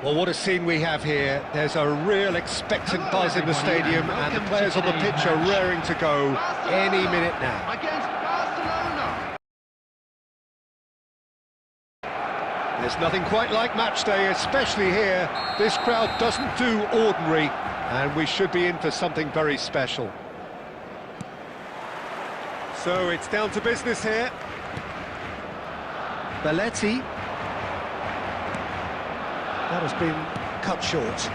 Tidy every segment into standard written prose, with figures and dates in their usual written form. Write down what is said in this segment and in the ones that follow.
Well, what a scene we have here. There's a real expectant buzz in the stadium, and the players on the pitch are raring to go any minute now. Against Barcelona. There's nothing quite like match day, especially here. This crowd doesn't do ordinary, and we should be in for something very special. So it's down to business here. Belletti. That has been cut short.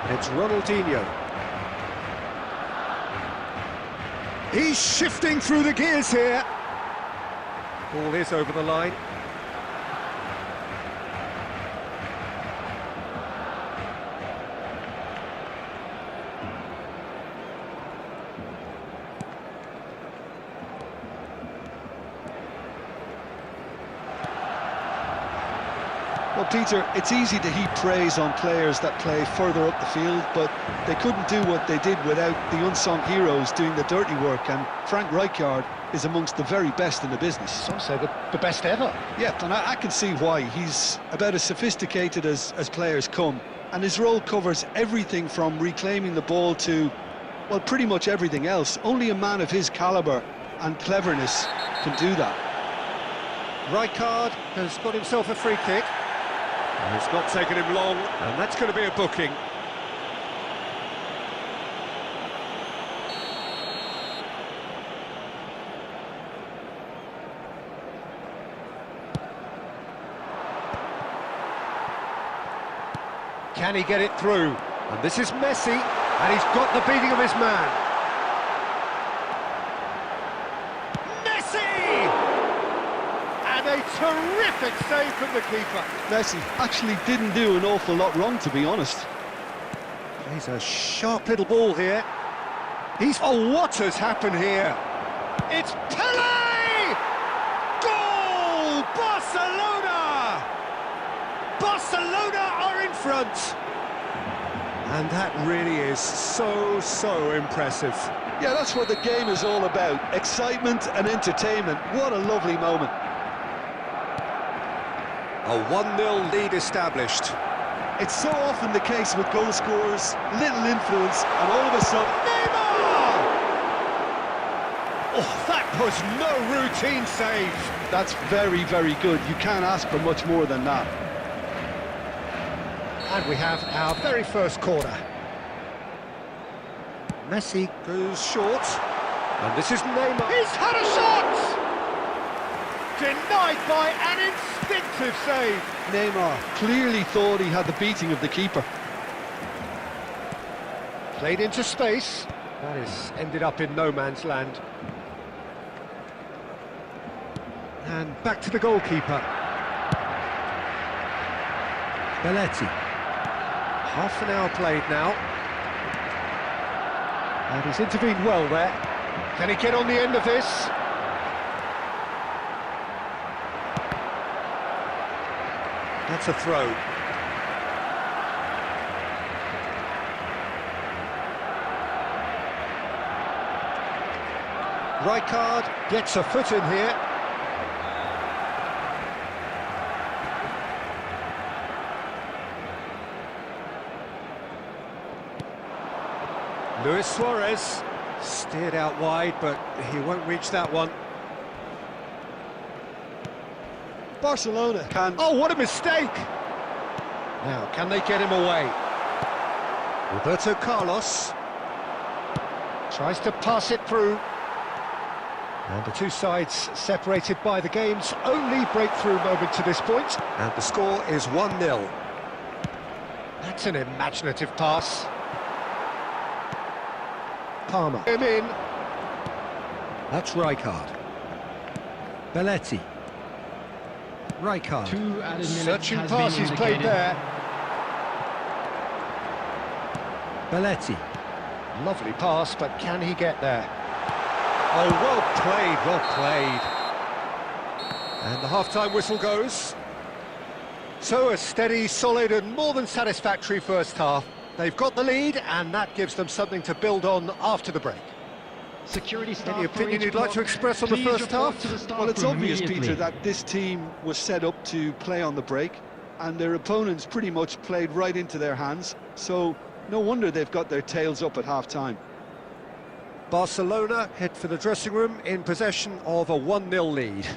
And it's Ronaldinho. He's shifting through the gears here. Ball is over the line. Well, Peter, it's easy to heap praise on players that play further up the field, but they couldn't do what they did without the unsung heroes doing the dirty work, and Frank Rijkaard is amongst the very best in the business. Some say the best ever. Yeah, and I can see why. He's about as sophisticated as players come, and his role covers everything from reclaiming the ball to, well, pretty much everything else. Only a man of his calibre and cleverness can do that. Rijkaard has got himself a free kick. It's not taken him long, and that's going to be a booking. Can he get it through? And this is Messi, and he's got the beating of his man. Messi! And a terrific save from the keeper. Messi actually didn't do an awful lot wrong, to be honest. He's a sharp little ball here. Oh, what has happened here? It's Pelé! Goal! Barcelona! Barcelona are in front. And that really is so impressive. Yeah, that's what the game is all about. Excitement and entertainment. What a lovely moment. A 1-0 lead established. It's so often the case with goal scorers, little influence, and all of a sudden... Neymar! Oh, that was no routine save. That's very good. You can't ask for much more than that. And we have our very first corner. Messi goes short. And this is Neymar. He's had a shot! Denied by an instinctive save. Neymar clearly thought he had the beating of the keeper. Played into space. That is ended up in no man's land. And back to the goalkeeper. Belletti. Half an hour played now. And he's intervened well there. Can he get on the end of this? That's a throw. Rijkaard gets a foot in here. Luis Suarez steered out wide, but he won't reach that one. Barcelona can... Oh, what a mistake! Now, can they get him away? Roberto Carlos tries to pass it through. And the two sides separated by the game's only breakthrough moment to this point. And the score is 1-0. That's an imaginative pass. Palmer. Him in. That's Rijkaard. Belletti. Rijkaard. Searching pass he's played there. Belletti. Lovely pass, but can he get there? Oh, well played. And the half-time whistle goes. So a steady, solid and more than satisfactory first half. They've got the lead, and that gives them something to build on after the break. Any opinion you'd like to express on the first half? Well, it's obvious, Peter, that this team was set up to play on the break. and their opponents pretty much played right into their hands, so no wonder they've got their tails up at half-time. Barcelona head for the dressing room in possession of a 1-0 lead.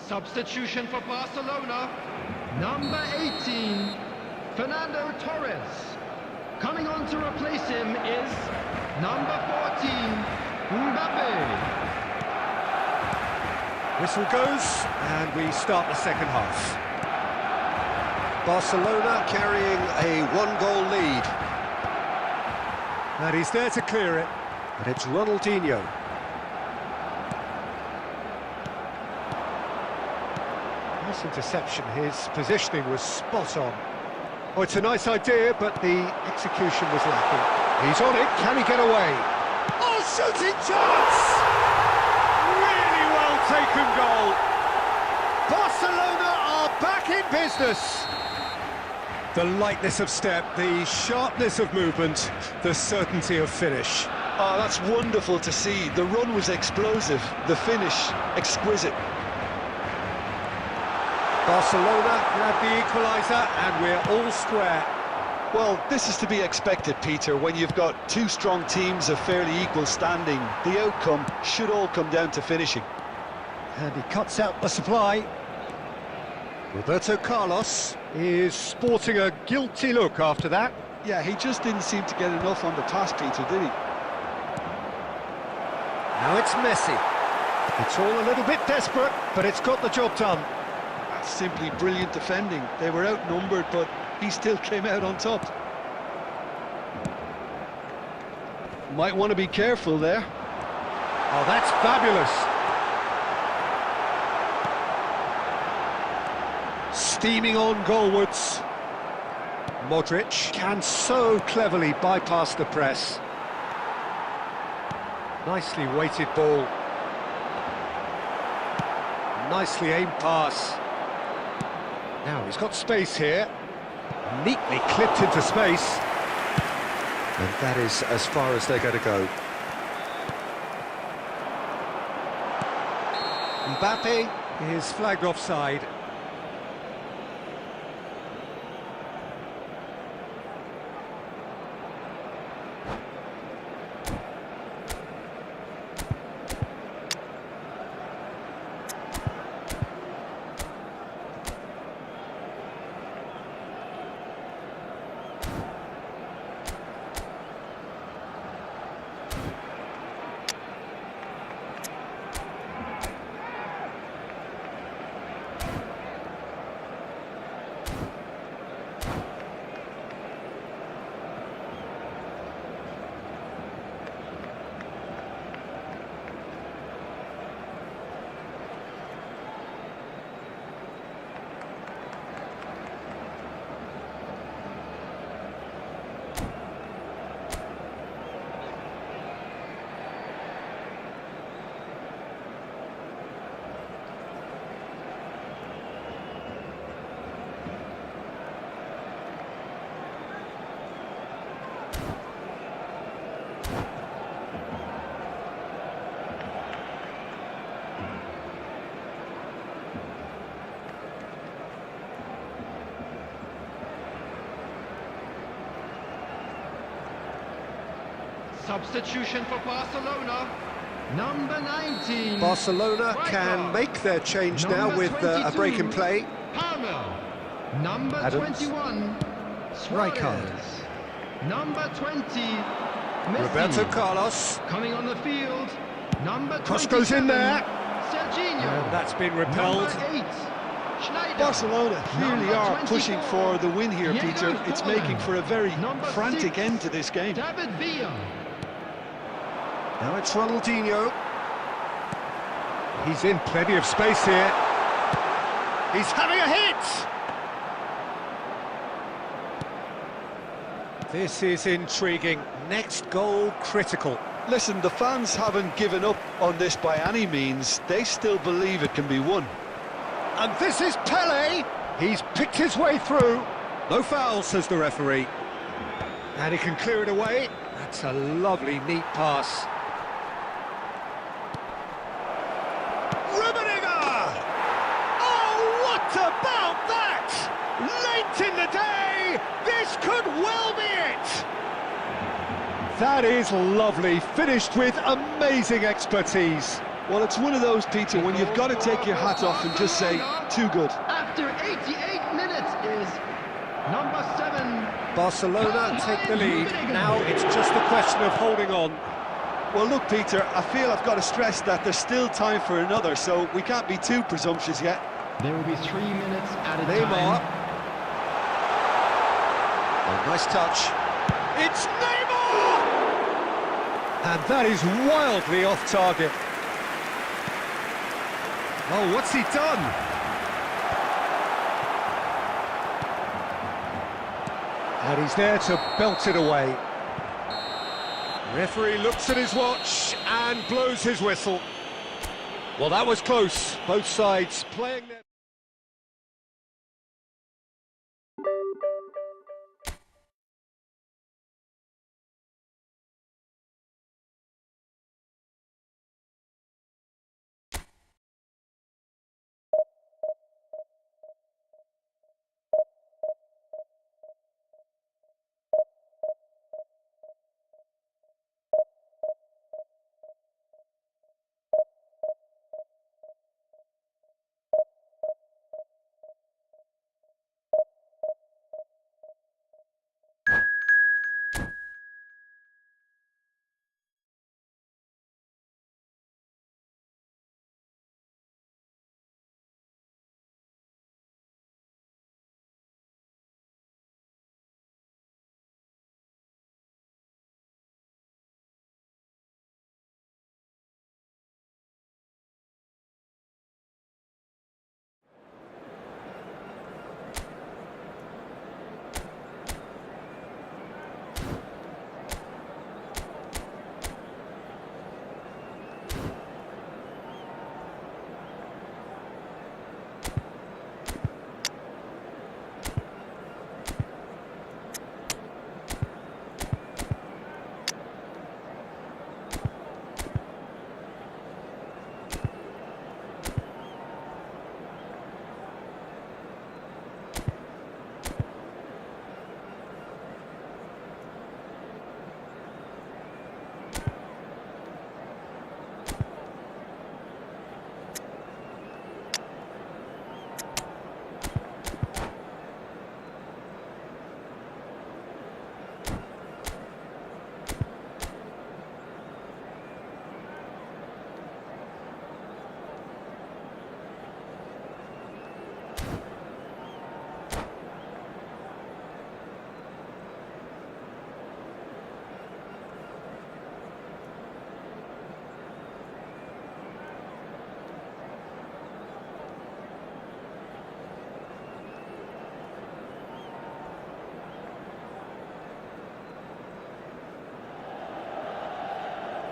Substitution for Barcelona. Number 18, Fernando Torres. Coming on to replace him is number 14, Mbappe. Whistle goes, and we start the second half. Barcelona carrying a 1-goal lead. And he's there to clear it, but it's Ronaldinho. Nice interception, his positioning was spot on. Oh, it's a nice idea, but the execution was lacking. He's on it, can he get away? Oh, shooting chance! Really well taken goal. Barcelona are back in business. The lightness of step, the sharpness of movement, the certainty of finish. Oh, that's wonderful to see. The run was explosive, the finish exquisite. Barcelona grab the equaliser, and we're all square. Well, this is to be expected, Peter. When you've got two strong teams of fairly equal standing, the outcome should all come down to finishing. And he cuts out the supply. Roberto Carlos is sporting a guilty look after that. Yeah, he just didn't seem to get enough on the pass, Peter, did he? Now it's Messi. It's all a little bit desperate, but it's got the job done. That's simply brilliant defending. They were outnumbered, but he still came out on top. Might want to be careful there. Oh, that's fabulous. Steaming on goalwards. Modric can so cleverly bypass the press. Nicely weighted ball. Nicely aimed pass. Now he's got space here. Neatly clipped into space. And that is as far as they're going to go. Mbappe is flagged offside. Substitution for Barcelona. Number 19. Barcelona can make their change now with a break in play. Palmer. Number Adams. 21. Rijkaard. Suarez. Number 20. Messi. Roberto Carlos. Coming on the field. Number 27. Cross goes in there. Serginho. And that's been repelled. Number 8. Schneider. Barcelona clearly Number are 24. pushing for the win here, Diego Peter. It's Forlan. making for a very Number frantic 6. end to this game. David Villa. Now it's Ronaldinho. He's in plenty of space here. He's having a hit! This is intriguing. Next goal critical. Listen, the fans haven't given up on this by any means. They still believe it can be won. And this is Pele. He's picked his way through. No foul, says the referee. And he can clear it away. That's a lovely, neat pass. Rummenigge! Oh, what about that? Late in the day, this could well be it. That is lovely, finished with amazing expertise. Well, it's one of those, Peter, when you've got to take your hat off and just say, too good. After 88 minutes is number 7. Barcelona take the lead. Now it's just a question of holding on. Well, look, Peter, I feel I've got to stress that there's still time for another, so we can't be too presumptuous yet. There will be 3 minutes at a Neymar. time. Oh, nice touch. It's Neymar! And that is wildly off target. Oh, what's he done? And he's there to belt it away. Referee looks at his watch and blows his whistle. Well, that was close. Both sides playing their...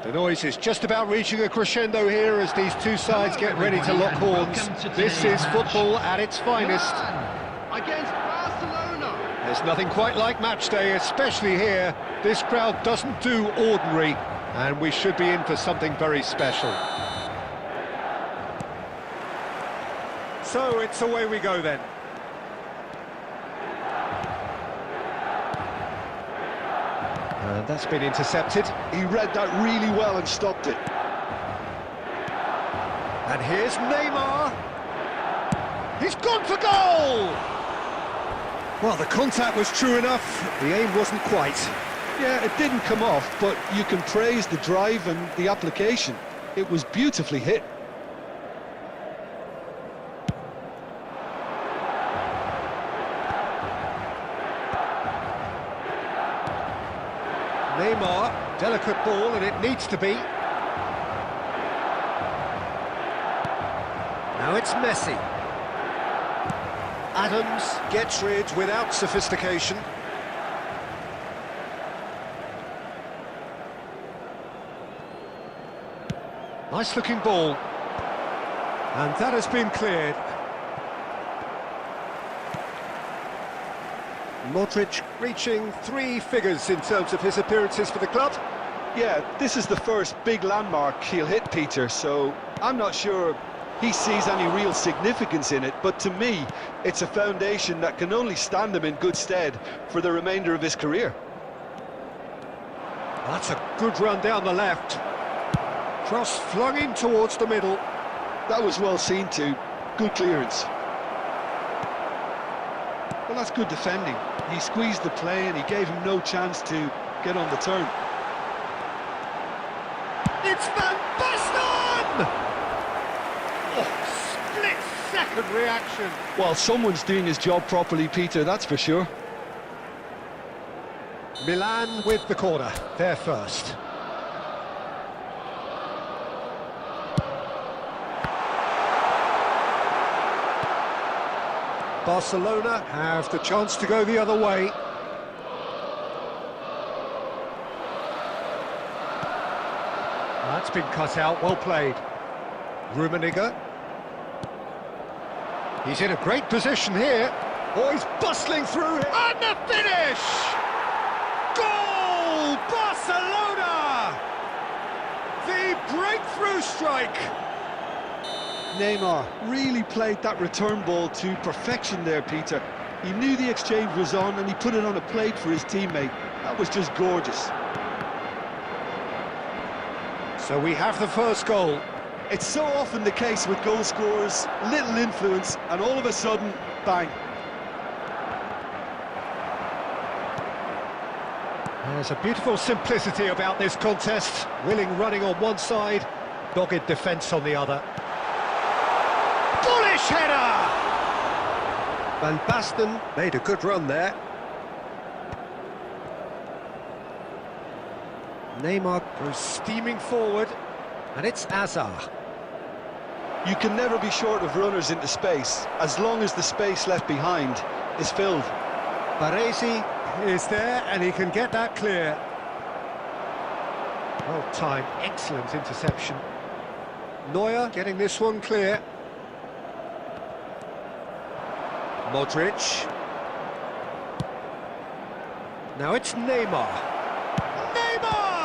The noise is just about reaching a crescendo here as these two sides get ready to lock horns. This is football at its finest. Against Barcelona. There's nothing quite like match day, especially here. This crowd doesn't do ordinary, and we should be in for something very special. So it's away we go then. And that's been intercepted. He read that really well and stopped it. And here's Neymar. He's gone for goal! Well, the contact was true enough. The aim wasn't quite. Yeah, it didn't come off, but you can praise the drive and the application. It was beautifully hit. Neymar, delicate ball, and it needs to be. Now it's Messi. Adams gets rid without sophistication. Nice looking ball. And that has been cleared. Modric reaching 3 figures in terms of his appearances for the club. Yeah, this is the first big landmark he'll hit, Peter, so I'm not sure he sees any real significance in it, but to me, it's a foundation that can only stand him in good stead for the remainder of his career. That's a good run down the left. Cross flung in towards the middle. That was well seen too. Good clearance. Well, that's good defending. He squeezed the play and he gave him no chance to get on the turn. It's Van Basten! Oh, split-second reaction. Well, someone's doing his job properly, Peter, that's for sure. Milan with the corner, they're first. Barcelona have the chance to go the other way. That's been cut out, well played. Rummenigge. He's in a great position here. Oh, he's bustling through it. And the finish! Goal! Barcelona! The breakthrough strike! Neymar really played that return ball to perfection there, Peter. He knew the exchange was on and he put it on a plate for his teammate. That was just gorgeous. So we have the first goal. It's so often the case with goal scorers, little influence, and all of a sudden, bang. There's a beautiful simplicity about this contest. Willing running on one side, dogged defence on the other. Bullish header! Van Basten made a good run there. Neymar goes steaming forward, and it's Hazard. You can never be short of runners into space, as long as the space left behind is filled. Baresi is there, and he can get that clear. Well timed, excellent interception. Neuer getting this one clear. Modric. Now it's Neymar. Neymar!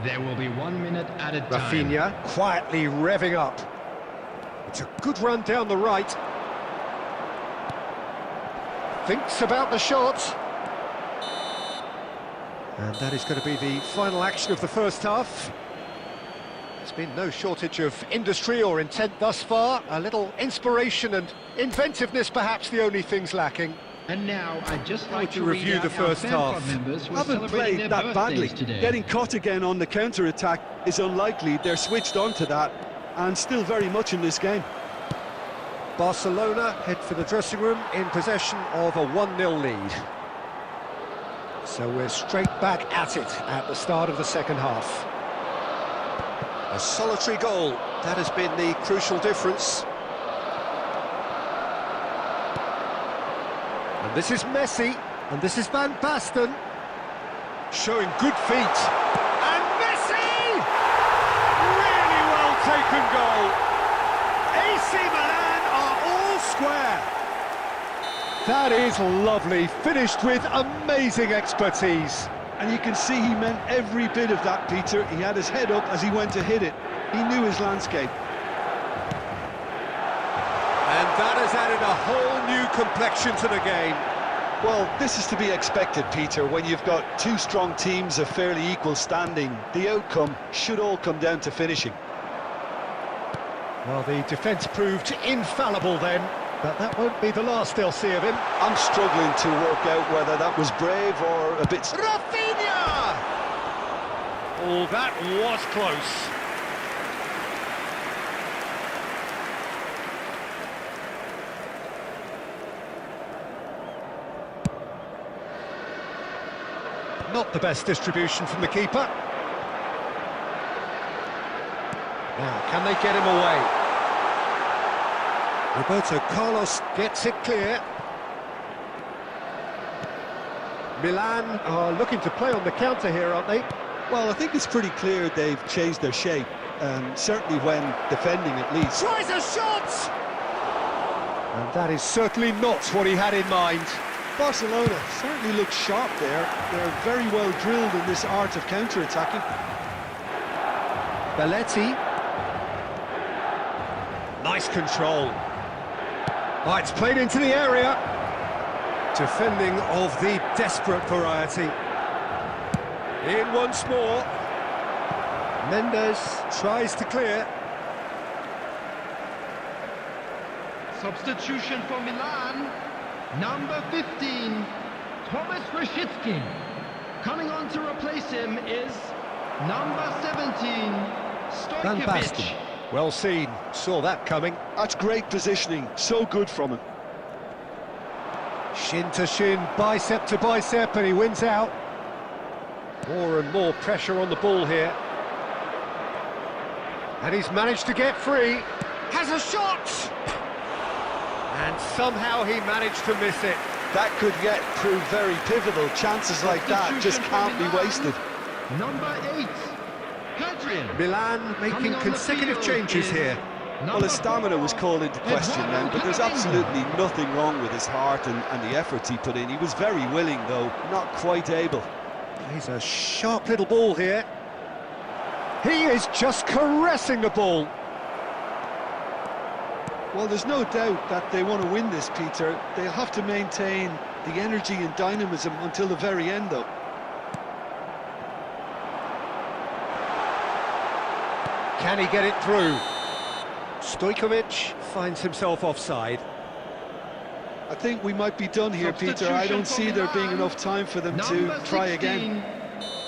There will be 1 minute added time. Rafinha quietly revving up. It's a good run down the right. Thinks about the shot. And that is going to be the final action of the first half. There's been no shortage of industry or intent thus far. A little inspiration and inventiveness, perhaps the only things lacking. And now I'd just like to review read the out our first fan half. club members who are Haven't celebrating played their that badly. birthdays today. Getting caught again on the counter-attack is unlikely. They're switched on to that and still very much in this game. Barcelona head for the dressing room in possession of a 1-0 lead. So we're straight back at it at the start of the second half. A solitary goal, that has been the crucial difference. And this is Messi, and this is Van Basten, showing good feet. And Messi! Really well taken goal. AC Milan are all square. That is lovely, finished with amazing expertise. And you can see he meant every bit of that, Peter. He had his head up as he went to hit it. He knew his landscape. And that has added a whole new complexion to the game. Well, this is to be expected, Peter, when you've got two strong teams of fairly equal standing. The outcome should all come down to finishing. Well, the defence proved infallible then, but that won't be the last they'll see of him. I'm struggling to work out whether that was brave or a bit... Rafinha! Oh, that was close. Not the best distribution from the keeper. Now, can they get him away? Roberto Carlos gets it clear. Milan are looking to play on the counter here, aren't they? Well, I think it's pretty clear they've changed their shape, certainly when defending at least. Tries a shot! And that is certainly not what he had in mind. Barcelona certainly look sharp there. They're very well drilled in this art of counter-attacking. Belletti. Nice control. Oh, it's played into the area. Defending of the desperate variety. In once more. Mendes tries to clear. Substitution for Milan. Number 15, Thomas Rashitsky. Coming on to replace him is number 17, Van Basten. Stojkovic. Well seen, saw that coming. That's great positioning, so good from him. Shin to shin, bicep to bicep, and he wins out. More and more pressure on the ball here. And he's managed to get free. Has a shot! And somehow he managed to miss it. That could yet prove very pivotal. Chances like that just can't be wasted. Number 8, Hadrian. Milan making consecutive changes here. Well, his stamina was called into question then, but there's absolutely nothing wrong with his heart and the efforts he put in. He was very willing, though, not quite able. He's a sharp little ball here. He is just caressing the ball. Well, there's no doubt that they want to win this, Peter. They'll have to maintain the energy and dynamism until the very end, though. Can he get it through? Stojkovic finds himself offside. I think we might be done here, Peter. I don't see there being enough time for them to try again.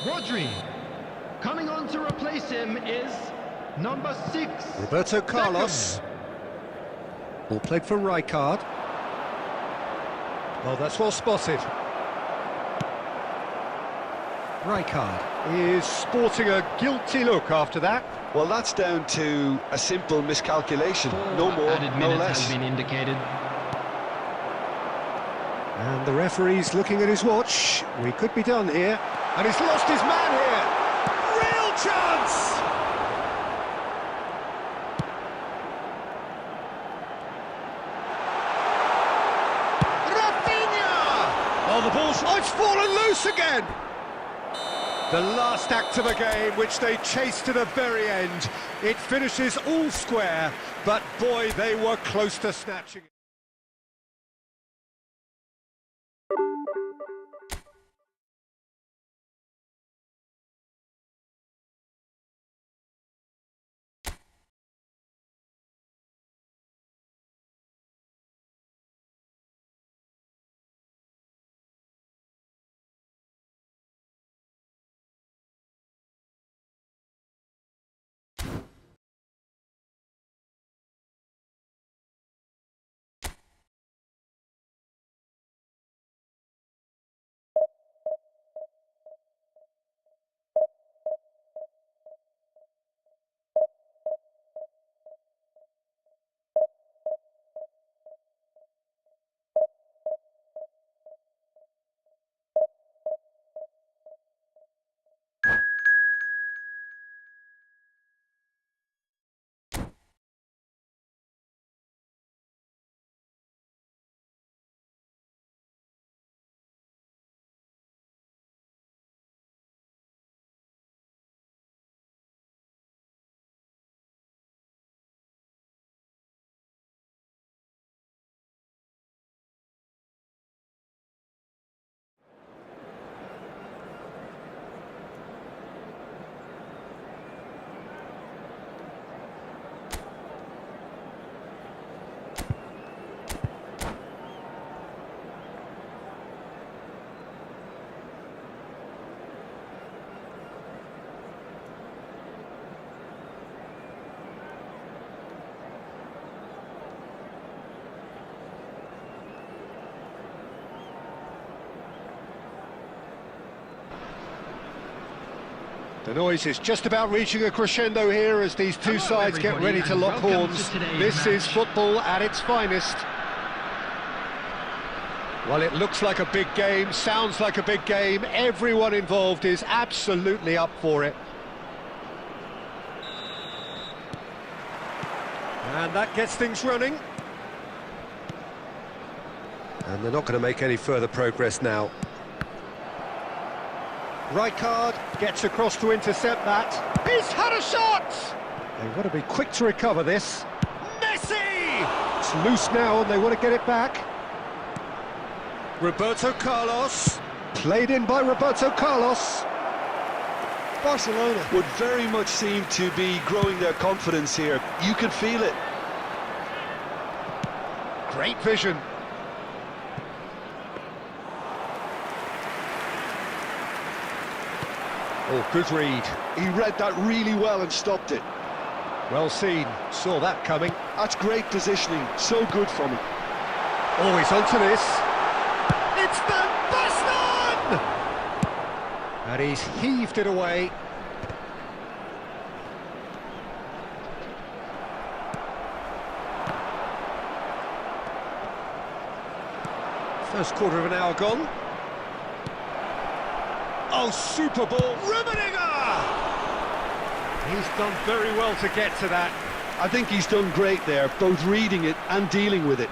Rodri. Coming on to replace him is number 6, Roberto Carlos. Ball played for Rijkaard. Oh, that's well spotted. Rijkaard is sporting a guilty look after that. Well, that's down to a simple miscalculation. No more, added no minutes less. has been indicated. And the referee's looking at his watch. We could be done here. And he's lost his man here. Real chance! Oh, the ball's... Oh, it's fallen loose again! The last act of a game, which they chased to the very end. It finishes all square, but boy, they were close to snatching it. The noise is just about reaching a crescendo here as these two sides get ready to lock horns. This is football at its finest. Well, it looks like a big game, sounds like a big game. Everyone involved is absolutely up for it. And that gets things running. And they're not going to make any further progress now. Rijkaard gets across to intercept that. He's had a shot! They've got to be quick to recover this. Messi! It's loose now and they want to get it back. Roberto Carlos. Played in by Roberto Carlos. Barcelona Would very much seem to be growing their confidence here. You can feel it. Great vision. Oh, good read. He read that really well and stopped it. Well seen. Saw that coming. That's great positioning. So good from him. Oh, he's onto this. It's the Baston! And he's heaved it away. First quarter of an hour gone. Oh, super ball. Rummenigge! He's done very well to get to that. I think he's done great there, both reading it and dealing with it.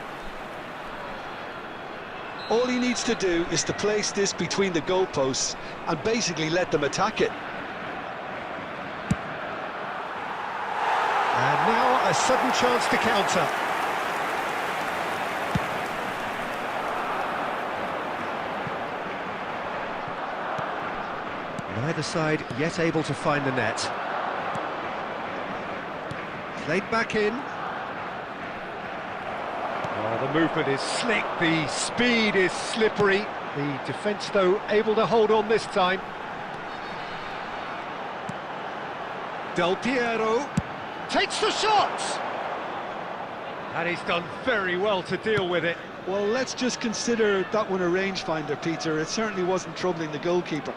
All he needs to do is to place this between the goalposts and basically let them attack it. And now a sudden chance to counter. Neither side yet able to find the net. Played back in. Oh, the movement is slick, the speed is slippery. The defence, though, able to hold on this time. Del Piero takes the shot! And he's done very well to deal with it. Well, let's just consider that one a rangefinder, Peter. It certainly wasn't troubling the goalkeeper.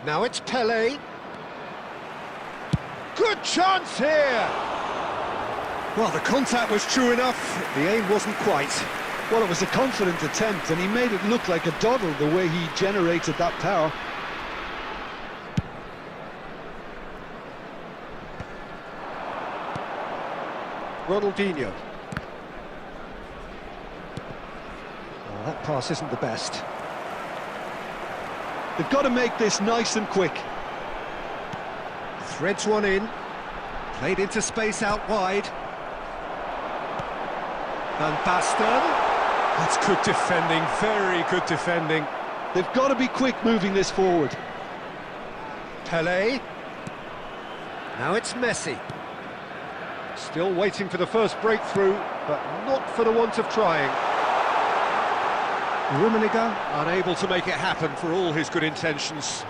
Now it's Pelé. Good chance here! Well, the contact was true enough, the aim wasn't quite. Well, it was a confident attempt, and he made it look like a doddle the way he generated that power. Ronaldinho. Oh, that pass isn't the best. They've got to make this nice and quick. Threads one in. Played into space out wide. Van Basten. That's good defending, very good defending. They've got to be quick moving this forward. Pelé. Now it's Messi. Still waiting for the first breakthrough, but not for the want of trying. Rummenigge unable to make it happen for all his good intentions.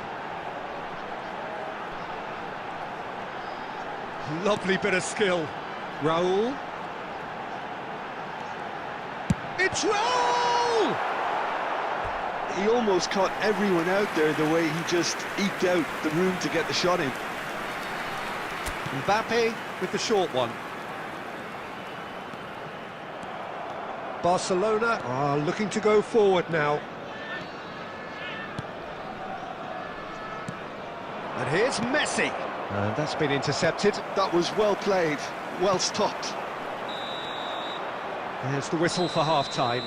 Lovely bit of skill. Raul. It's Raul! He almost caught everyone out there the way he just eked out the room to get the shot in. Mbappe with the short one. Barcelona are looking to go forward now. And here's Messi. And that's been intercepted. That was well played, well stopped. There's the whistle for half-time.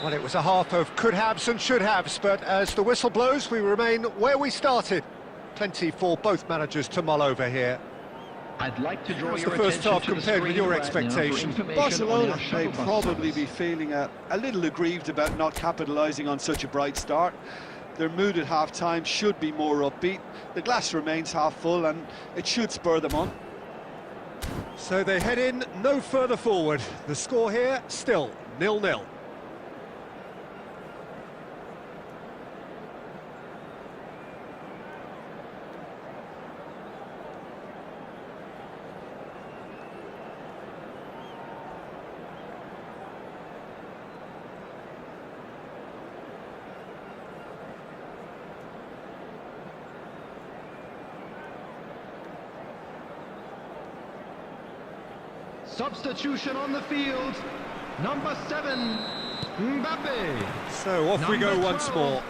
Well, it was a half of could-haves and should-haves, but as the whistle blows, we remain where we started. Plenty for both managers to mull over here. I'd like to draw How's your the first attention half to the compared with screen your right now for expectation? information on Barcelona our may shuttle bus probably service. be feeling a little aggrieved about not capitalising on such a bright start. Their mood at half-time should be more upbeat. The glass remains half full and it should spur them on. So they head in no further forward. The score here, still 0-0. Substitution on the field. Number 7, Mbappe. So off we go Number once 12, more.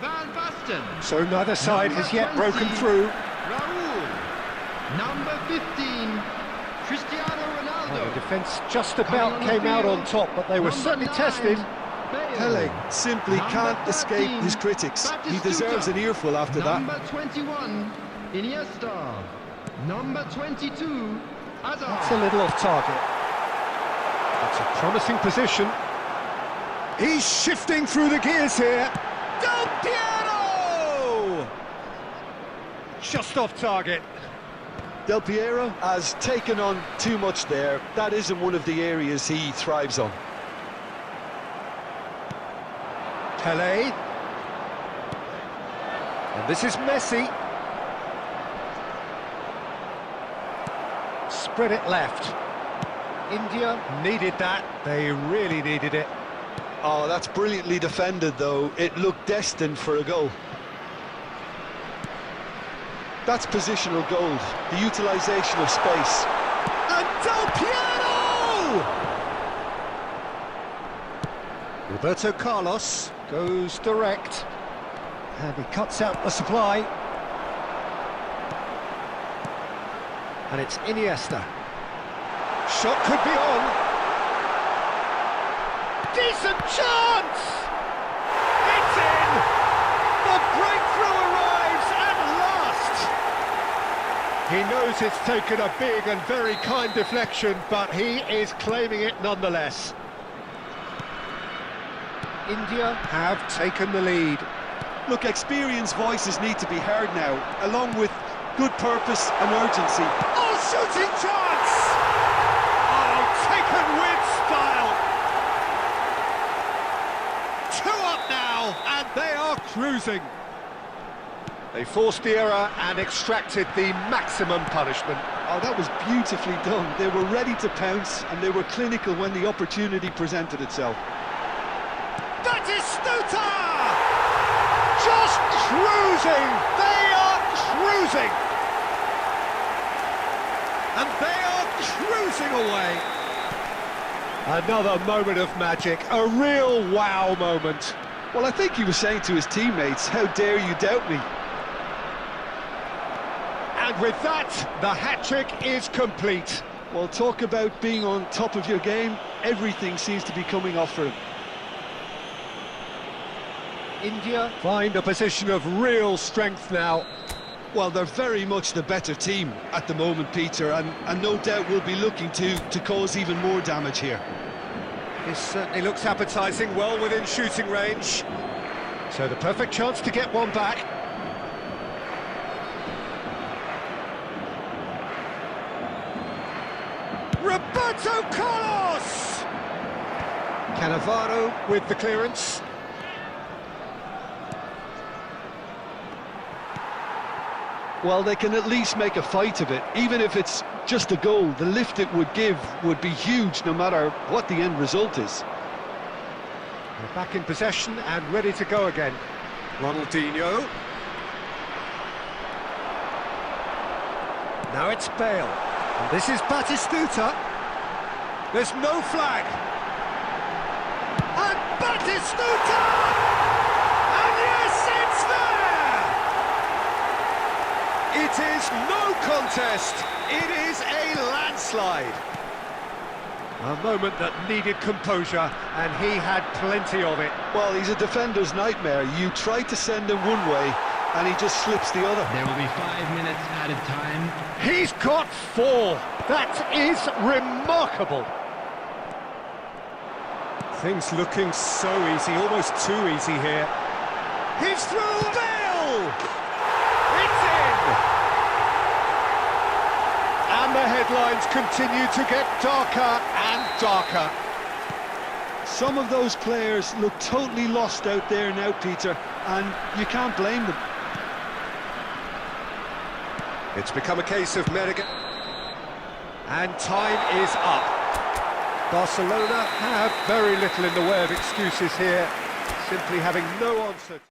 Van Basten. So neither side Number has yet 20, broken through. Raul. Number 15, Cristiano Well, the Ronaldo. defence just Coming about on the came out on field, top, but they were number certainly 9, tested. Bale. Pele simply Number can't escape 13, his critics. He Batistuta. deserves an earful after that. Number 21, Iniesta. Number 22, That's a Hazard. little off target. That's a promising position. He's shifting through the gears here. Del Piero! Just off target. Del Piero has taken on too much there. That isn't one of the areas he thrives on. Pele. And this is Messi. Spread it left. India needed that. They really needed it. Oh, that's brilliantly defended, though. It looked destined for a goal. That's positional gold, the utilisation of space. And Del Piero! Roberto Carlos goes direct. And he cuts out the supply. And it's Iniesta. Shot could be on. Decent chance! It's in! The breakthrough arrives at last! He knows it's taken a big and very kind deflection, but he is claiming it nonetheless. India have taken the lead. Look, experienced voices need to be heard now, along with good purpose and urgency. Oh, shooting chance! Oh, taken with style! 2 up now, and they are cruising. They forced the error and extracted the maximum punishment. Oh, that was beautifully done. They were ready to pounce, and they were clinical when the opportunity presented itself. Batistuta! Just cruising! They are cruising! And they are cruising away. Another moment of magic, a real wow moment. Well, I think he was saying to his teammates, how dare you doubt me? And with that, the hat-trick is complete. Well, talk about being on top of your game. Everything seems to be coming off for him. India find a position of real strength now. Well, they're very much the better team at the moment, Peter, and no doubt will be looking to cause even more damage here. This certainly looks appetising, well within shooting range. So the perfect chance to get one back. Roberto Carlos! Cannavaro with the clearance. Well, they can at least make a fight of it. Even if it's just a goal, the lift it would give would be huge no matter what the end result is. They're back in possession and ready to go again. Ronaldinho. Now it's Bale. And this is Batistuta. There's no flag. And Batistuta! And yes, it's there! It is no contest. It is a landslide. A moment that needed composure, and he had plenty of it. Well, he's a defender's nightmare. You try to send him one way, and he just slips the other. There will be 5 minutes added time. He's got 4. That is remarkable. Things looking so easy, almost too easy here. He's through. Bale! It's in! And the headlines continue to get darker and darker. Some of those players look totally lost out there now, Peter, and you can't blame them. It's become a case of Medigan. And time is up. Barcelona have very little in the way of excuses here, simply having no answer.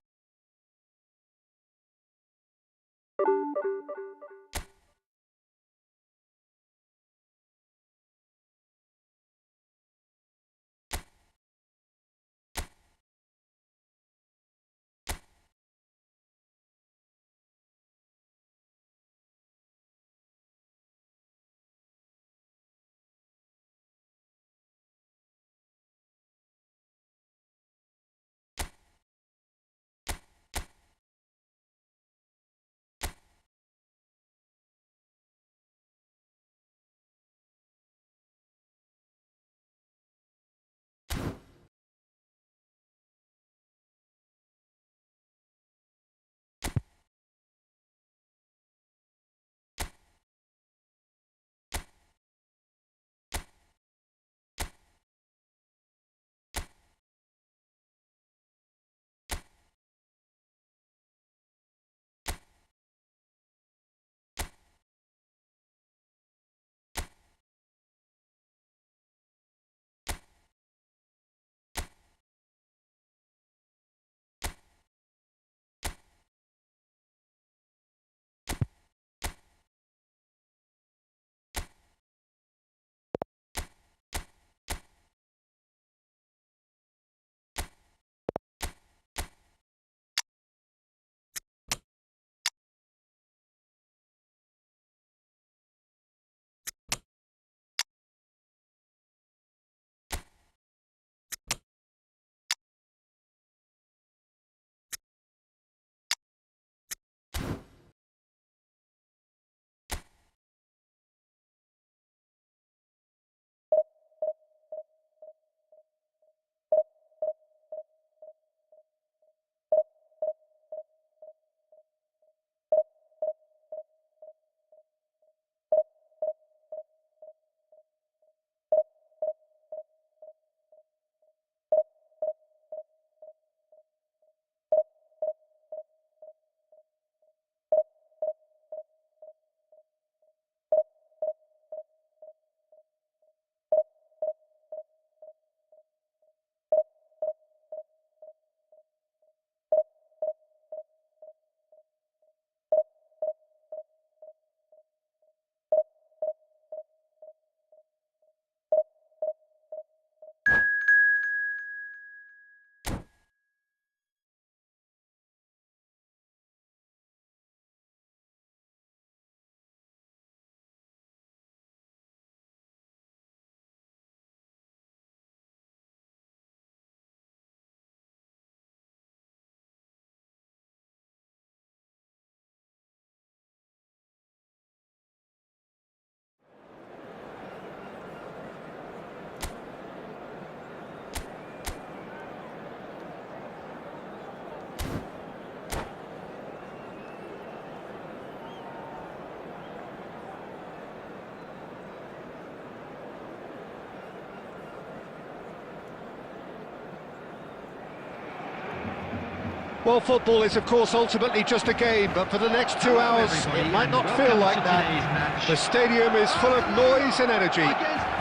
Well, football is, of course, ultimately just a game, but for the next 2 hours, it might not feel like that. The stadium is full of noise and energy.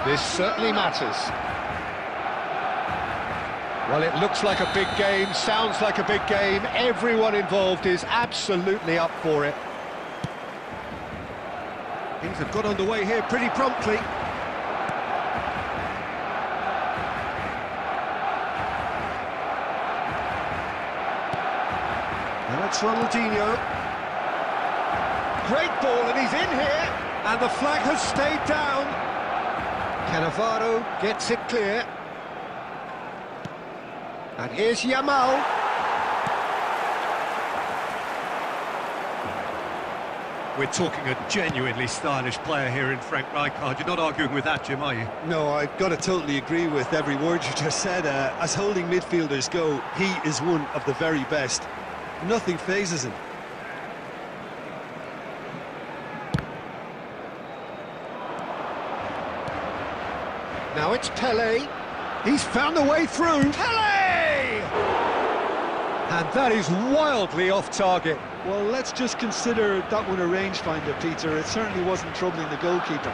This certainly matters. Well, it looks like a big game, sounds like a big game. Everyone involved is absolutely up for it. Things have got underway here pretty promptly. Now it's Ronaldinho. Great ball, and he's in here. And the flag has stayed down. Cannavaro gets it clear. And here's Yamal. We're talking a genuinely stylish player here in Frank Rijkaard. You're not arguing with that, Jim, are you? No, I've got to totally agree with every word you just said. As holding midfielders go, he is one of the very best. Nothing phases him. Now it's Pelé. He's found a way through. Pelé! And that is wildly off target. Well, let's just consider that one a rangefinder, Peter. It certainly wasn't troubling the goalkeeper.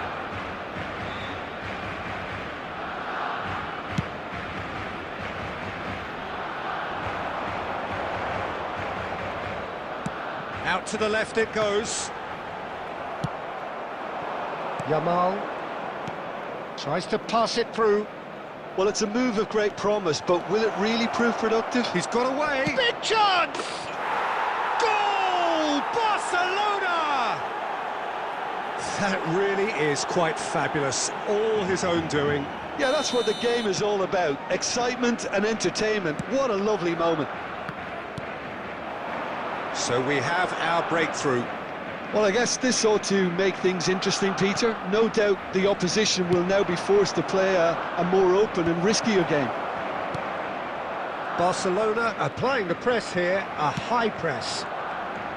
Out to the left it goes. Yamal tries to pass it through. Well, it's a move of great promise, but will it really prove productive? He's got away. Big chance! Goal! Barcelona! That really is quite fabulous. All his own doing. Yeah, that's what the game is all about. Excitement and entertainment. What a lovely moment. So we have our breakthrough. Well, I guess this ought to make things interesting, Peter. No doubt the opposition will now be forced to play a more open and riskier game. Barcelona applying the press here, a high press.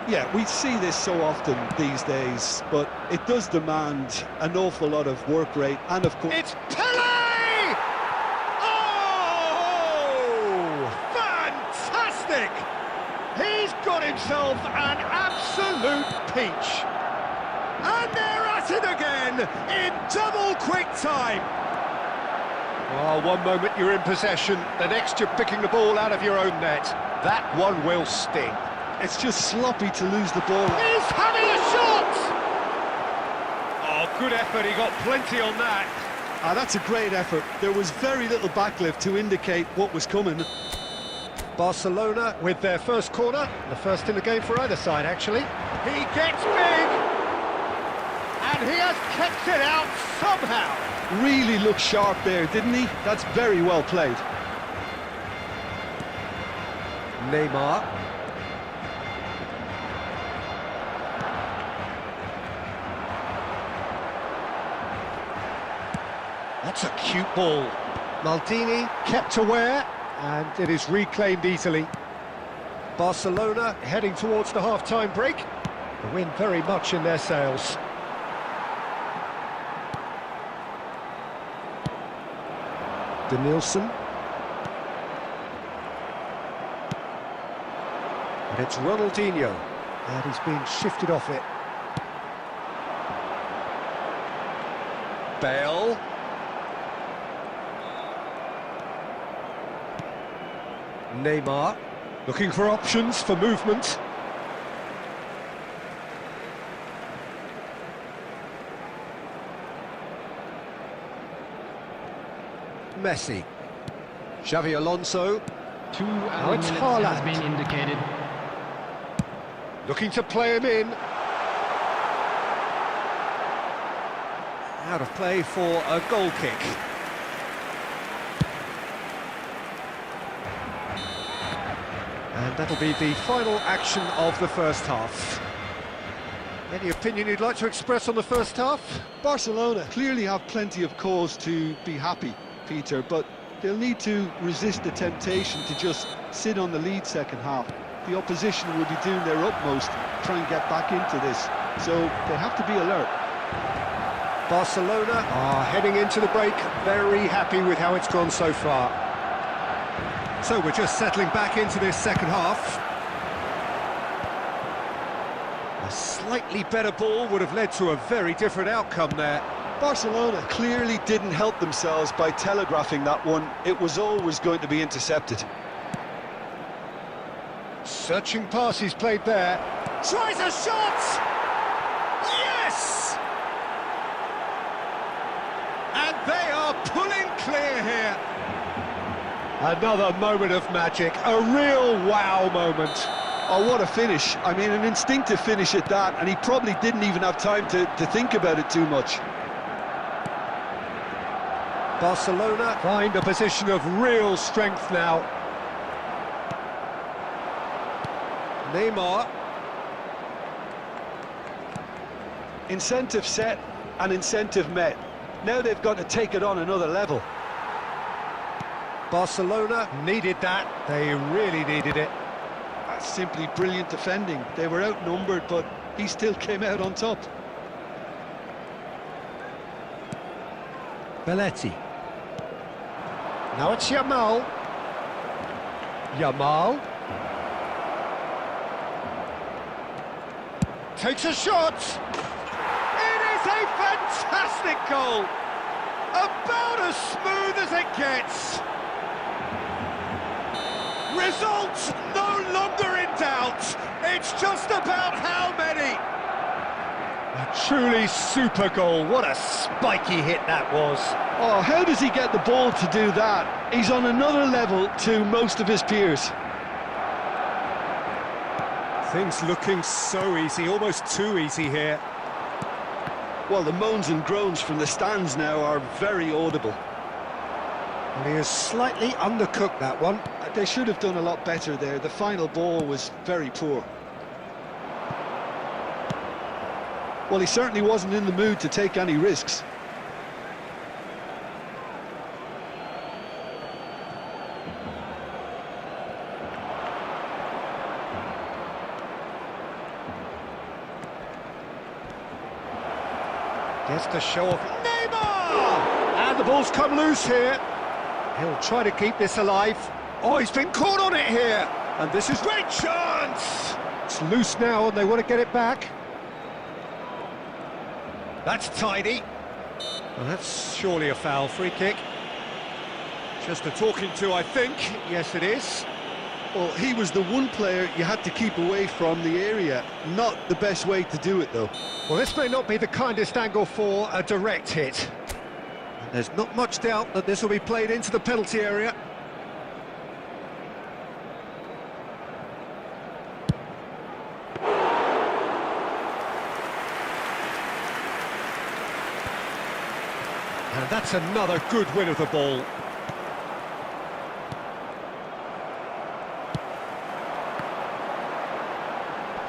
Yeah, we see this so often these days, but it does demand an awful lot of work rate and, of course... It's Pelé! Oh! Fantastic! He's got himself an absolute peach. And they're at it again in double quick time. Oh, one moment you're in possession, the next you're picking the ball out of your own net. That one will sting. It's just sloppy to lose the ball. He's having a shot! Oh, good effort, he got plenty on that. That's a great effort. There was very little backlift to indicate what was coming. Barcelona with their first corner, the first in the game for either side, actually. He gets big, and he has kept it out somehow. Really looked sharp there, didn't he? That's very well played. Neymar. That's a cute ball. Maldini kept aware. And it is reclaimed easily. Barcelona heading towards the half-time break. The wind very much in their sails. Denilson. And it's Ronaldinho. And he's been shifted off it. Bale. Neymar, looking for options for movement. Messi. Xavi Alonso. 2 Now it's minutes Haaland. has been indicated. Looking to play him in. Out of play for a goal kick. And that'll be the final action of the first half. Any opinion you'd like to express on the first half? Barcelona clearly have plenty of cause to be happy, Peter, but they'll need to resist the temptation to just sit on the lead second half. The opposition will be doing their utmost to try and get back into this, so they have to be alert. Barcelona are heading into the break, very happy with how it's gone so far. So we're just settling back into this second half. Slightly better ball would have led to a very different outcome there. Barcelona clearly didn't help themselves by telegraphing that one. It was always going to be intercepted. Searching pass he's played there. Tries a shot! Yes! And they are pulling clear here. Another moment of magic, a real wow moment. Oh, what a finish. I mean, an instinctive finish at that, and he probably didn't even have time to think about it too much. Barcelona find a position of real strength now. Neymar. Incentive set and incentive met. Now they've got to take it on another level. Barcelona needed that. They really needed it. That's simply brilliant defending. They were outnumbered, but he still came out on top. Belletti. Now it's Yamal. Yamal. Takes a shot. It is a fantastic goal. About as smooth as it gets. Results no longer in doubt. It's just about how many. A truly super goal. What a spiky hit that was. Oh, how does he get the ball to do that? He's on another level to most of his peers. Things looking so easy, almost too easy here. Well, the moans and groans from the stands now are very audible. And he has slightly undercooked that one. They should have done a lot better there. The final ball was very poor. Well, he certainly wasn't in the mood to take any risks. Gets to show off Neymar! And the ball's come loose here. He'll try to keep this alive. Oh, he's been caught on it here. And this is great chance! It's loose now and they want to get it back. That's tidy. Well, that's surely a foul. Free kick. Just a talking to, I think. Yes, it is. Well, he was the one player you had to keep away from the area. Not the best way to do it, though. Well, this may not be the kindest angle for a direct hit. And there's not much doubt that this will be played into the penalty area. And that's another good win of the ball.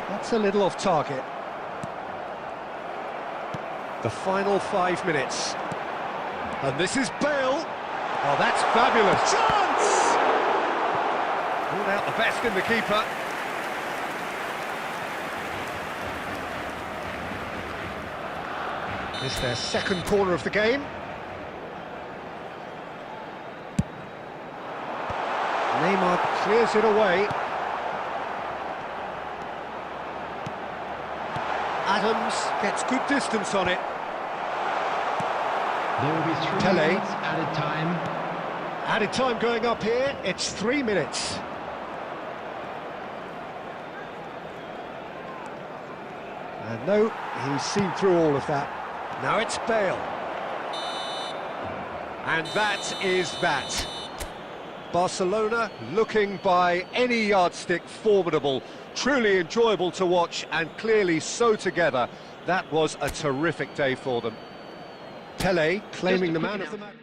That's a little off target. The final 5 minutes. And this is Bale. Oh, that's fabulous. Chance! Pulled out the best in the keeper. This is their second corner of the game. Neymar clears it away. Adams gets good distance on it. There will be 3 Tele. minutes added time. Added time going up here, it's 3 minutes. And no, he's seen through all of that. Now it's Bale. And that is that. Barcelona looking by any yardstick formidable, truly enjoyable to watch and clearly so together. That was a terrific day for them. Pele claiming the man of the match.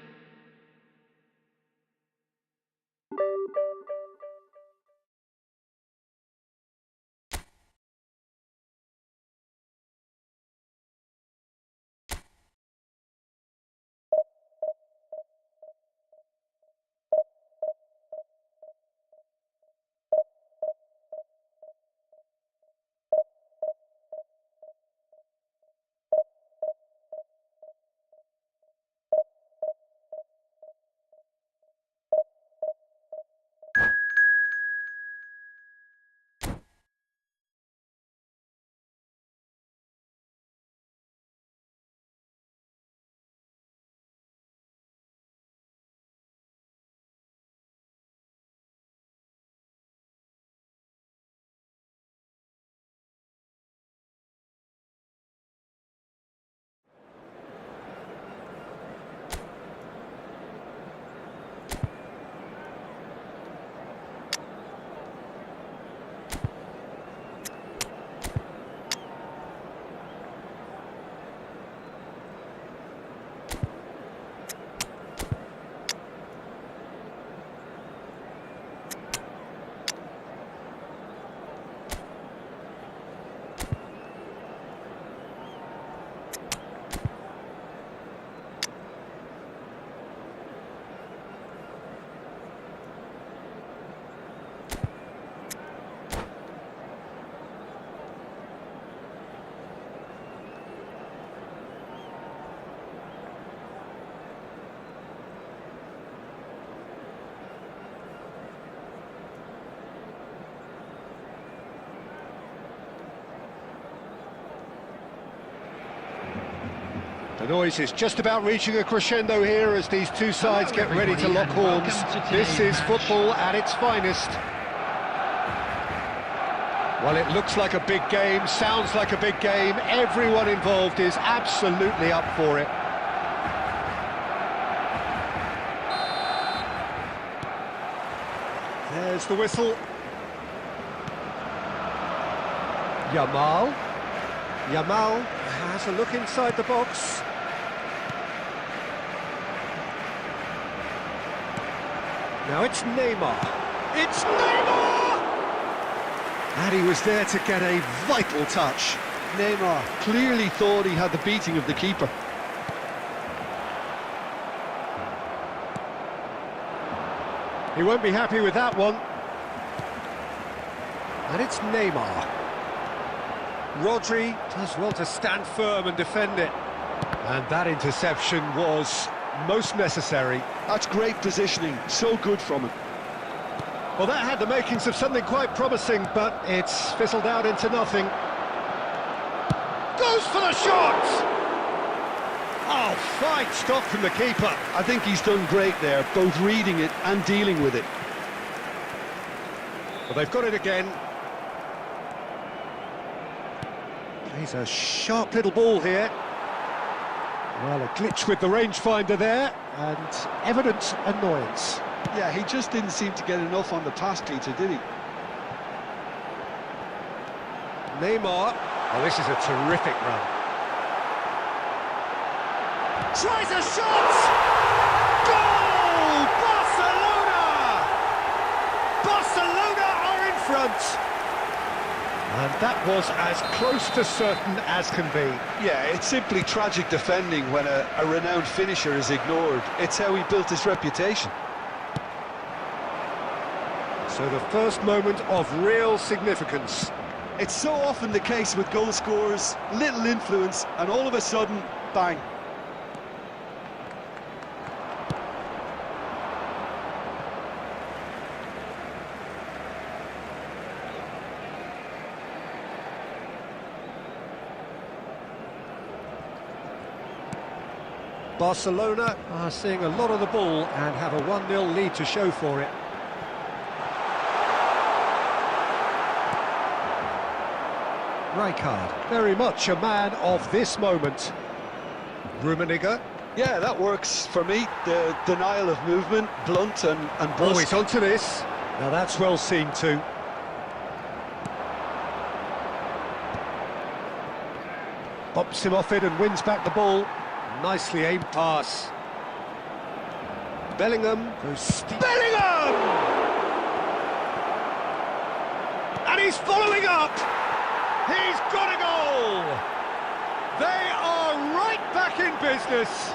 noise is just about reaching a crescendo here as these two sides get ready to lock horns. This is football at its finest. Well, it looks like a big game, sounds like a big game. Everyone involved is absolutely up for it. There's the whistle. Yamal has a look inside the box. Now it's Neymar. It's Neymar! And he was there to get a vital touch. Neymar clearly thought he had the beating of the keeper. He won't be happy with that one. And it's Neymar. Rodri does well to stand firm and defend it. And that interception was most necessary. That's great positioning, so good from him. Well, that had the makings of something quite promising, but it's fizzled out into nothing. Goes for the shot! Oh, fine stop from the keeper. I think he's done great there, both reading it and dealing with it. Well, they've got it again. He's a sharp little ball here. Well, a glitch with the rangefinder there, and evident annoyance. Yeah, he just didn't seem to get enough on the pass, Peter, did he? Neymar. Oh, this is a terrific run. Tries a shot! Goal! Barcelona! Barcelona are in front! And that was as close to certain as can be. Yeah, it's simply tragic defending when a renowned finisher is ignored. It's how he built his reputation. So the first moment of real significance. It's so often the case with goal scorers, little influence, and all of a sudden, bang. Barcelona are seeing a lot of the ball and have a 1-0 lead to show for it. Rijkaard, very much a man of this moment. Rummenigge. Yeah, that works for me. The denial of movement, blunt and brusque. Oh, he's onto this. Now that's well seen too. Bumps him off it and wins back the ball. Nicely aimed pass. Bellingham goes steep. Bellingham! And he's following up. He's got a goal. They are right back in business.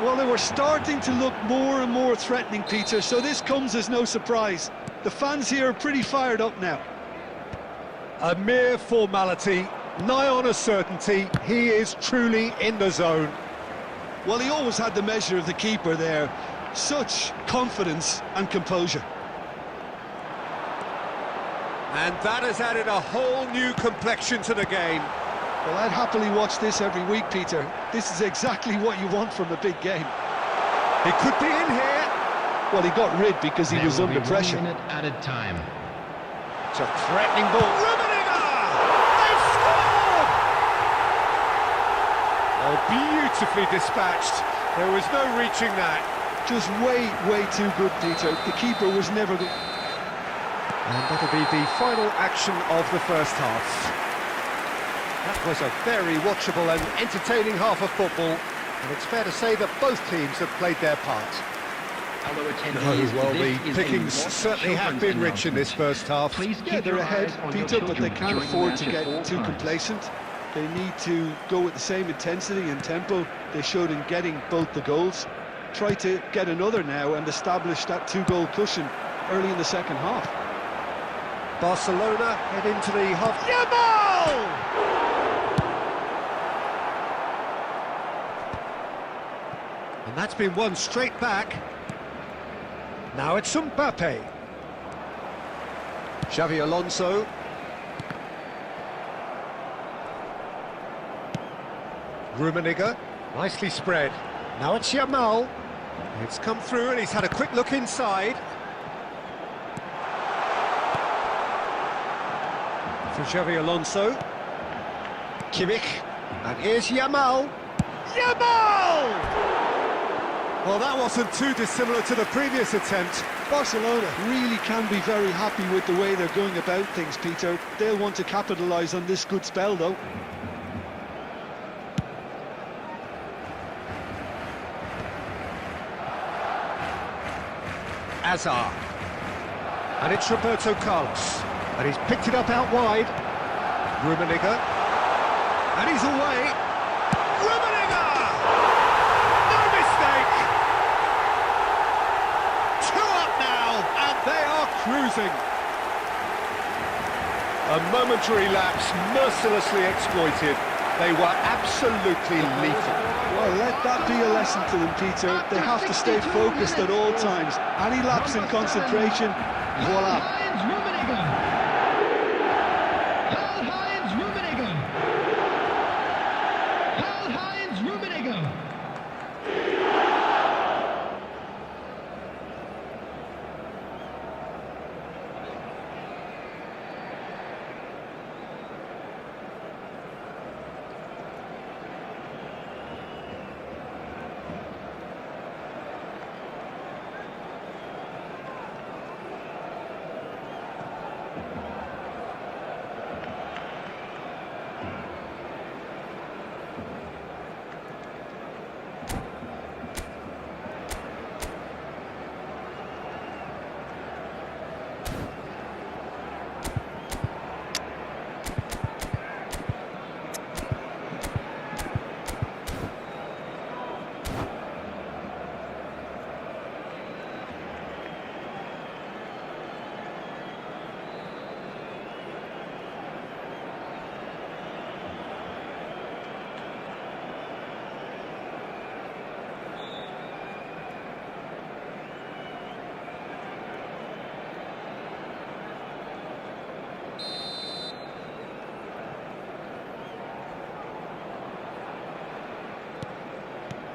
Well, they were starting to look more and more threatening, Peter, so this comes as no surprise. The fans here are pretty fired up now. A mere formality. Nigh on a certainty, he is truly in the zone. Well, he always had the measure of the keeper there. Such confidence and composure. And that has added a whole new complexion to the game. Well, I'd happily watch this every week, Peter. This is exactly what you want from a big game. He could be in here. Well, he got rid because he was under pressure. 1 minute added time. It's a threatening ball. Rummenigge! They've scored! Oh, beautifully dispatched. There was no reaching that. Just way too good, Peter. The keeper was never good. And that'll be the final action of the first half. That was a very watchable and entertaining half of football, and it's fair to say that both teams have played their part. Well, the pickings certainly have been rich in this first half. Yeah, they're ahead, Peter, but they can't afford to get too complacent. They need to go with the same intensity and tempo they showed in getting both the goals. Try to get another now and establish that 2-goal cushion early in the second half. Barcelona head into the half. Yamal! And that's been won straight back. Now it's Mbappe. Xavi Alonso. Rummenigge. Nicely spread. Now it's Yamal. It's come through and he's had a quick look inside. For Xavi Alonso. Kimmich. And here's Yamal. Yamal! Well, that wasn't too dissimilar to the previous attempt. Barcelona really can be very happy with the way they're going about things, Peter. They'll want to capitalise on this good spell, though. Azar. And it's Roberto Carlos. And he's picked it up out wide. Rummenigge. And he's away. Rummenigge! No mistake! 2 up now, and they are cruising. A momentary lapse, mercilessly exploited. They were absolutely lethal. Well, let that be a lesson to them, Peter. They have to stay focused at all times. Any lapse in concentration, voila. Karl-Heinz Rummenigge. Karl-Heinz Rummenigge. Karl-Heinz Rummenigge.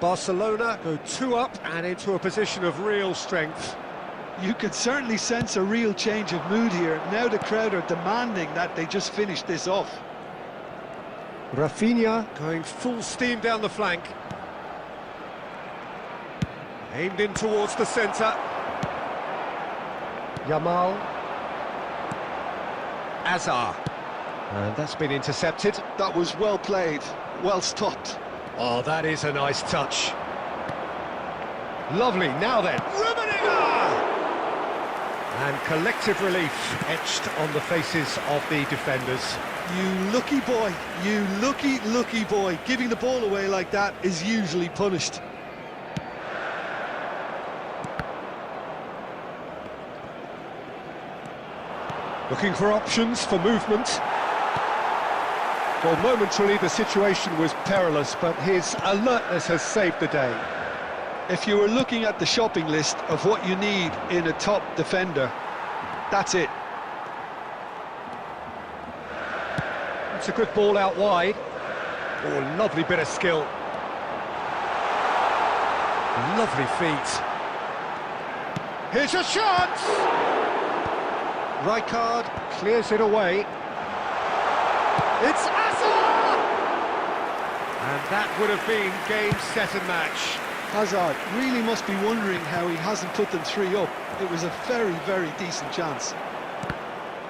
Barcelona go 2 up and into a position of real strength. You could certainly sense a real change of mood here. Now the crowd are demanding that they just finish this off. Rafinha going full steam down the flank. Aimed in towards the centre. Yamal. Azar. And that's been intercepted. That was well played, well stopped. Oh, that is a nice touch. Lovely, now then. Rummenigge! And collective relief etched on the faces of the defenders. You lucky boy, you lucky boy. Giving the ball away like that is usually punished. Looking for options for movement. Well, momentarily the situation was perilous, but his alertness has saved the day. If you were looking at the shopping list of what you need in a top defender, that's it. It's a good ball out wide. Oh, lovely bit of skill. Lovely feet. Here's a chance! Rijkaard clears it away. It's Hazard! And that would have been game, set and match. Hazard really must be wondering how he hasn't put them 3 up. It was a very, very decent chance.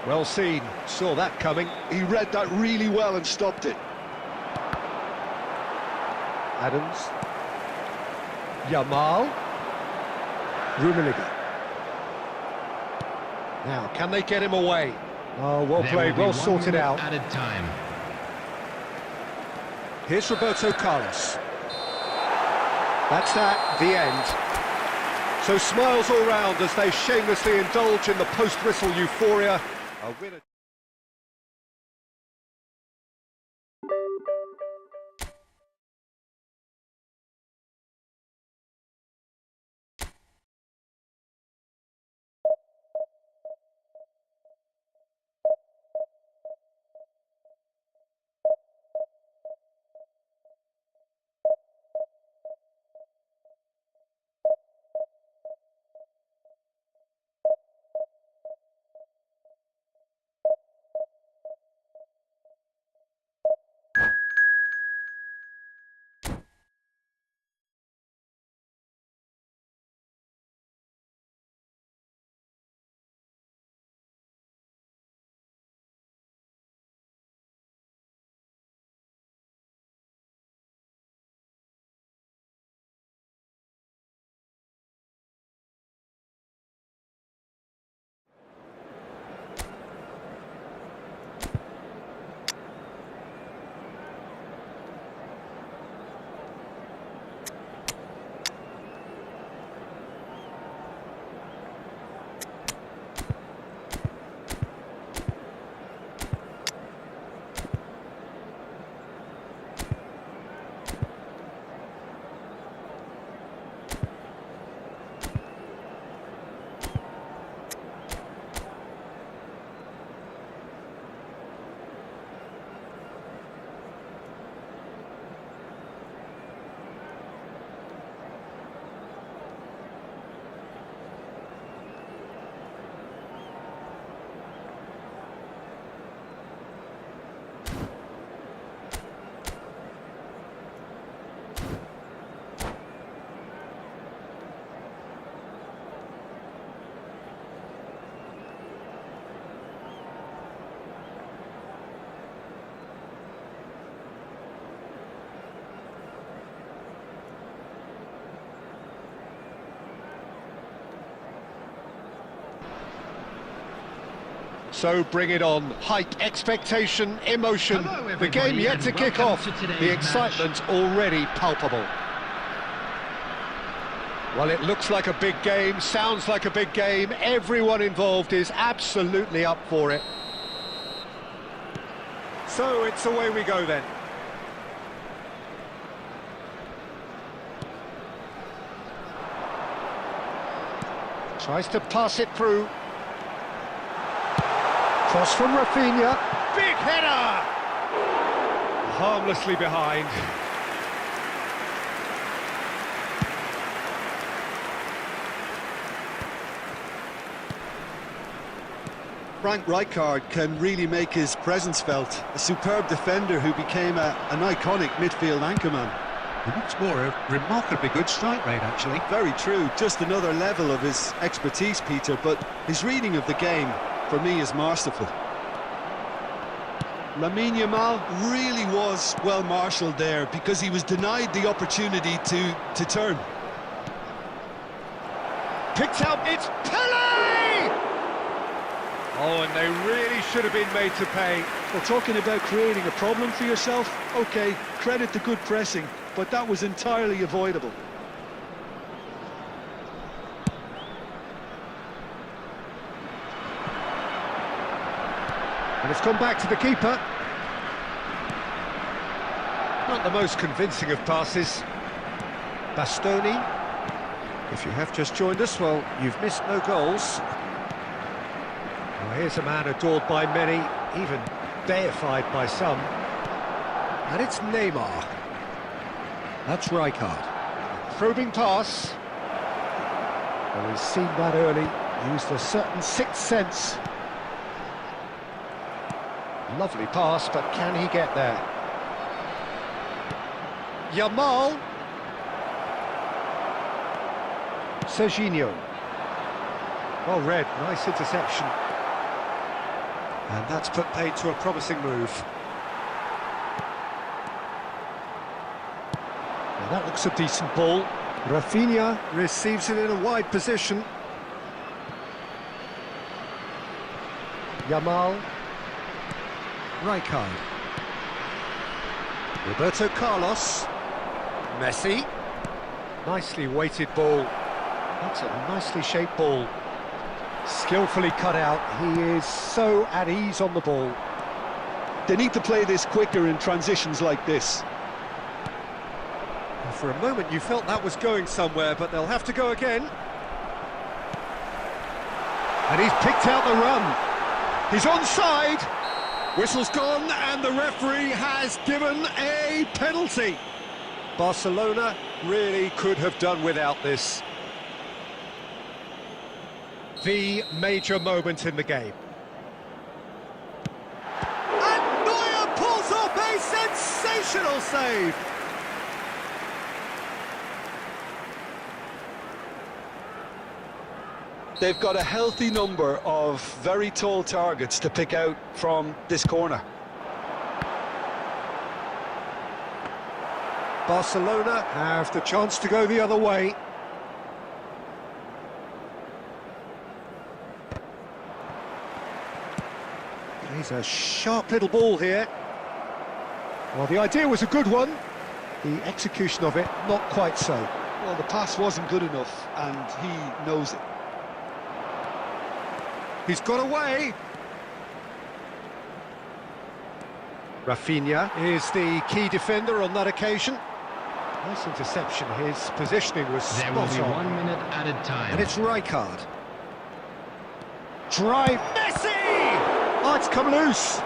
Well seen, saw that coming. He read that really well and stopped it. Adams. Yamal. Rummenigge. Now, can they get him away? Oh, well played, well sorted out. Added time. Here's Roberto Carlos. That's that, the end. So smiles all round as they shamelessly indulge in the post-whistle euphoria. A winner. So bring it on. Hype, expectation, emotion. Hello, The everybody, game yet and to kick welcome off. to today's The excitement's already palpable. Well, it looks like a big game, sounds like a big game. Everyone involved is absolutely up for it. So it's away we go then. Tries to pass it through. Cross from Rafinha. Big header! Harmlessly behind. Frank Rijkaard can really make his presence felt. A superb defender who became an iconic midfield anchorman. And what's more, a remarkably good strike rate, actually. Very true, just another level of his expertise, Peter, but his reading of the game, for me, is masterful. Lamine Yamal really was well marshalled there because he was denied the opportunity to turn. Picked out, it's Pele! Oh, and they really should have been made to pay. Well, talking about creating a problem for yourself, okay, credit the good pressing, but that was entirely avoidable. And it's gone back to the keeper. Not the most convincing of passes. Bastoni. If you have just joined us, well, you've missed no goals. Well, here's a man adored by many, even deified by some. And it's Neymar. That's Rijkaard. Probing pass. Well, he's seen that early, used a certain sixth sense. Lovely pass, but can he get there? Yamal. Serginho. Well read, nice interception. And that's put paid to a promising move. Well, that looks a decent ball. Rafinha receives it in a wide position. Yamal. Rijkaard. Roberto Carlos. Messi. Nicely weighted ball. That's a nicely shaped ball. Skillfully cut out. He is so at ease on the ball. They need to play this quicker in transitions like this. For a moment you felt that was going somewhere, but they'll have to go again. And he's picked out the run. He's onside. Whistle's gone and the referee has given a penalty. Barcelona really could have done without this. The major moment in the game. And Neuer pulls off a sensational save. They've got a healthy number of very tall targets to pick out from this corner. Barcelona have the chance to go the other way. He's a sharp little ball here. Well, the idea was a good one. The execution of it, not quite so. Well, the pass wasn't good enough, and he knows it. He's got away. Rafinha is the key defender on that occasion. Nice interception. His positioning was There will spot be on. 1 minute added time. And it's Rijkaard. Drive. Messi! Oh, it's come loose.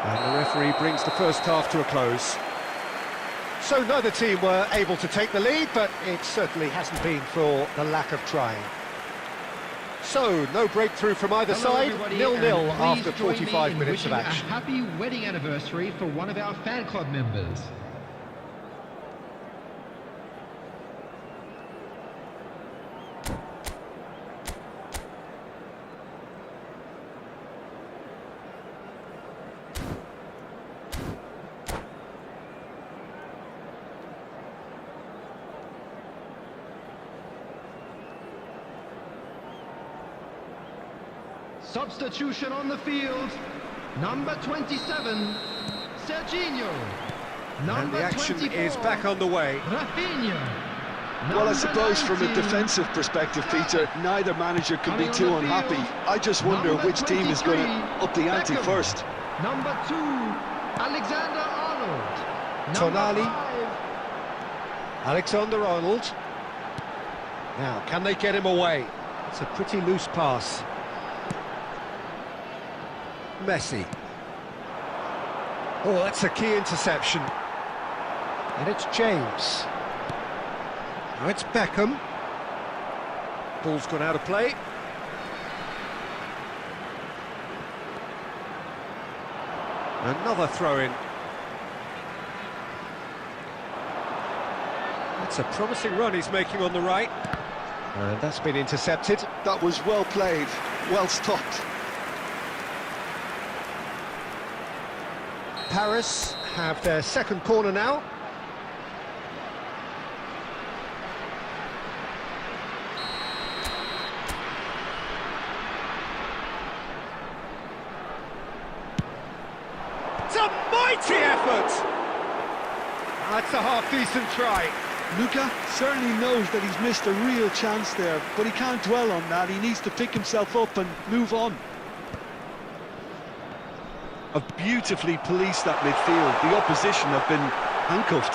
And the referee brings the first half to a close. So neither team were able to take the lead, but it certainly hasn't been for the lack of trying. So, no breakthrough from either Hello, side, everybody, 0-0 and after please join me 45 in minutes of wishing action. A happy wedding anniversary for one of our fan club members. Substitution on the field. Number 27, Serginho. And Number the action 24, is back on the way. Rafinha. Well, I Number suppose from a 19, defensive perspective, Peter, neither manager can be Coming on too the unhappy. field, I just wonder number which team is going to 23, up the ante Beckham. first. Number 2, Alexander-Arnold. Tonali. Number 5, Alexander-Arnold. Now, can they get him away? It's a pretty loose pass. Messi. Oh, that's a key interception. And it's James. Now it's Beckham. Ball's gone out of play. Another throw-in. That's a promising run he's making on the right. And that's been intercepted. That was well played, well stopped. Paris have their second corner now. It's a mighty effort! That's a half-decent try. Luka certainly knows that he's missed a real chance there, but he can't dwell on that. He needs to pick himself up and move on. Have beautifully policed that midfield. The opposition have been handcuffed.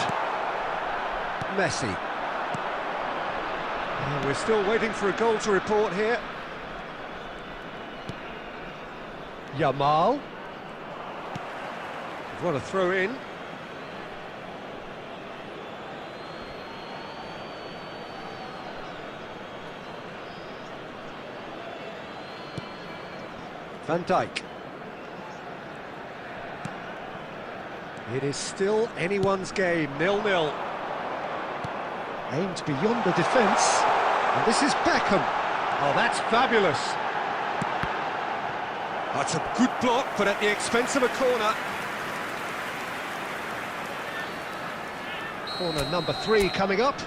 Messi. And we're still waiting for a goal to report here. Yamal. What a throw in. Van Dijk. It is still anyone's game, 0-0. Aimed beyond the defence. And this is Beckham. Oh, that's fabulous. That's a good block, but at the expense of a corner. Corner number 3 coming up.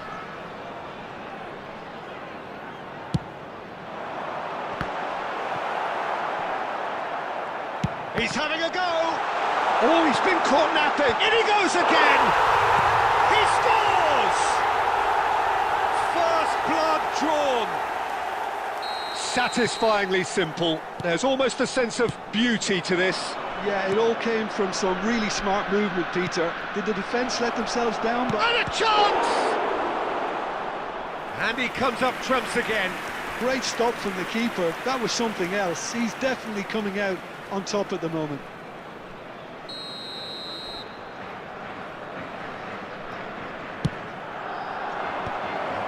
He's having a go. Oh, he's been caught napping. In he goes again. He scores! First blood drawn. Satisfyingly simple. There's almost a sense of beauty to this. Yeah, it all came from some really smart movement, Peter. Did the defence let themselves down? But And a chance! And he comes up trumps again. great stop from the keeper. That was something else. He's definitely coming out on top at the moment.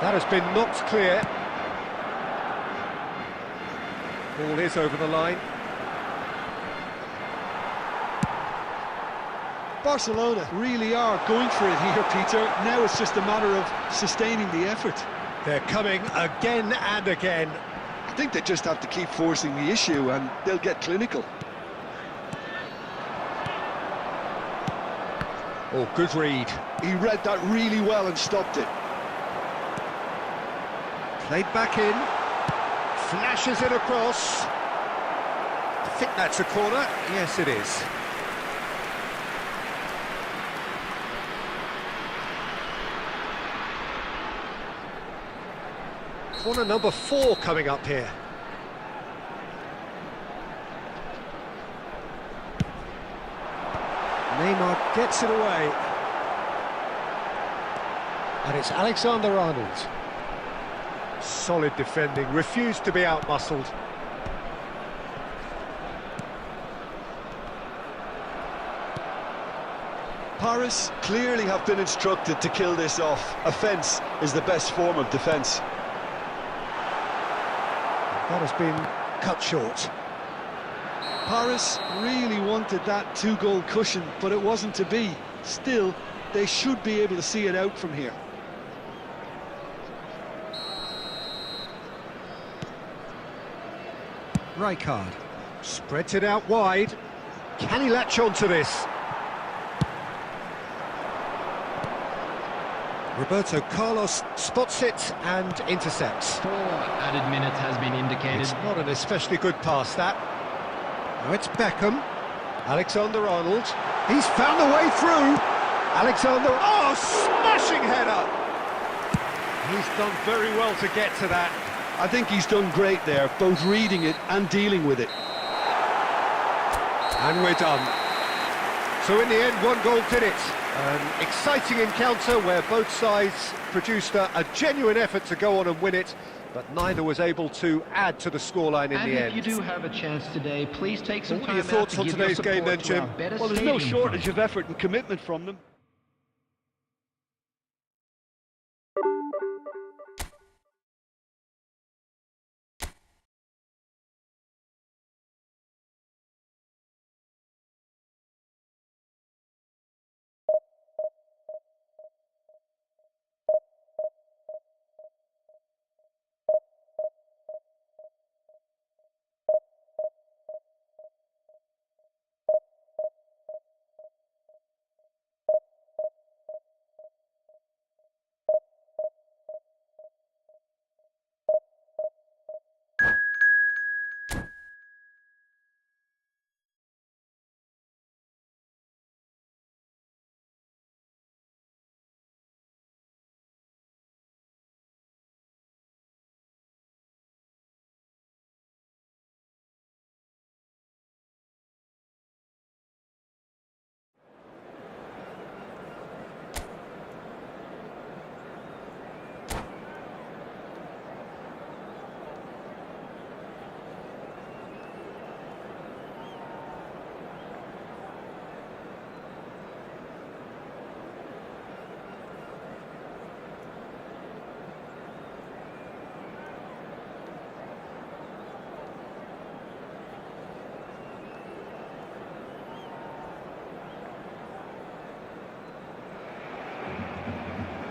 That has been knocked clear. Ball is over the line. Barcelona really are going for it here, Peter. Now it's just a matter of sustaining the effort. They're coming again and again. I think they just have to keep forcing the issue and they'll get clinical. Oh, good read. He read that really well and stopped it. Played back in. Flashes it across. I think that's a corner. Yes, it is. Corner number 4 coming up here. Neymar gets it away. And it's Alexander-Arnold. Solid defending, refused to be outmuscled. Paris clearly have been instructed to kill this off. Offence is the best form of defence. That has been cut short. Paris really wanted that 2-goal cushion, but it wasn't to be. Still, they should be able to see it out from here. Rijkaard spreads it out wide. Can he latch on to this? Roberto Carlos spots it and intercepts. 4 added minutes has been indicated. It's not an especially good pass, that. Now it's Beckham. Alexander-Arnold. He's found a way through. Alexander... Oh, smashing header! He's done very well to get to that. I think he's done great there, both reading it and dealing with it. And we're done. So in the end, one goal did it. An exciting encounter where both sides produced a genuine effort to go on and win it, but neither was able to add to the scoreline in the end. And if you do have a chance today, please take some What time are your thoughts out to on give today's your game then, support to Jim? our better Well, there's no stadium shortage front. of effort and commitment from them.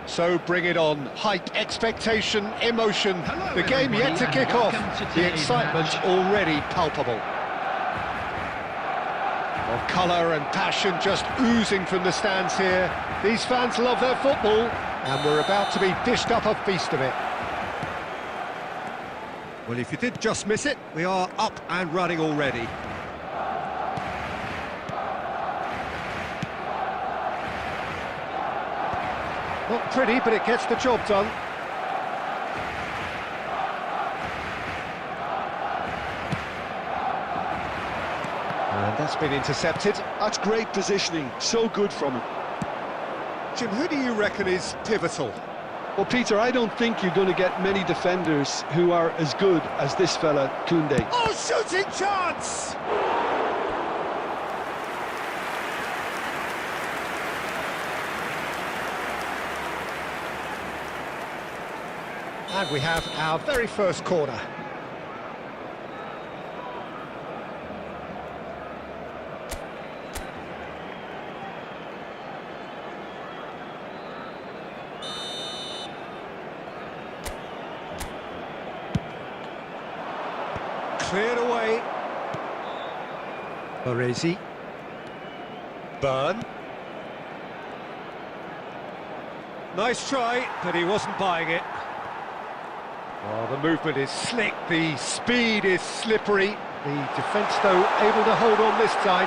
So bring it on. Hype, expectation, emotion. Hello, The game yet everybody, to and kick off. welcome to The today's excitement match. already palpable. Of colour and passion just oozing from the stands here. These fans love their football, and we're about to be dished up a feast of it. Well, if you did just miss it, we are up and running already. Not pretty, but it gets the job done. And that's been intercepted. That's great positioning, so good from him. Jim, who do you reckon is pivotal? Well, Peter, I don't think you're going to get many defenders who are as good as this fella, Koundé. Oh, shooting chance! And we have our very first corner. Cleared away. Baresi. Burn. Nice try, but he wasn't buying it. Oh, the movement is slick, the speed is slippery. The defence, though, able to hold on this time.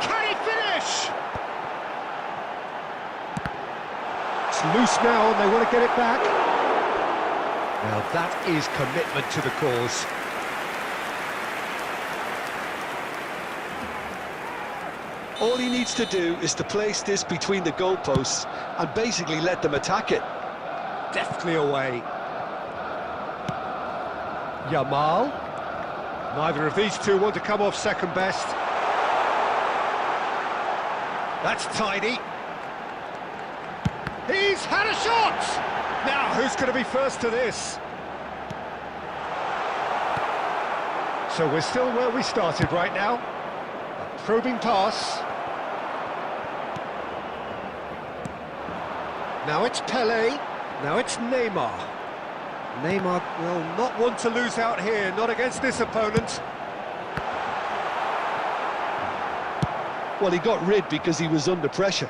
Can he finish? It's loose now, and they want to get it back. Now that is commitment to the cause. All he needs to do is to place this between the goalposts and basically let them attack it. Deftly away. Yamal. Neither of these two want to come off second best. That's tidy. He's had a shot! Now, who's going to be first to this? So we're still where we started right now. A probing pass. Now it's Pelé. Now it's Neymar. Neymar will not want to lose out here, not against this opponent. Well, he got rid because he was under pressure.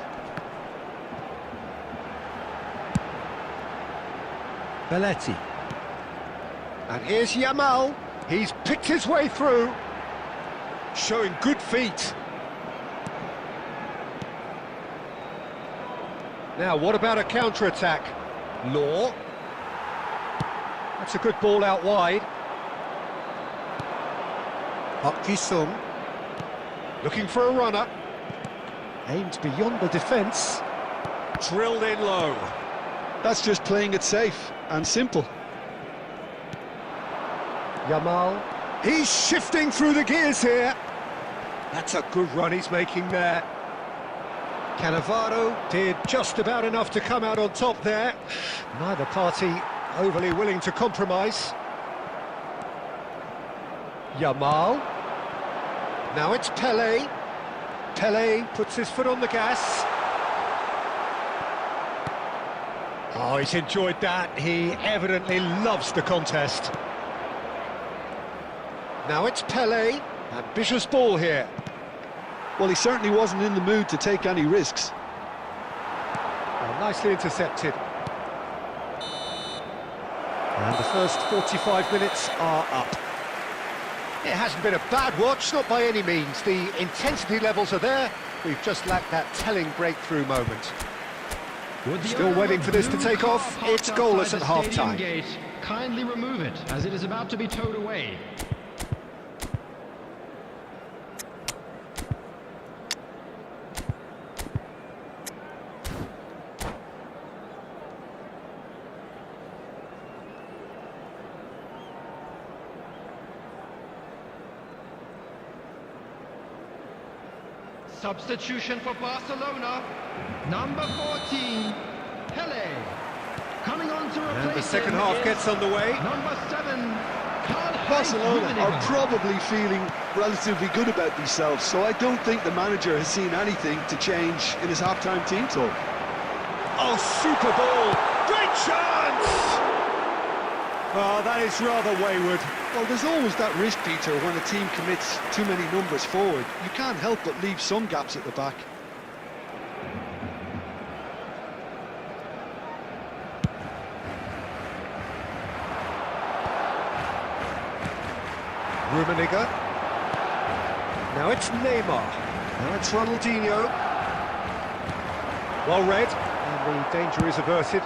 Belletti. And here's Yamal. He's picked his way through, showing good feet. Now, what about a counter-attack? Law. That's a good ball out wide. Park Ji-sung. Looking for a runner. Aimed beyond the defence. Drilled in low. That's just playing it safe and simple. Yamal. He's shifting through the gears here. That's a good run he's making there. Cannavaro did just about enough to come out on top there. Neither party overly willing to compromise. Yamal. Now it's Pelé. Pelé puts his foot on the gas. Oh, he's enjoyed that. He evidently loves the contest. Now it's Pelé. Ambitious ball here. Well, he certainly wasn't in the mood to take any risks. Well, nicely intercepted. And the first 45 minutes are up. It hasn't been a bad watch, not by any means. The intensity levels are there. We've just lacked that telling breakthrough moment. Still waiting for this to take off. It's goalless at half-time. Kindly remove it, as it is about to be towed away. Substitution for Barcelona, number 14, Pelé. Coming on to replace And the second half is gets underway. number 7, Barcelona are probably feeling relatively good about themselves, so I don't think the manager has seen anything to change in his half-time team talk. Oh, super ball! Great chance! Oh, that is rather wayward. Well, there's always that risk, Peter, when a team commits too many numbers forward. You can't help but leave some gaps at the back. Rummenigge. Now it's Neymar. Now it's Ronaldinho. Well read, and the danger is averted.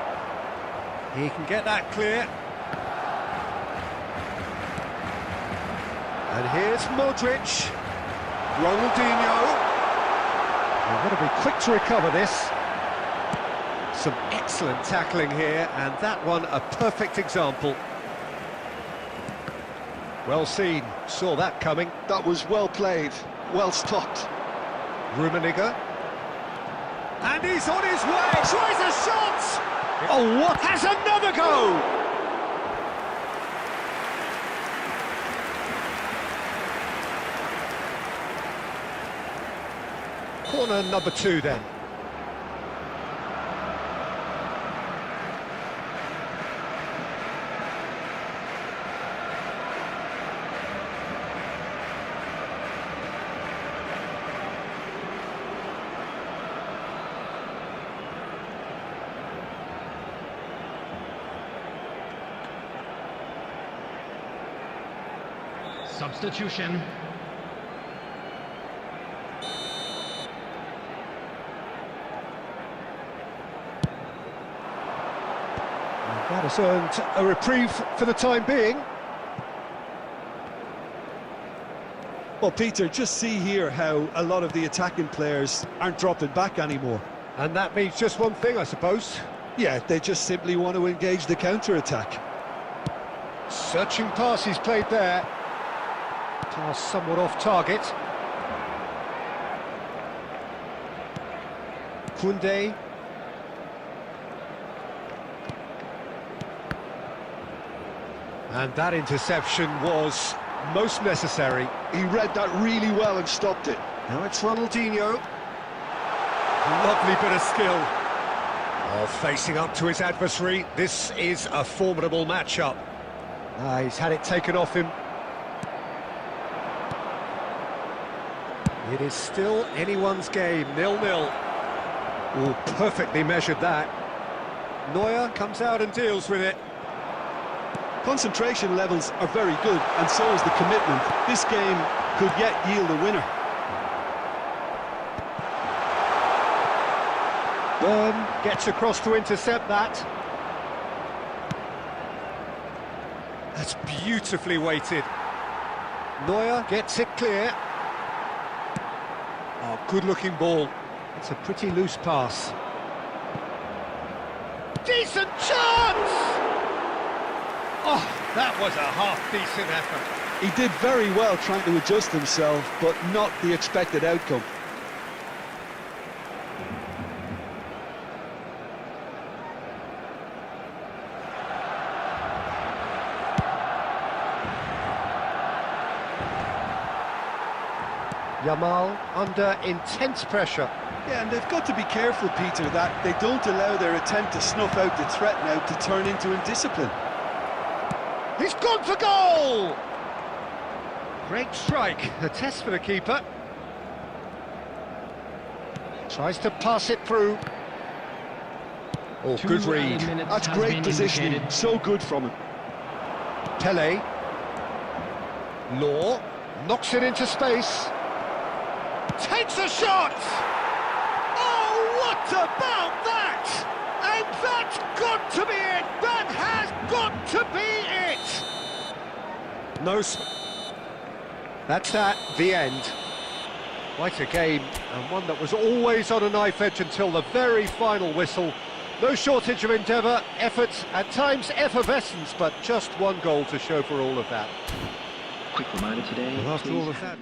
He can get that clear. And here's Modric. Ronaldinho. We've got to be quick to recover this. Some excellent tackling here, and that one a perfect example. Well seen, saw that coming. That was well played, well stopped. Rummenigge. And he's on his way, tries a shot! Oh, what? Has another go! Corner number 2 then. Substitution. That has earned a reprieve for the time being. Well, Peter, just see here how a lot of the attacking players aren't dropping back anymore. And that means just one thing, I suppose. Yeah, they just simply want to engage the counter-attack. Searching pass he's played there. Pass somewhat off target. Koundé. And that interception was most necessary. He read that really well and stopped it. Now it's Ronaldinho. Lovely bit of skill. Oh, facing up to his adversary. This is a formidable matchup. He's had it taken off him. It is still anyone's game, 0-0. Oh, perfectly measured that. Neuer comes out and deals with it. Concentration levels are very good, and so is the commitment. This game could yet yield a winner. Byrne gets across to intercept that. That's beautifully weighted. Neuer gets it clear. Oh, good-looking ball. It's a pretty loose pass. Decent chance! Oh, that was a half-decent effort. He did very well trying to adjust himself, but not the expected outcome. Yamal under intense pressure. Yeah, and they've got to be careful, Peter, that they don't allow their attempt to snuff out the threat now to turn into indiscipline. He's gone for goal! Great strike, a test for the keeper. Tries to pass it through. Oh, good read. That's great positioning, so good from him. Pele. Law knocks it into space. Takes a shot! Oh, what about that? And that's got to be it! That has got to be it! No... That's that, the end. Quite a game, and one that was always on a knife edge until the very final whistle. No shortage of endeavour, effort, at times effervescence, but just one goal to show for all of that. Quick reminder today. Well, after all of that...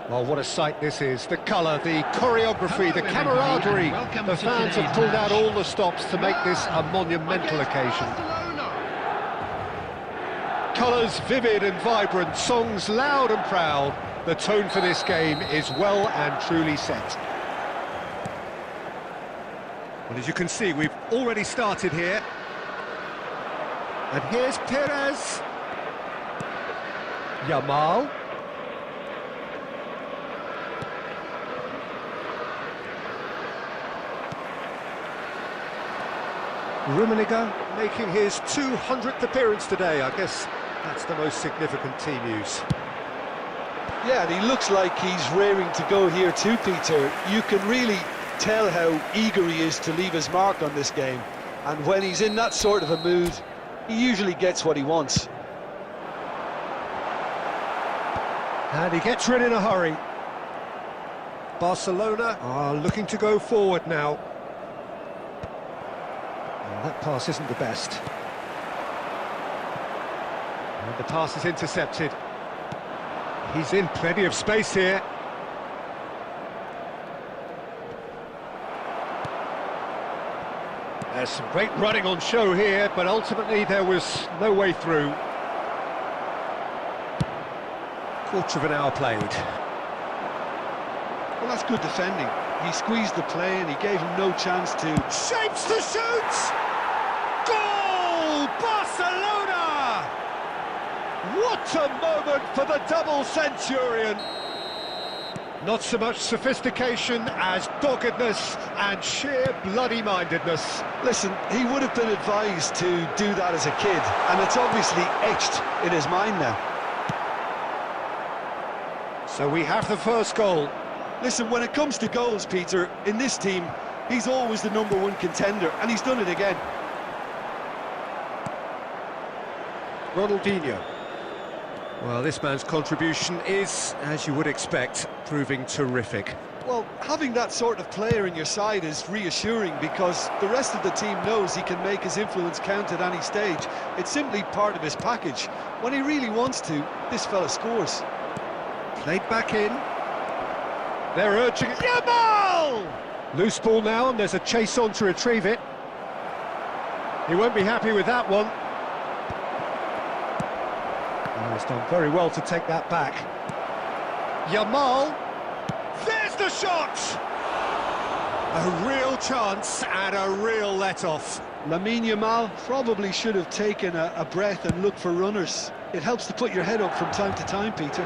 Well, what a sight this is. The colour, the choreography, the camaraderie. The fans have pulled out all the stops to make this a monumental occasion. Colours vivid and vibrant, songs loud and proud. The tone for this game is well and truly set. Well, as you can see, we've already started here. And here's Perez. Yamal. Rummenigge making his 200th appearance today. I guess that's the most significant team news. Yeah, and he looks like he's raring to go here too, Peter. You can really tell how eager he is to leave his mark on this game. And when he's in that sort of a mood, he usually gets what he wants. And he gets rid in a hurry. Barcelona are looking to go forward now. Well, that pass isn't the best. And the pass is intercepted. He's in plenty of space here. There's some great running on show here, but ultimately there was no way through. Quarter of an hour played. Well, that's good defending. He squeezed the play and he gave him no chance to... Shapes to shoot! Goal! Barcelona! What a moment for the double centurion! Not so much sophistication as doggedness and sheer bloody-mindedness. Listen, he would have been advised to do that as a kid, and it's obviously etched in his mind now. So we have the first goal. Listen, when it comes to goals, Peter, in this team, he's always the #1 contender, and he's done it again. Ronaldinho. Well, this man's contribution is, as you would expect, proving terrific. Well, having that sort of player in your side is reassuring because the rest of the team knows he can make his influence count at any stage. It's simply part of his package. When he really wants to, this fella scores. Played back in. They're urging... Yamal! Loose ball now, and there's a chase on to retrieve it. He won't be happy with that one. Oh, he's done very well to take that back. Yamal. There's the shot! A real chance and a real let-off. Lamine Yamal probably should have taken a breath and looked for runners. It helps to put your head up from time to time, Peter.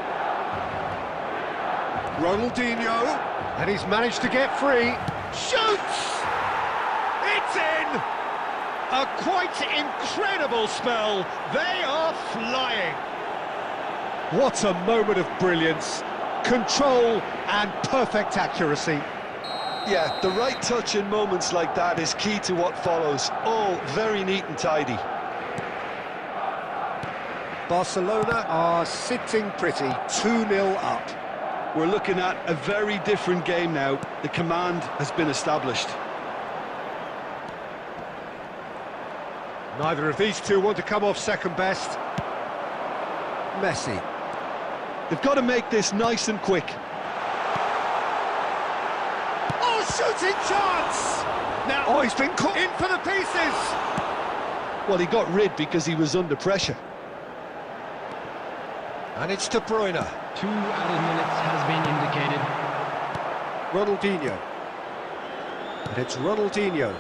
Ronaldinho, and he's managed to get free. Shoots! It's in! A quite incredible spell. They are flying. What a moment of brilliance. Control and perfect accuracy. Yeah, the right touch in moments like that is key to what follows. All very neat and tidy. Barcelona are sitting pretty, 2-0 up. We're looking at a very different game now. The command has been established. Neither of these two want to come off second best. Messi. They've got to make this nice and quick. Oh, shooting chance! Now, oh, he's been caught in for the pieces! Well, he got rid because he was under pressure. And it's De Bruyne. 2 added minutes has been indicated. Ronaldinho. And it's Ronaldinho.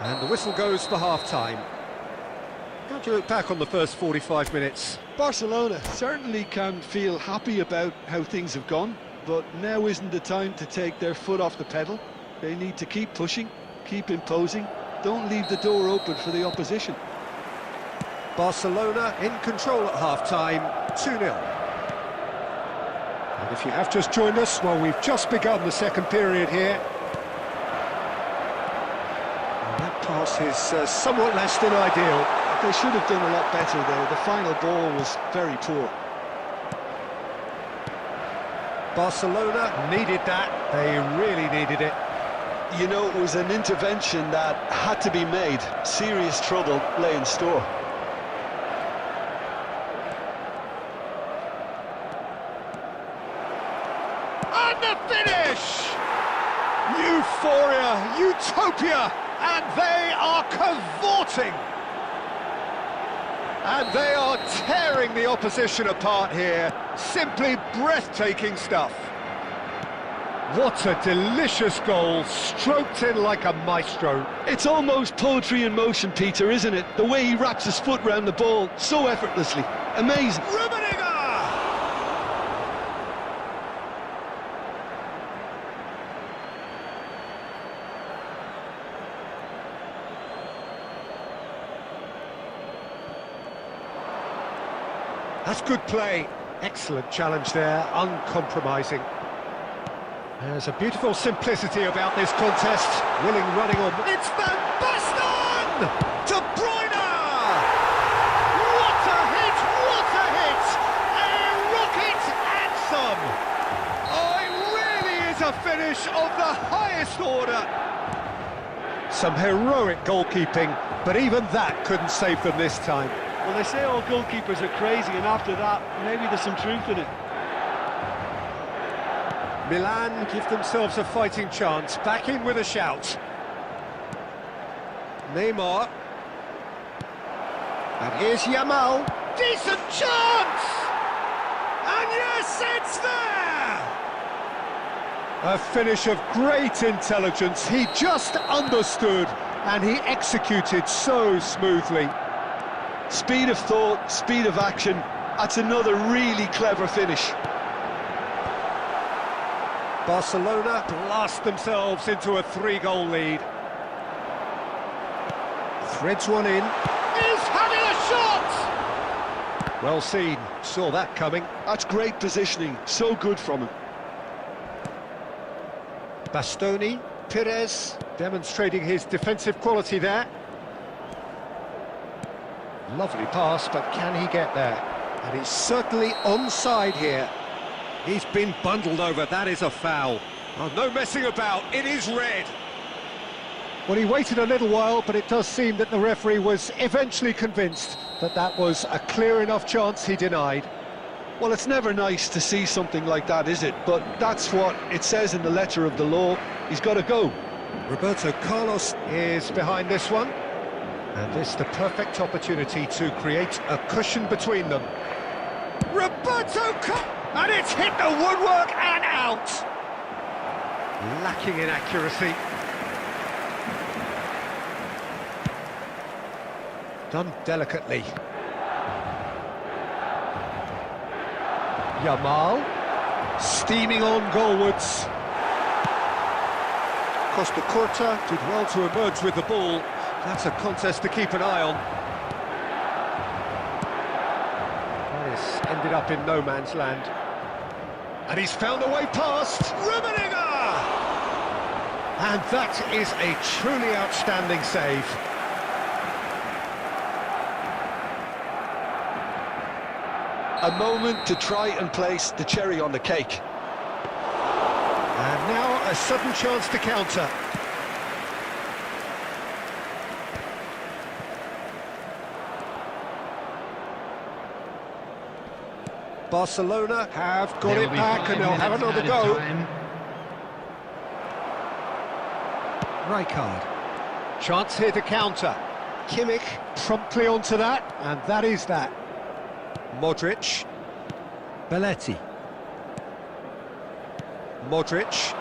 And the whistle goes for half-time. How do you look back on the first 45 minutes? Barcelona certainly can feel happy about how things have gone, but now isn't the time to take their foot off the pedal. They need to keep pushing, keep imposing, don't leave the door open for the opposition. Barcelona in control at half-time, 2-0. And if you have just joined us, well, we've just begun the second period here. And that pass is somewhat less than ideal. They should have done a lot better there. The final ball was very poor. Barcelona needed that. They really needed it. You know, it was an intervention that had to be made. Serious trouble lay in store. And the finish! Euphoria, utopia, and they are cavorting. And they are tearing the opposition apart here. Simply breathtaking stuff. What a delicious goal, stroked in like a maestro. It's almost poetry in motion, Peter, isn't it? The way he wraps his foot round the ball so effortlessly. Amazing. That's good play. Excellent challenge there, uncompromising. There's a beautiful simplicity about this contest. Willing running on. It's Van Basten! De Bruyne! What a hit! What a hit! A rocket finish of the highest order. Some heroic goalkeeping, but even that couldn't save them this time. Well, they say all goalkeepers are crazy, and after that, maybe there's some truth in it. Milan give themselves a fighting chance, back in with a shout. Neymar. And here's Yamal. Decent chance! And yes, it's there! A finish of great intelligence. He just understood, and he executed so smoothly. Speed of thought, speed of action. That's another really clever finish. Barcelona blast themselves into a 3-goal lead. Threads one in. Is having a shot! Well seen, saw that coming. That's great positioning, so good from him. Bastoni, Perez, demonstrating his defensive quality there. Lovely pass, but can he get there? And he's certainly onside here. He's been bundled over, that is a foul. Oh, no messing about, it is red. Well, he waited a little while, but it does seem that the referee was eventually convinced that that was a clear enough chance he denied. Well, it's never nice to see something like that, is it? But that's what it says in the letter of the law. He's got to go. Roberto Carlos is behind this one. And this the perfect opportunity to create a cushion between them. Roberto Carlos! And it's hit the woodwork and out! Lacking in accuracy. Done delicately. Yamal, steaming on goalwards. Costa Curta did well to emerge with the ball. That's a contest to keep an eye on. This ended up in no man's land. And he's found a way past. Rummenigge! And that is a truly outstanding save. A moment to try and place the cherry on the cake. And now a sudden chance to counter. Barcelona have got it back and they'll have another go. Rijkaard. Chance here to counter. Kimmich promptly onto that, and that is that. Modric. Belletti. Modric.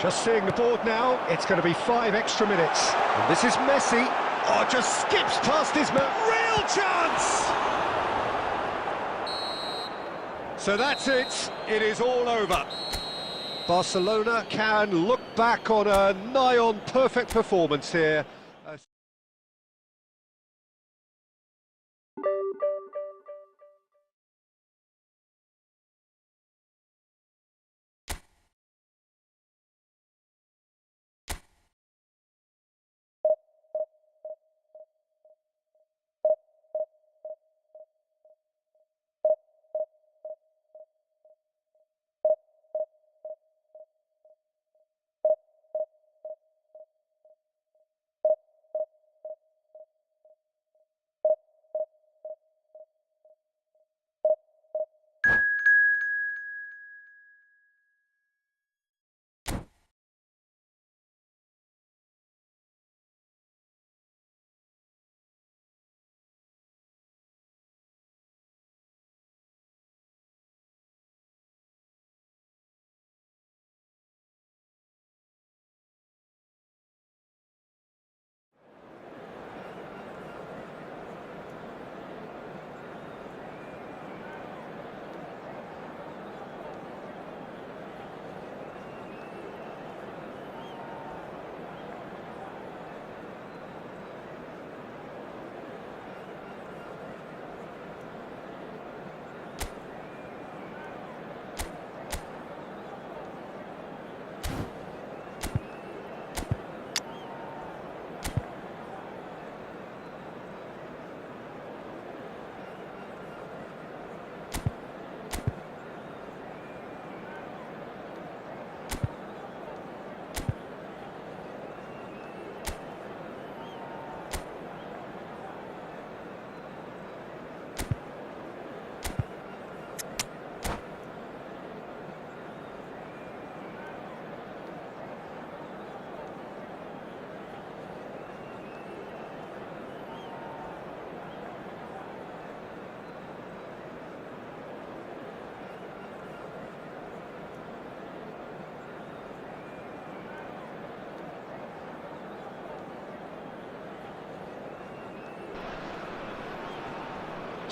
Just seeing the board now, it's going to be 5 extra minutes. And this is Messi. Oh, just skips past his man. Real chance! So that's it. It is all over. Barcelona can look back on a nigh-on perfect performance here.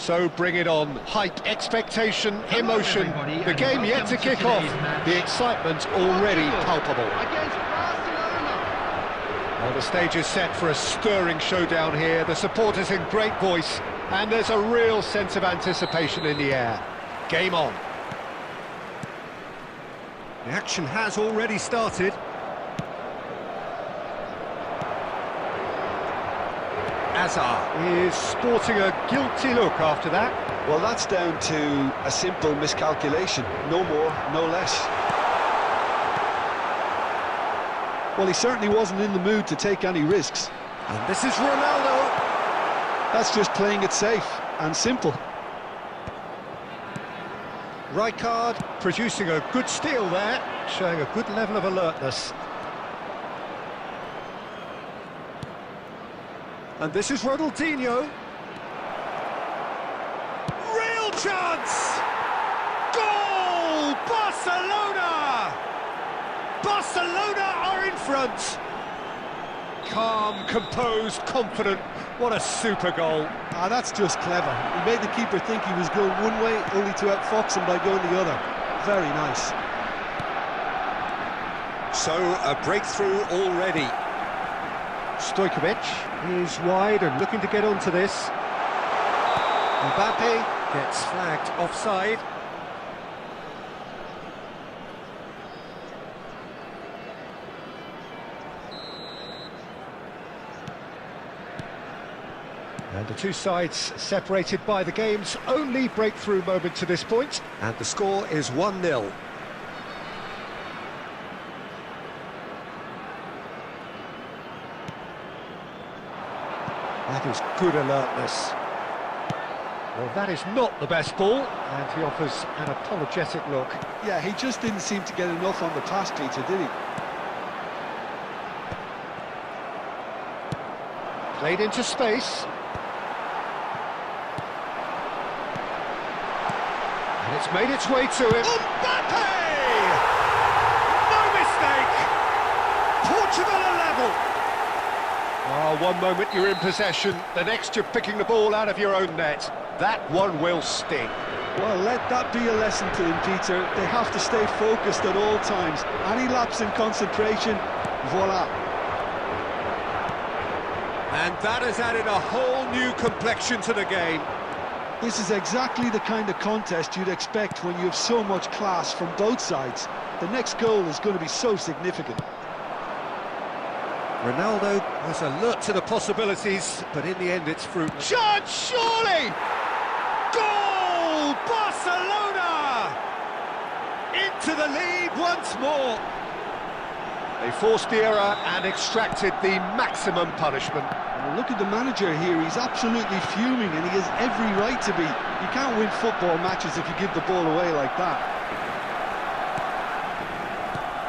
So bring it on. Hype, expectation, Come on, emotion. everybody, The and game yet to welcome to kick off. today's match. The excitement already palpable. Against Barcelona. Well, the stage is set for a stirring showdown here. The supporters in great voice, and there's a real sense of anticipation in the air. Game on. The action has already started. Azar is sporting a guilty look after that. Well, that's down to a simple miscalculation. No more, no less. Well, he certainly wasn't in the mood to take any risks. And this is Ronaldo. That's just playing it safe and simple. Rijkaard producing a good steal there, showing a good level of alertness. And this is Ronaldinho. Real chance! Goal! Barcelona! Barcelona are in front. Calm, composed, confident. What a super goal. Ah, that's just clever. He made the keeper think he was going one way, only to outfox him by going the other. Very nice. So, a breakthrough already. Stojkovic is wide and looking to get onto this. Mbappe gets flagged offside. And the two sides separated by the game's only breakthrough moment to this point. And the score is 1-0. That is good alertness. Well, that is not the best ball, and he offers an apologetic look. Yeah, he just didn't seem to get enough on the pass, Peter, did he? Played into space. And it's made its way to him. Mbappe! No mistake! Portugal are level. Oh, one moment you're in possession, the next you're picking the ball out of your own net. That one will sting. Well, let that be a lesson to them, Peter. They have to stay focused at all times. Any lapse in concentration, voila. And that has added a whole new complexion to the game. This is exactly the kind of contest you'd expect when you have so much class from both sides. The next goal is going to be so significant. Ronaldo was alert to the possibilities, but in the end it's fruit. Chance, surely! Goal! Barcelona! Into the lead once more. They forced the error and extracted the maximum punishment. Well, look at the manager here, he's absolutely fuming and he has every right to be. You can't win football matches if you give the ball away like that.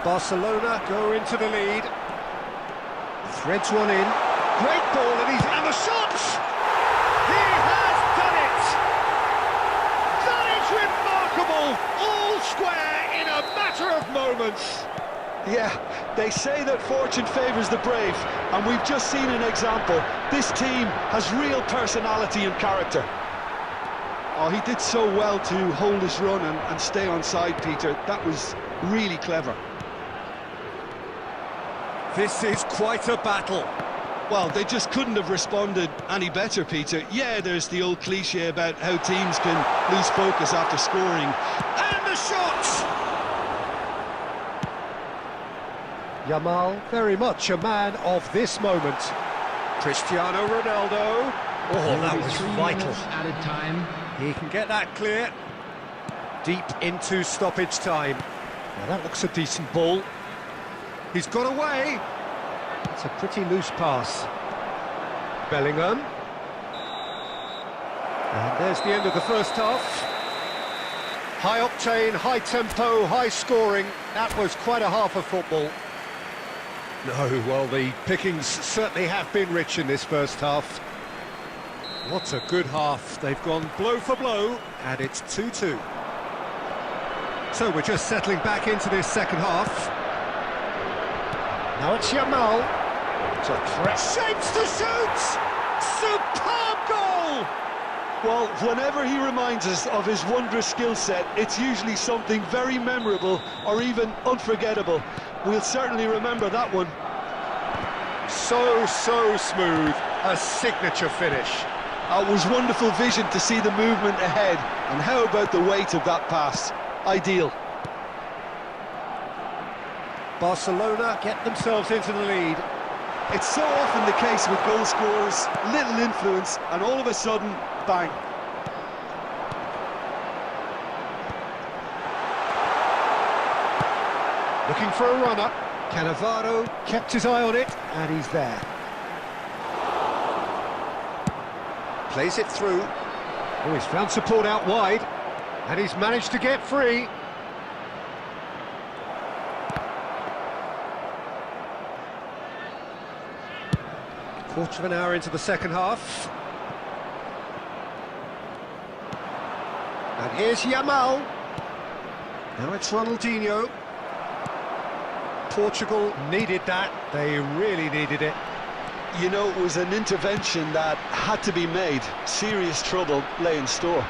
Barcelona go into the lead. Threads one in. Great ball and the shot! He has done it! That is remarkable! All square in a matter of moments. Yeah, they say that fortune favours the brave, and we've just seen an example. This team has real personality and character. Oh, he did so well to hold his run and stay on side, Peter. That was really clever. This is quite a battle. Well, they just couldn't have responded any better, Peter. Yeah, there's the old cliche about how teams can lose focus after scoring. And the shot! Yamal, very much a man of this moment. Cristiano Ronaldo. Oh, that was 3 vital. minutes added time. He can get that clear. Deep into stoppage time. Now that looks a decent ball. He's got away. It's a pretty loose pass. Bellingham. And there's the end of the first half. High octane, high tempo, high scoring. That was quite a half of football. No, well, the pickings certainly have been rich in this first half. What a good half. They've gone blow for blow, and it's 2-2. So we're just settling back into this second half. Now it's Yamal. To press. Shapes to shoot! Superb goal! Well, whenever he reminds us of his wondrous skill set, it's usually something very memorable or even unforgettable. We'll certainly remember that one. So smooth, a signature finish. It was wonderful vision to see the movement ahead, and how about the weight of that pass? Ideal. Barcelona get themselves into the lead. It's so often the case with goal scorers, little influence, and all of a sudden, bang. Looking for a runner. Cannavaro kept his eye on it, and he's there. Plays it through. Oh, he's found support out wide, and he's managed to get free. Quarter of an hour into the second half. And here's Yamal. Now it's Ronaldinho. Portugal needed that. They really needed it. You know, it was an intervention that had to be made. Serious trouble lay in store.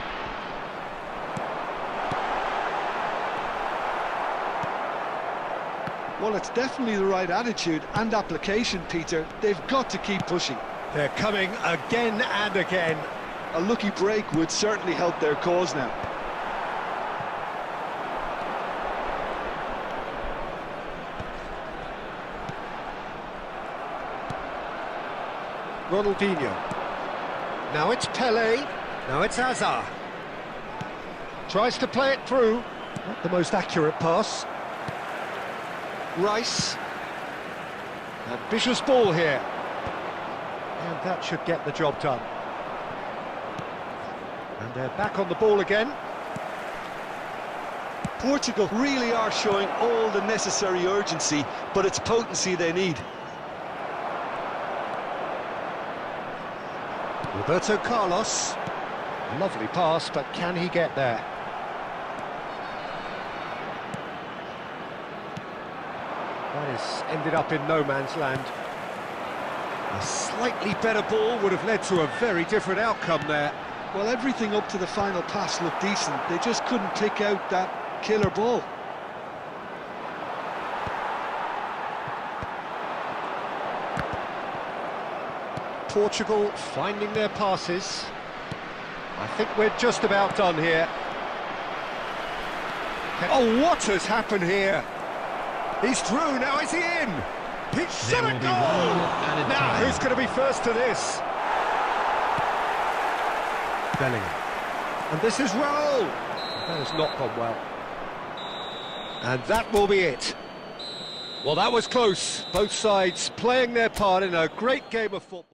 Well, it's definitely the right attitude and application, Peter. They've got to keep pushing. They're coming again and again. A lucky break would certainly help their cause now. Ronaldinho. Now it's Pele. Now it's Hazard. Tries to play it through. Not the most accurate pass. Rice. Ambitious ball here. And that should get the job done. And they're back on the ball again. Portugal really are showing all the necessary urgency, but it's potency they need. Roberto Carlos. Lovely pass, but can he get there? That has ended up in no man's land. A slightly better ball would have led to a very different outcome there. Well, everything up to the final pass looked decent. They just couldn't pick out that killer ball. Portugal finding their passes. I think we're just about done here. Oh, what has happened here? He's through, now is he in? He's shot a goal! Now, who's going to be first to this? Bellingham. And this is Raul. That has not gone well. And that will be it. Well, that was close. Both sides playing their part in a great game of football.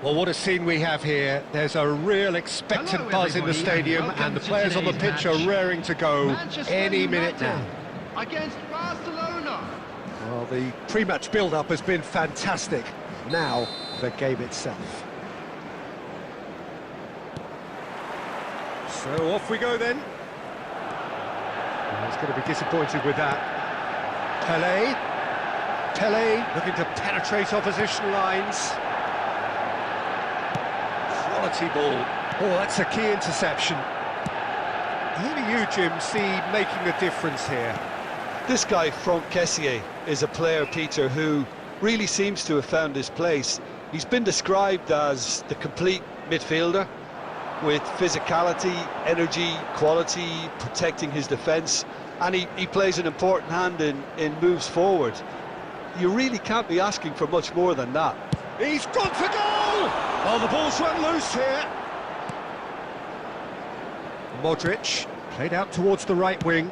Well, what a scene we have here. There's a real expectant Hello, buzz in the everybody, stadium, and and the welcome to players on the today's pitch match. are raring to go Manchester any minute United now. against Barcelona. Well, the pre-match build-up has been fantastic. Now, the game itself. So off we go then. Well, he's going to be disappointed with that. Pele looking to penetrate opposition lines. Quality ball. Oh, that's a key interception. Who do you, Jim, see making the difference here? This guy, Franck Kessié, is a player, Peter, who really seems to have found his place. He's been described as the complete midfielder, with physicality, energy, quality, protecting his defence, and he plays an important hand in moves forward. You really can't be asking for much more than that. He's gone for goal! Oh, the ball's run loose here. Modric, played out towards the right wing.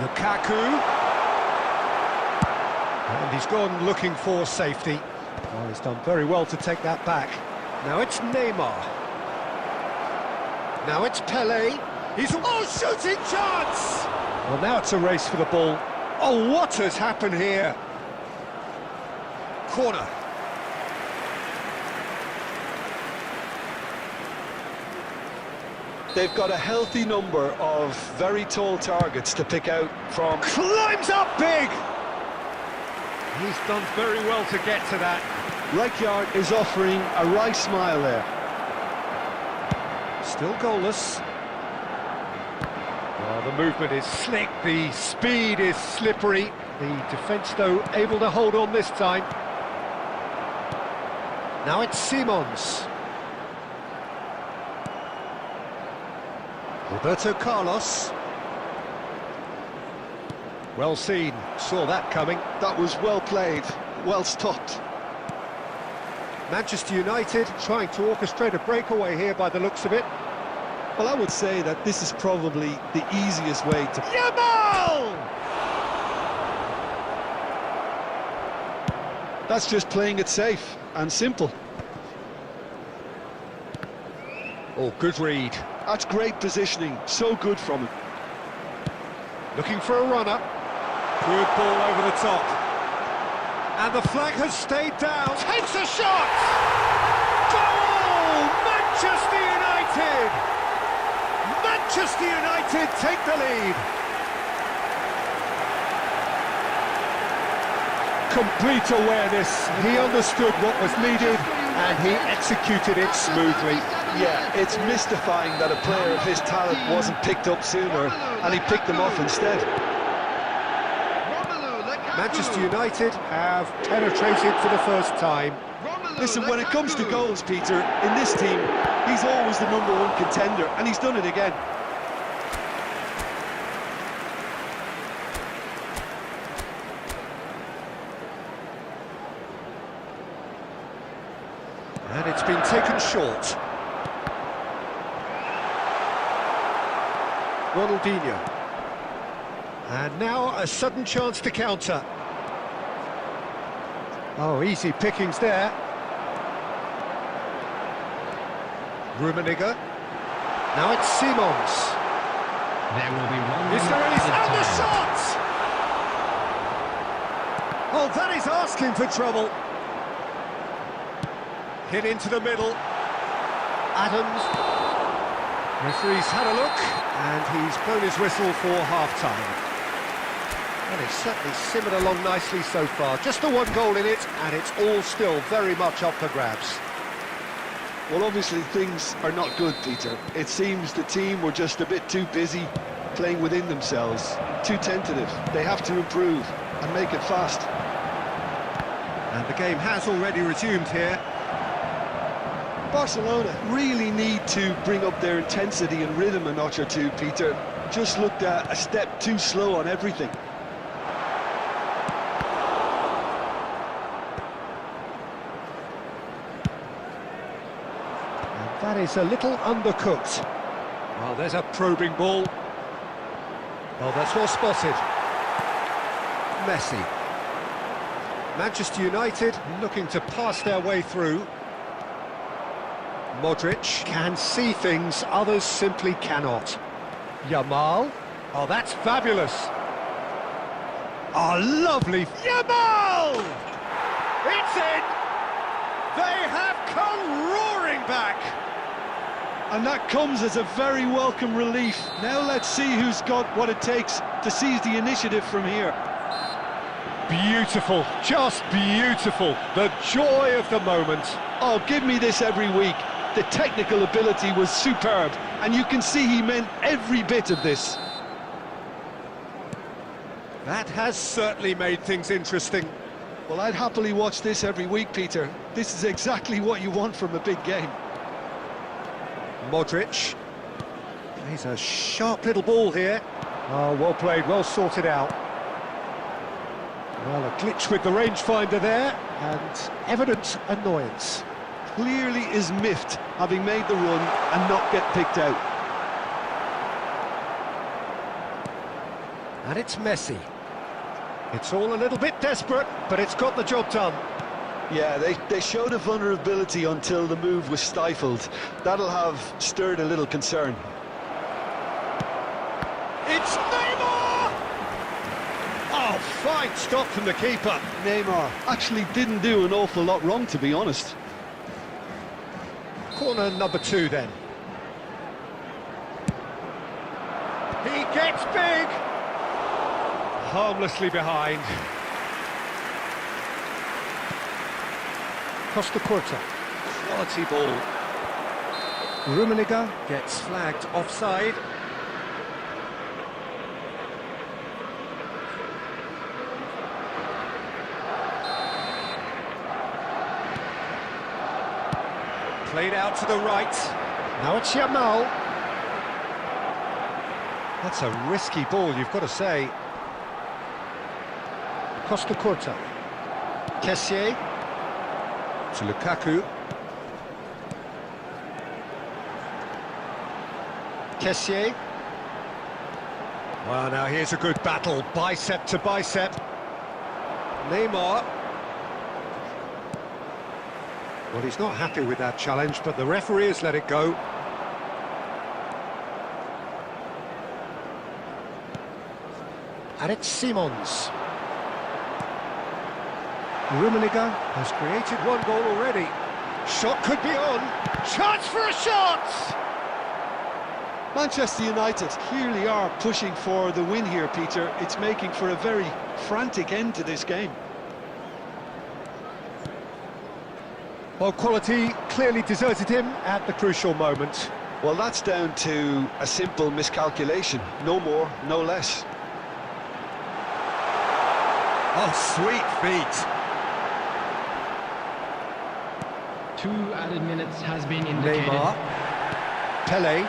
Lukaku. And he's gone looking for safety. Oh, he's done very well to take that back. Now it's Neymar. Now it's Pele. He's... Oh, shooting chance! Well, now it's a race for the ball. Oh, what has happened here? Corner. They've got a healthy number of very tall targets to pick out from. Climbs up big! He's done very well to get to that. Rijkaard is offering a wry smile there. Still goalless. Well, the movement is slick, the speed is slippery. The defence, though, able to hold on this time. Now it's Simons. Roberto Carlos. Well seen, saw that coming. That was well played, well stopped. Manchester United trying to orchestrate a breakaway here by the looks of it. Well, I would say that this is probably the easiest way to... Yamal! That's just playing it safe and simple. Oh, good read. That's great positioning, so good from him. Looking for a runner. Good ball over the top. And the flag has stayed down. Takes a shot! Goal! Manchester United! Manchester United take the lead. Complete awareness. He understood what was needed and he executed it smoothly. Yeah, it's mystifying that a player of his talent wasn't picked up sooner and he picked them off instead. Manchester United have penetrated for the first time. Listen, when it comes to goals, Peter, in this team, he's always the #1 contender, and he's done it again. And it's been taken short. Ronaldinho. And now a sudden chance to counter. Oh, easy pickings there. Rummenigge. Now it's Simons. There will be one. Is there any... And the shot! Oh, that is asking for trouble. Hit into the middle. Adams. Referee's had a look, and he's blown his whistle for half-time. And it's certainly simmered along nicely so far. Just the one goal in it, and it's all still very much up for grabs. Well, obviously things are not good, Peter. It seems the team were just a bit too busy playing within themselves, too tentative. They have to improve and make it fast. And the game has already resumed here. Barcelona really need to bring up their intensity and rhythm a notch or two, Peter. Just looked a step too slow on everything. And that is a little undercooked. Well, there's a probing ball. Oh, that's well spotted. Messi. Manchester United looking to pass their way through. Modric can see things others simply cannot. Yamal. Oh, that's fabulous. Oh, lovely. Yamal! It's in! They have come roaring back! And that comes as a very welcome relief. Now let's see who's got what it takes to seize the initiative from here. Beautiful, just beautiful. The joy of the moment. Oh, give me this every week. The technical ability was superb, and you can see he meant every bit of this. That has certainly made things interesting. Well, I'd happily watch this every week, Peter. This is exactly what you want from a big game. Modric plays a sharp little ball here. Oh, well played, well sorted out. Well, a glitch with the rangefinder there, and evident annoyance. Clearly is miffed, having made the run and not get picked out. And it's Messi. It's all a little bit desperate, but it's got the job done. Yeah, they showed a vulnerability until the move was stifled. That'll have stirred a little concern. It's Neymar! Oh, fine stop from the keeper. Neymar actually didn't do an awful lot wrong, to be honest. Corner number 2 then. He gets big! Harmlessly behind. Costa Curta. Quality ball. Rummenigge gets flagged offside. Played out to the right. Now it's Yamal. That's a risky ball, you've got to say. Costa Curta. Kessié. To Lukaku. Kessié. Well, now here's a good battle, bicep to bicep. Neymar. Well, he's not happy with that challenge, but the referee has let it go. And it's Simons. Rummenigge has created one goal already. Shot could be on. Chance for a shot! Manchester United clearly are pushing for the win here, Peter. It's making for a very frantic end to this game. Well, quality clearly deserted him at the crucial moment. Well, that's down to a simple miscalculation. No more, no less. Oh, sweet feet. 2 added minutes has been indicated. Neymar. Pelé.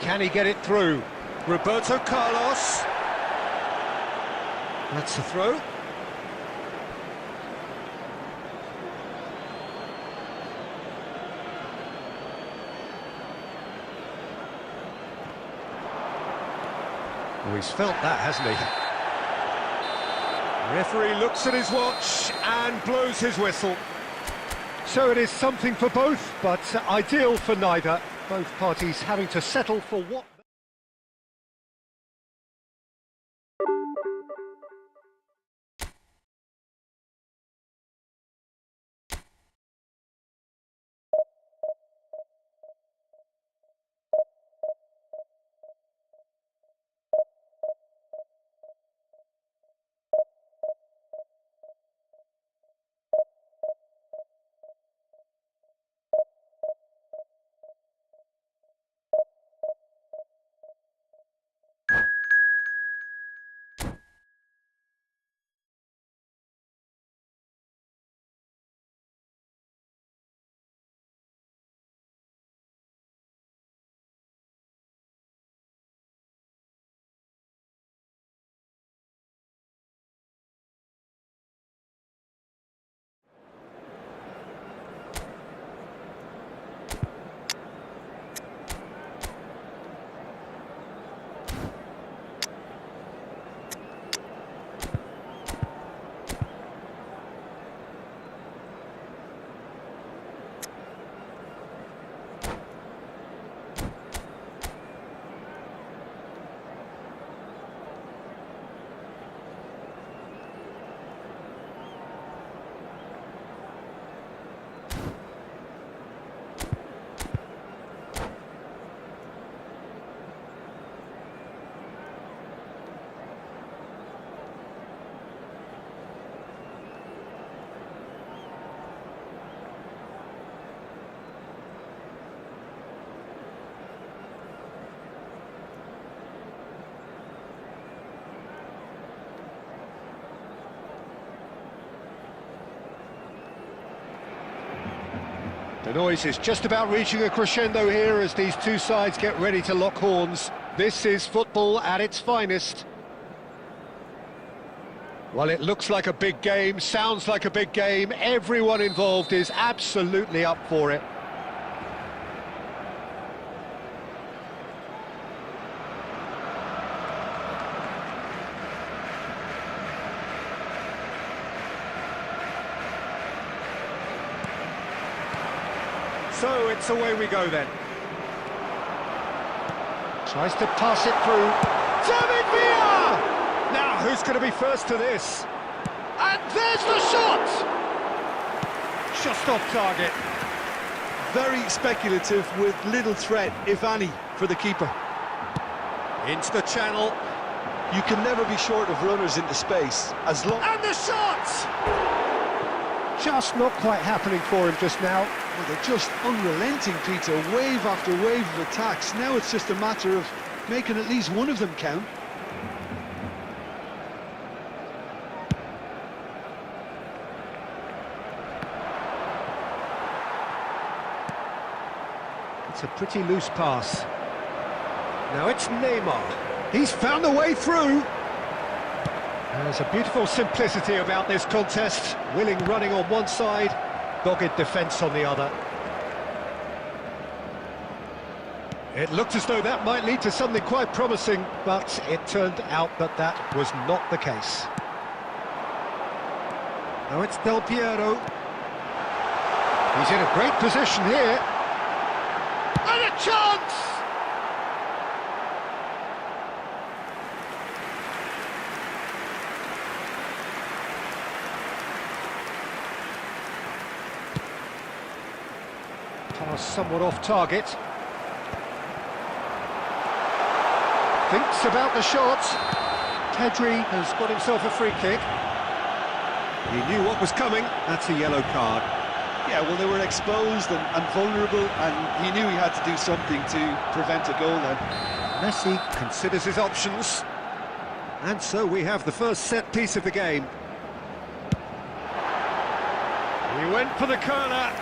Can he get it through? Roberto Carlos. That's the throw. Oh, he's felt that, hasn't he? Referee looks at his watch and blows his whistle. So it is something for both, but ideal for neither. Both parties having to settle for what... The noise is just about reaching a crescendo here as these two sides get ready to lock horns. This is football at its finest. Well, it looks like a big game, sounds like a big game. Everyone involved is absolutely up for it. So it's away we go then. Tries to pass it through. David Villa! Now, who's going to be first to this? And there's the shot! Just off target. Very speculative with little threat, if any, for the keeper. Into the channel. You can never be short of runners into space, as long... And the shot! Just not quite happening for him just now. Well, they're just unrelenting, Peter. Wave after wave of attacks. Now it's just a matter of making at least one of them count. It's a pretty loose pass. Now it's Neymar. He's found a way through. There's a beautiful simplicity about this contest. Willing running on one side, dogged defence on the other. It looked as though that might lead to something quite promising, but it turned out that that was not the case. Now it's Del Piero. He's in a great position here. And a chance! Pass somewhat off target. Thinks about the shot. Pedri has got himself a free kick. He knew what was coming. That's a yellow card. Yeah, well, they were exposed and vulnerable, and he knew he had to do something to prevent a goal then. Messi considers his options. And so we have the first set piece of the game. He went for the corner.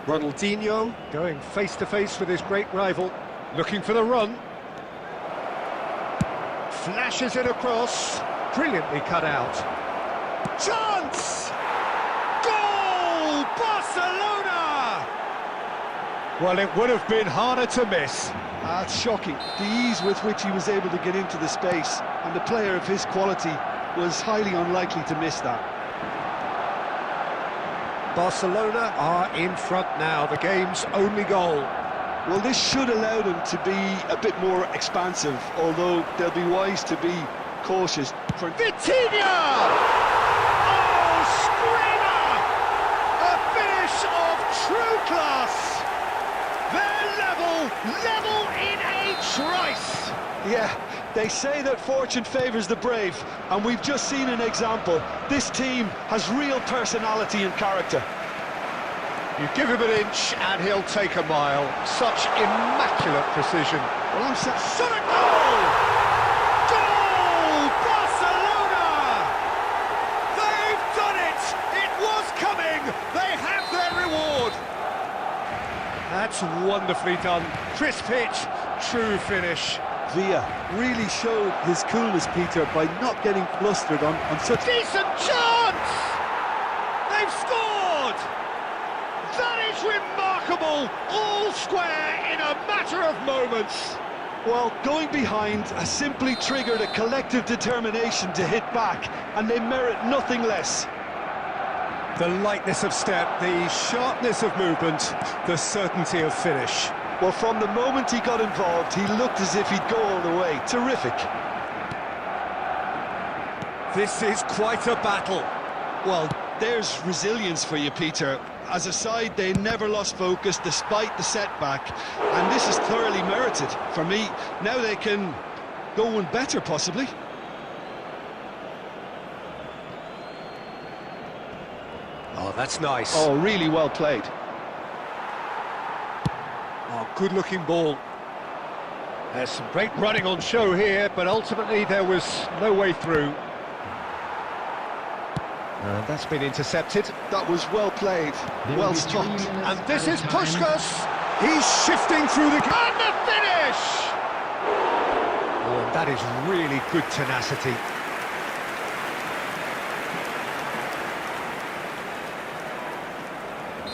Ronaldinho going face-to-face with his great rival, looking for the run. Flashes it across, brilliantly cut out. Chance! Goal! Barcelona! Well, it would have been harder to miss. That's shocking. The ease with which he was able to get into the space, and the player of his quality was highly unlikely to miss that. Barcelona are in front now, the game's only goal. Well, this should allow them to be a bit more expansive, although they'll be wise to be cautious. For Vitinha! Oh, screamer! A finish of true class! They're level in a trice! Yeah, they say that fortune favours the brave, and we've just seen an example. This team has real personality and character. You give him an inch and he'll take a mile. Such immaculate precision. Well, I'm set. Shot a goal! Goal! Barcelona! They've done it! It was coming! They have their reward! That's wonderfully done. Crisp hit, true finish. Villa really showed his coolness, Peter, by not getting flustered on such... Decent chance! They've scored! That is remarkable! All square in a matter of moments. Well, going behind has simply triggered a collective determination to hit back, and they merit nothing less. The lightness of step, the sharpness of movement, the certainty of finish. Well, from the moment he got involved, he looked as if he'd go all the way. Terrific. This is quite a battle. Well, there's resilience for you, Peter. As a side, they never lost focus despite the setback, and this is thoroughly merited. For me, now they can go one better, possibly. Oh, that's nice. Oh, really well played. Oh, good-looking ball. There's some great running on show here, but ultimately there was no way through. And that's been intercepted. That was well played, There well will be 3 stopped. minutes And this at a is time. Puskás. He's shifting through the... And the finish! Oh, that is really good tenacity.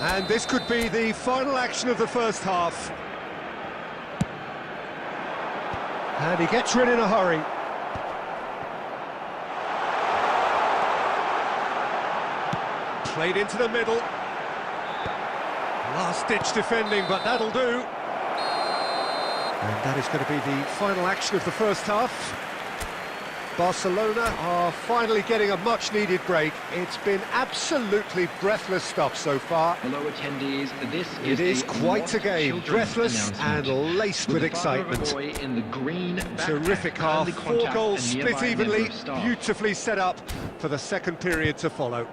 And this could be the final action of the first half. And he gets rid in a hurry. Played into the middle. Last-ditch defending, but that'll do. And that is going to be the final action of the first half. Barcelona are finally getting a much-needed break. It's been absolutely breathless stuff so far. Hello, attendees. This It is the quite a Lost game, Children's breathless and announcement. laced with the father of a excitement. boy in the green Terrific backpack half, kindly 4 contact goals a split nearby member evenly, of staff. beautifully set up for the second period to follow.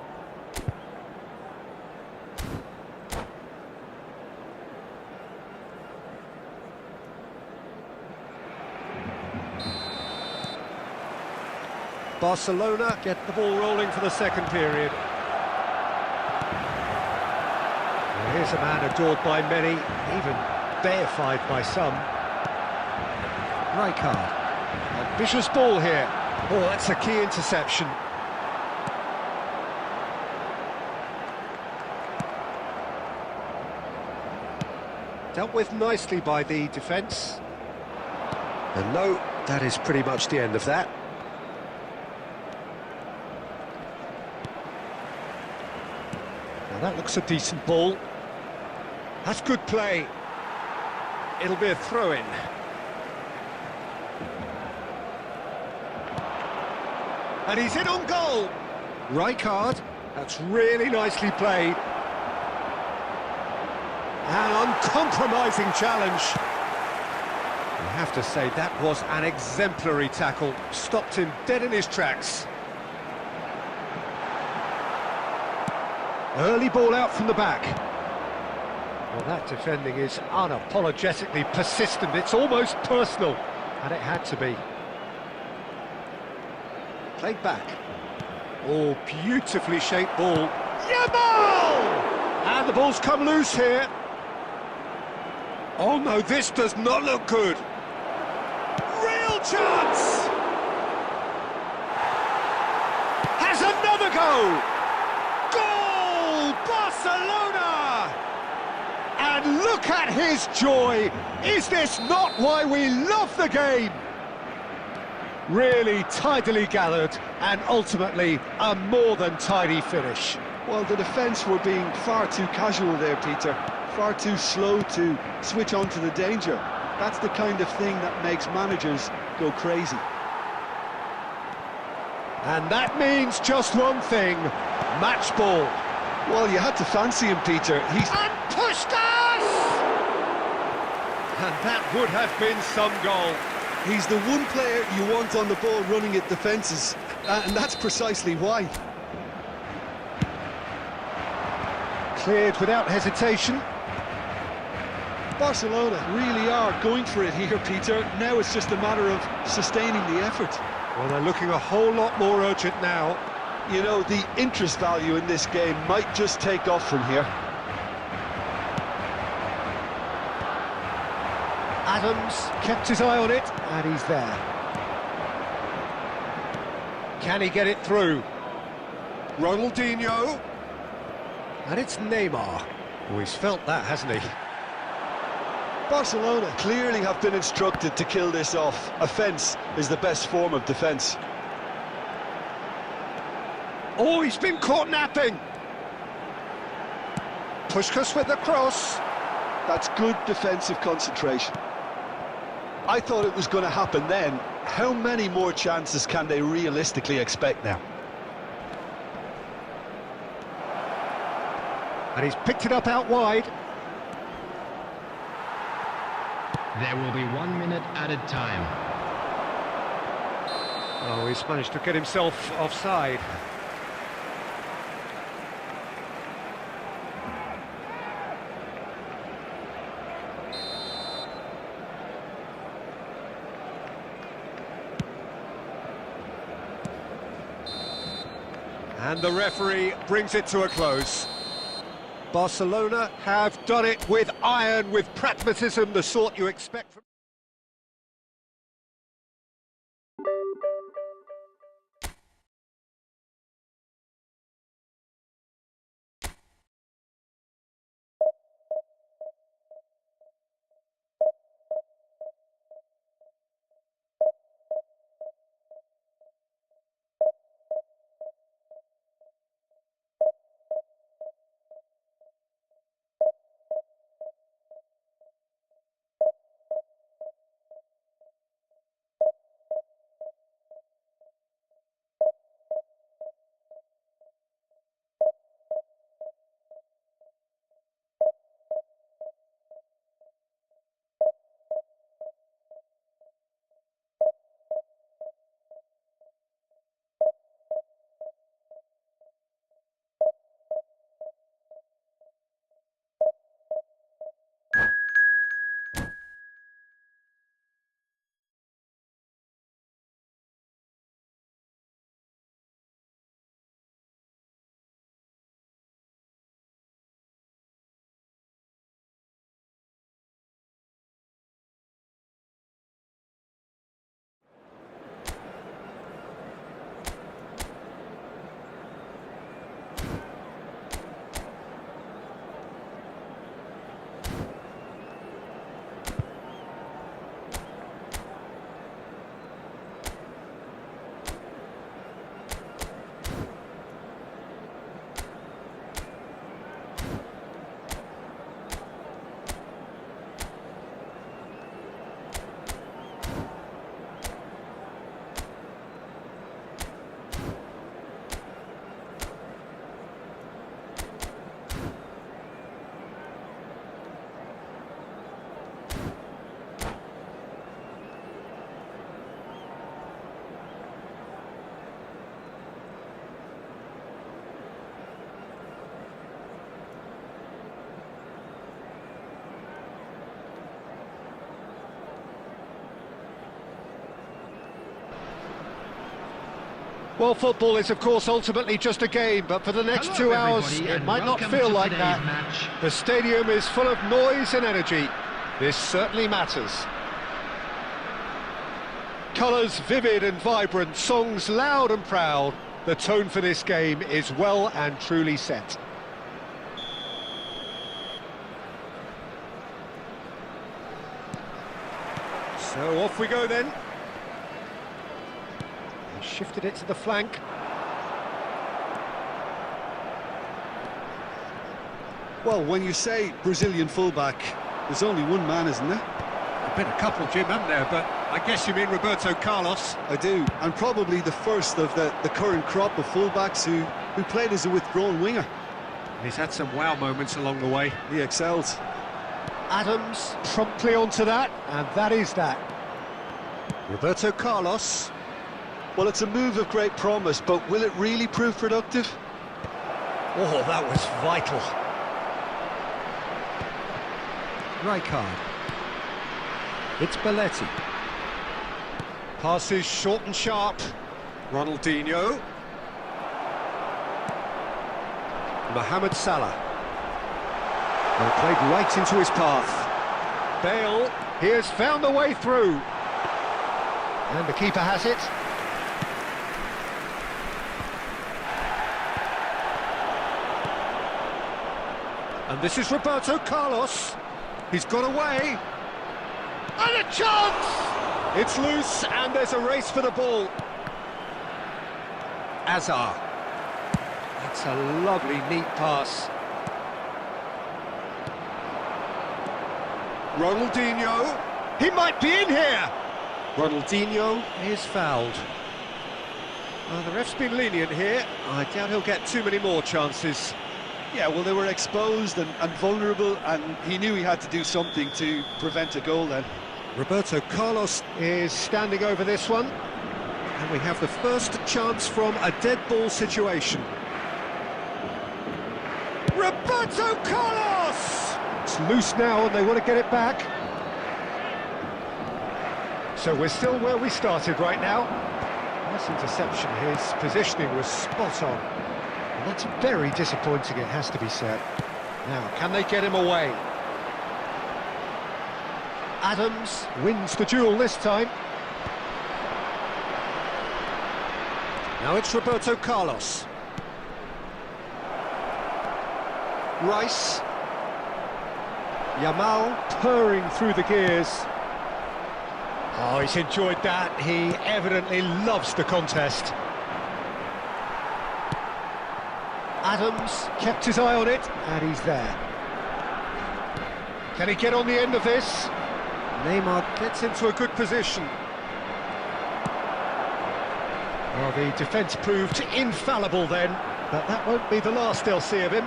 Barcelona get the ball rolling for the second period. Well, here's a man adored by many, even deified by some. Rijkaard. Ambitious ball here. Oh, that's a key interception. Dealt with nicely by the defence. And no, that is pretty much the end of that. Now that looks a decent ball. That's good play. It'll be a throw-in. And he's in on goal. Rijkaard, that's really nicely played. An uncompromising challenge. I have to say, that was an exemplary tackle. Stopped him dead in his tracks. Early ball out from the back. Well, that defending is unapologetically persistent. It's almost personal, and it had to be. Played back. Oh, beautifully shaped ball. Yamal! And the ball's come loose here. Oh no, this does not look good. Real chance! Has another go! Goal! Barcelona! And look at his joy! Is this not why we love the game? Really tidily gathered, and ultimately a more than tidy finish. Well, the defence were being far too casual there, Peter. Far too slow to switch on to the danger. That's the kind of thing that makes managers go crazy. And that means just one thing, match ball. Well, you had to fancy him, Peter. He's... And Puskás! And that would have been some goal. He's the one player you want on the ball running at defences, and that's precisely why. Cleared without hesitation. Barcelona really are going for it here, Peter. Now it's just a matter of sustaining the effort. Well, they're looking a whole lot more urgent now. You know, the interest value in this game might just take off from here. Adams kept his eye on it, and he's there. Can he get it through? Ronaldinho. And it's Neymar. Oh, he's felt that, hasn't he? Barcelona clearly have been instructed to kill this off. Offence is the best form of defence. Oh, he's been caught napping. Puskás with the cross. That's good defensive concentration. I thought it was going to happen then. How many more chances can they realistically expect now? And he's picked it up out wide. There will be 1 minute added time. Oh, he's managed to get himself offside. And the referee brings it to a close. Barcelona have done it with iron, with pragmatism, the sort you expect from... Well, football is, of course, ultimately just a game, but for the next Hello, 2 hours, everybody, it and might not welcome feel to like today's that. match. The stadium is full of noise and energy. This certainly matters. Colours vivid and vibrant, songs loud and proud. The tone for this game is well and truly set. So off we go then. He shifted it to the flank. Well, when you say Brazilian fullback, there's only one man, isn't there? There've been a couple, Jim, haven't there? But I guess you mean Roberto Carlos. I do, and probably the first of the current crop of fullbacks who played as a withdrawn winger. He's had some wow moments along the way. He excels. Adams promptly onto that, and that is that. Roberto Carlos. Well, it's a move of great promise, but will it really prove productive? Oh, that was vital. Rijkaard. It's Belletti. Passes short and sharp. Ronaldinho. Mohamed Salah. Well, played right into his path. Bale, he has found the way through. And the keeper has it. And this is Roberto Carlos. He's got away. And a chance! It's loose, and there's a race for the ball. Azar. That's a lovely, neat pass. Ronaldinho. He might be in here. Ronaldinho is fouled. The ref's been lenient here. I doubt he'll get too many more chances. Yeah, well, they were exposed and vulnerable, and he knew he had to do something to prevent a goal then. Roberto Carlos is standing over this one. And we have the first chance from a dead ball situation. Roberto Carlos! It's loose now and they want to get it back. So we're still where we started right now. Nice interception, his positioning was spot on. And that's very disappointing, it has to be said. Now, can they get him away? Adams wins the duel this time. Now it's Roberto Carlos. Rice. Yamal purring through the gears. Oh, he's enjoyed that. He evidently loves the contest. Adams kept his eye on it, and he's there. Can he get on the end of this? Neymar gets into a good position. Well, the defence proved infallible then, but that won't be the last they'll see of him.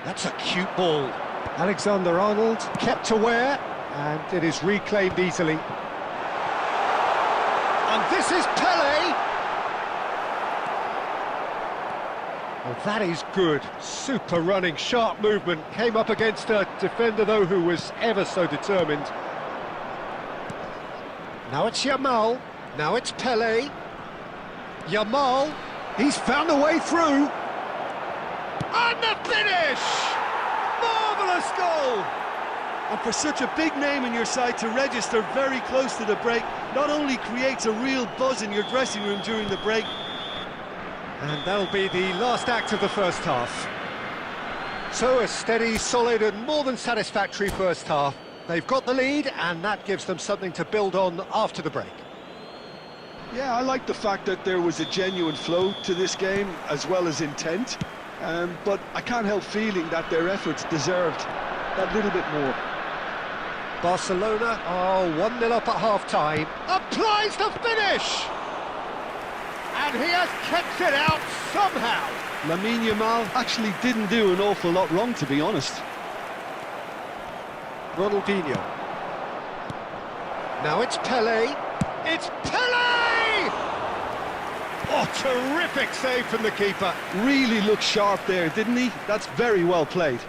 That's a cute ball. Alexander-Arnold kept aware, and it is reclaimed easily. And this is Pele! Well, that is good. Super running, sharp movement. Came up against a defender, though, who was ever so determined. Now it's Yamal. Now it's Pele. Yamal. He's found a way through. And the finish! Marvellous goal! And for such a big name in your side to register very close to the break, not only creates a real buzz in your dressing room during the break. And that'll be the last act of the first half. So a steady, solid and more than satisfactory first half. They've got the lead, and that gives them something to build on after the break. Yeah, I like the fact that there was a genuine flow to this game, as well as intent. But I can't help feeling that their efforts deserved that little bit more. Barcelona are 1-0 up at half-time. Applies the finish! And he has kept it out somehow. Lamine Yamal actually didn't do an awful lot wrong, to be honest. Ronaldinho. Now it's Pele. It's Pele! Oh, terrific save from the keeper. Really looked sharp there, didn't he? That's very well played.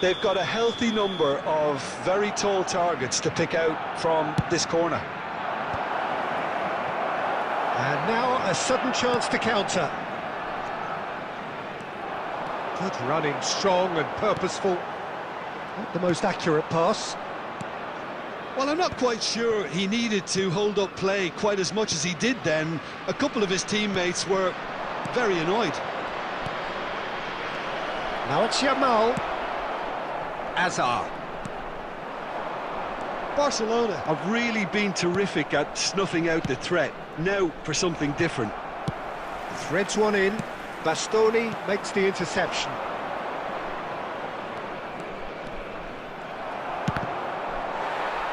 They've got a healthy number of very tall targets to pick out from this corner. And now a sudden chance to counter. Good running, strong and purposeful. Not the most accurate pass. Well, I'm not quite sure he needed to hold up play quite as much as he did then. A couple of his teammates were very annoyed. Now it's Yamal. Azar. Barcelona have really been terrific at snuffing out the threat. Now for something different. Threads one in. Bastoni makes the interception.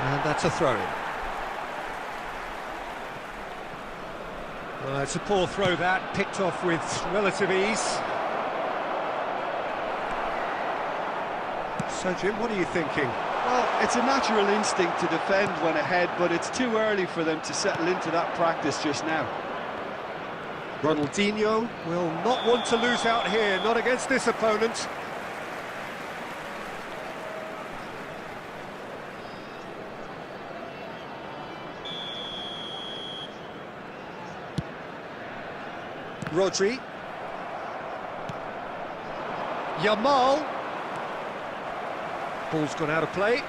And that's a throw-in. Well, it's a poor throw that, picked off with relative ease. So, Jim, what are you thinking? Well, it's a natural instinct to defend when ahead, but it's too early for them to settle into that practice just now. Ronaldinho will not want to lose out here, not against this opponent. Rodri. Yamal. Ball's gone out of play.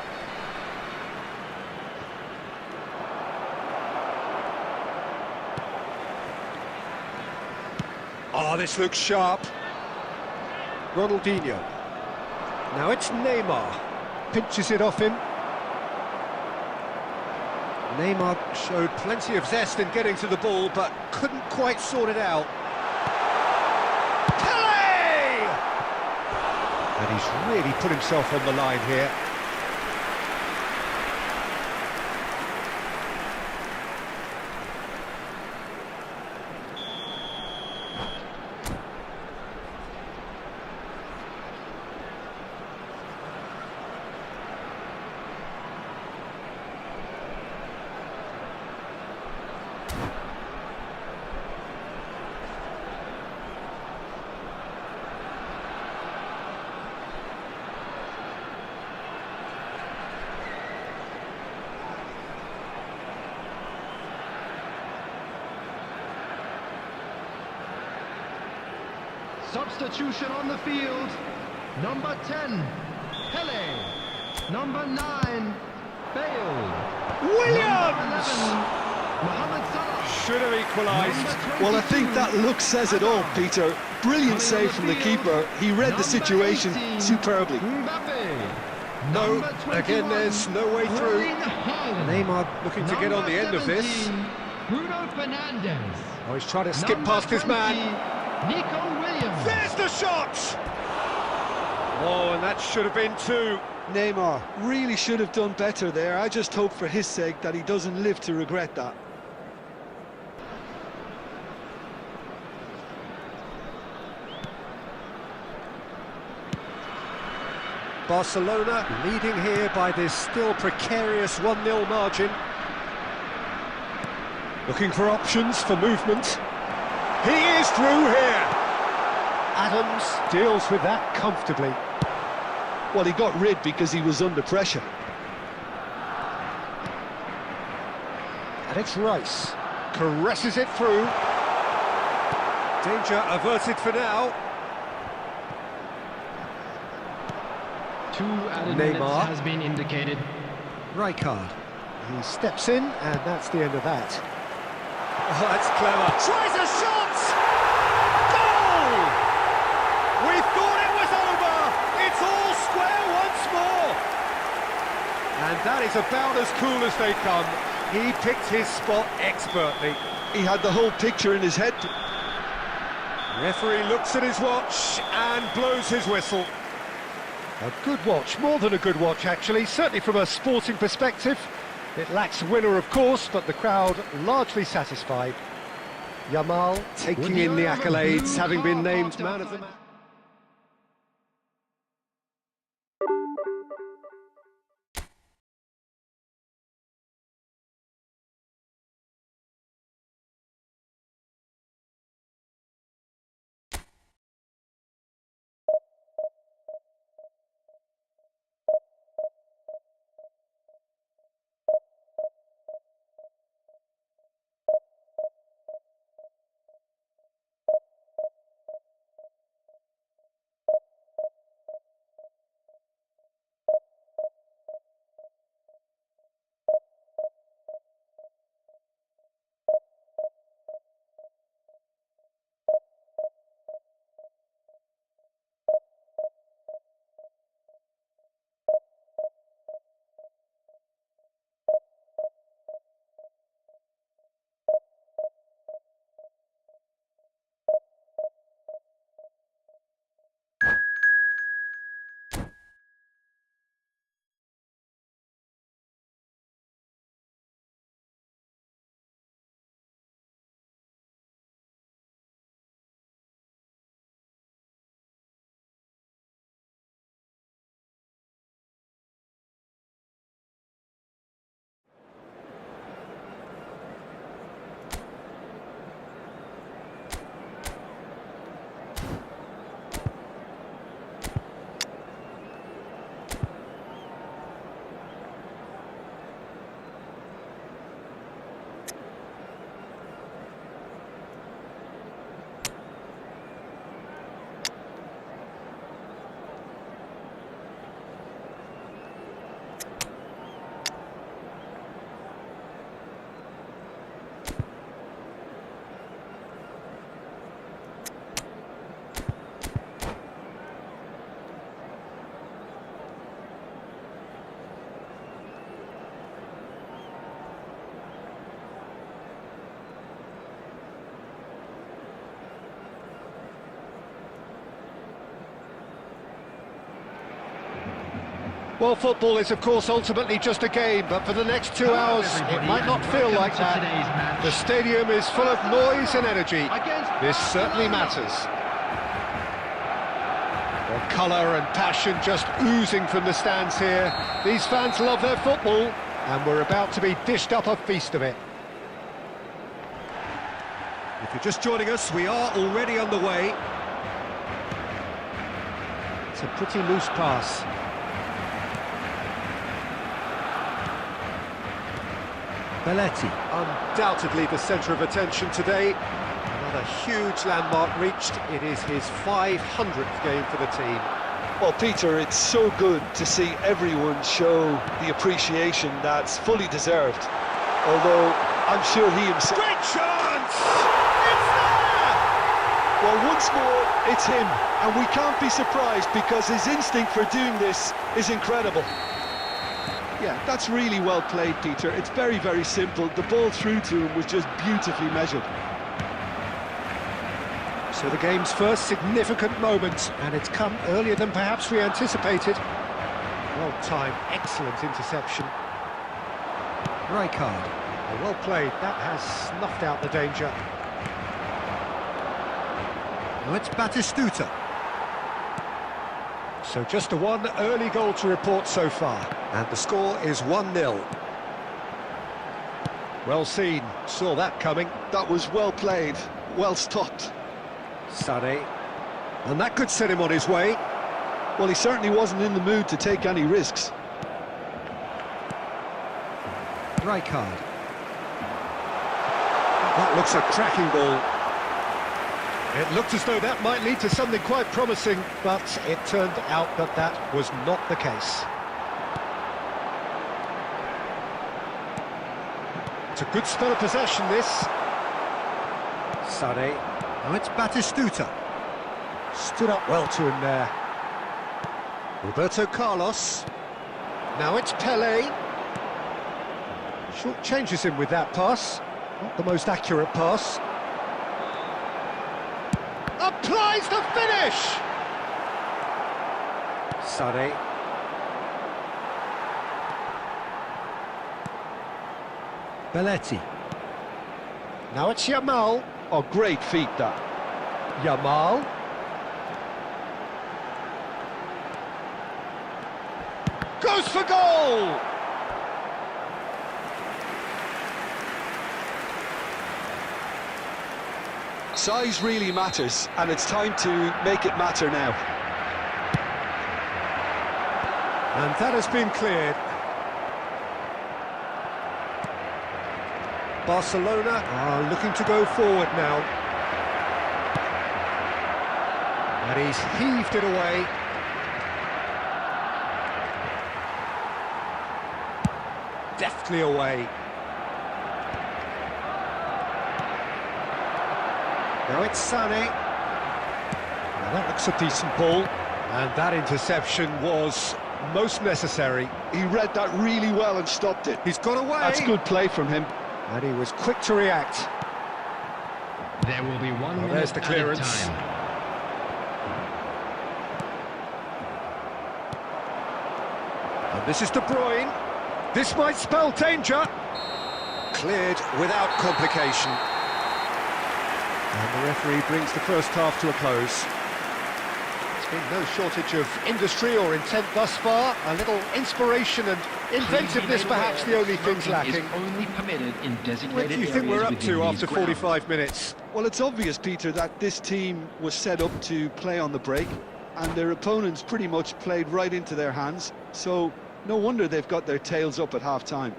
Oh, this looks sharp. Ronaldinho. Now it's Neymar. Pinches it off him. Neymar showed plenty of zest in getting to the ball, but couldn't quite sort it out. Pele! And he's really put himself on the line here. Substitution on the field. Number 10, Pele. Number 9, Bale. Williams! Mohamed Salah. Should have equalised. Well, I think that look says it all, Peter. Brilliant save from the keeper. He read the situation superbly. Mbappe. No, Number again 21, there's no way through. Erling Haaland. Neymar looking to get on the end of this. 17, Bruno Fernandes. Oh, he's trying to skip Number past his 20, man. Nico Williams. There's the shot! Oh, and that should have been two. Neymar really should have done better there. I just hope for his sake that he doesn't live to regret that. Barcelona leading here by this still precarious 1-0 margin. Looking for options for movement. He is through here. Adams deals with that comfortably. Well, he got rid because he was under pressure. And it's Rice. Caresses it through. Danger averted for now. 2 added Neymar. minutes has been indicated. Rijkaard. He steps in, and that's the end of that. Oh, that's clever. Tries a shot! Goal! We thought it was over! It's all square once more! And that is about as cool as they come. He picked his spot expertly. He had the whole picture in his head. Referee looks at his watch and blows his whistle. A good watch, more than a good watch actually, certainly from a sporting perspective. It lacks a winner of course, but the crowd largely satisfied. Yamal taking in the accolades, having been named man of the match. Well, football is, of course, ultimately just a game, but for the next 2 hours, it might not feel like that. The stadium is full of noise and energy. This certainly matters. Well, colour and passion just oozing from the stands here. These fans love their football, and we're about to be dished up a feast of it. If you're just joining us, we are already underway. It's a pretty loose pass. Belletti, undoubtedly the centre of attention today. And Another huge landmark reached. It is his 500th game for the team. Well, Peter, it's so good to see everyone show the appreciation that's fully deserved. Although, I'm sure he himself... Great chance! It's there! Well, once more, it's him. And we can't be surprised because his instinct for doing this is incredible. Yeah, that's really well played, Peter. It's very, very simple. The ball through to him was just beautifully measured. So the game's first significant moment, and it's come earlier than perhaps we anticipated. Well-timed, excellent interception. Rijkaard. Oh, well played, that has snuffed out the danger. Now it's Batistuta. So just the one early goal to report so far, and the score is 1-0. Well seen, saw that coming. That was well played, well stopped. Sané, and that could set him on his way. Well, he certainly wasn't in the mood to take any risks. Rijkaard. That looks a cracking ball. It looked as though that might lead to something quite promising, but it turned out that that was not the case. It's a good spell of possession, this. Sané. Now it's Batistuta. Stood up well to him there. Roberto Carlos. Now it's Pelé. Short changes him with that pass. Not the most accurate pass. Applies the finish! Sané. Belletti. Now it's Yamal. Oh, great feat, that. Yamal. Goes for goal! Size really matters, and it's time to make it matter now. And that has been cleared. Barcelona are looking to go forward now. And he's heaved it away. Deftly away. Now it's Sané. Now that looks a decent ball. And that interception was most necessary. He read that really well and stopped it. He's got away. That's good play from him. And he was quick to react. There will be 1 minute there's the added clearance. time. And this is De Bruyne. This might spell danger. Cleared without complication. And the referee brings the first half to a close. There's been no shortage of industry or intent thus far. A little inspiration and inventiveness, perhaps the only things lacking. Is only permitted in What designated do you think we're areas up to within after these grounds. 45 minutes? Well, it's obvious, Peter, that this team was set up to play on the break, and their opponents pretty much played right into their hands, so no wonder they've got their tails up at half-time.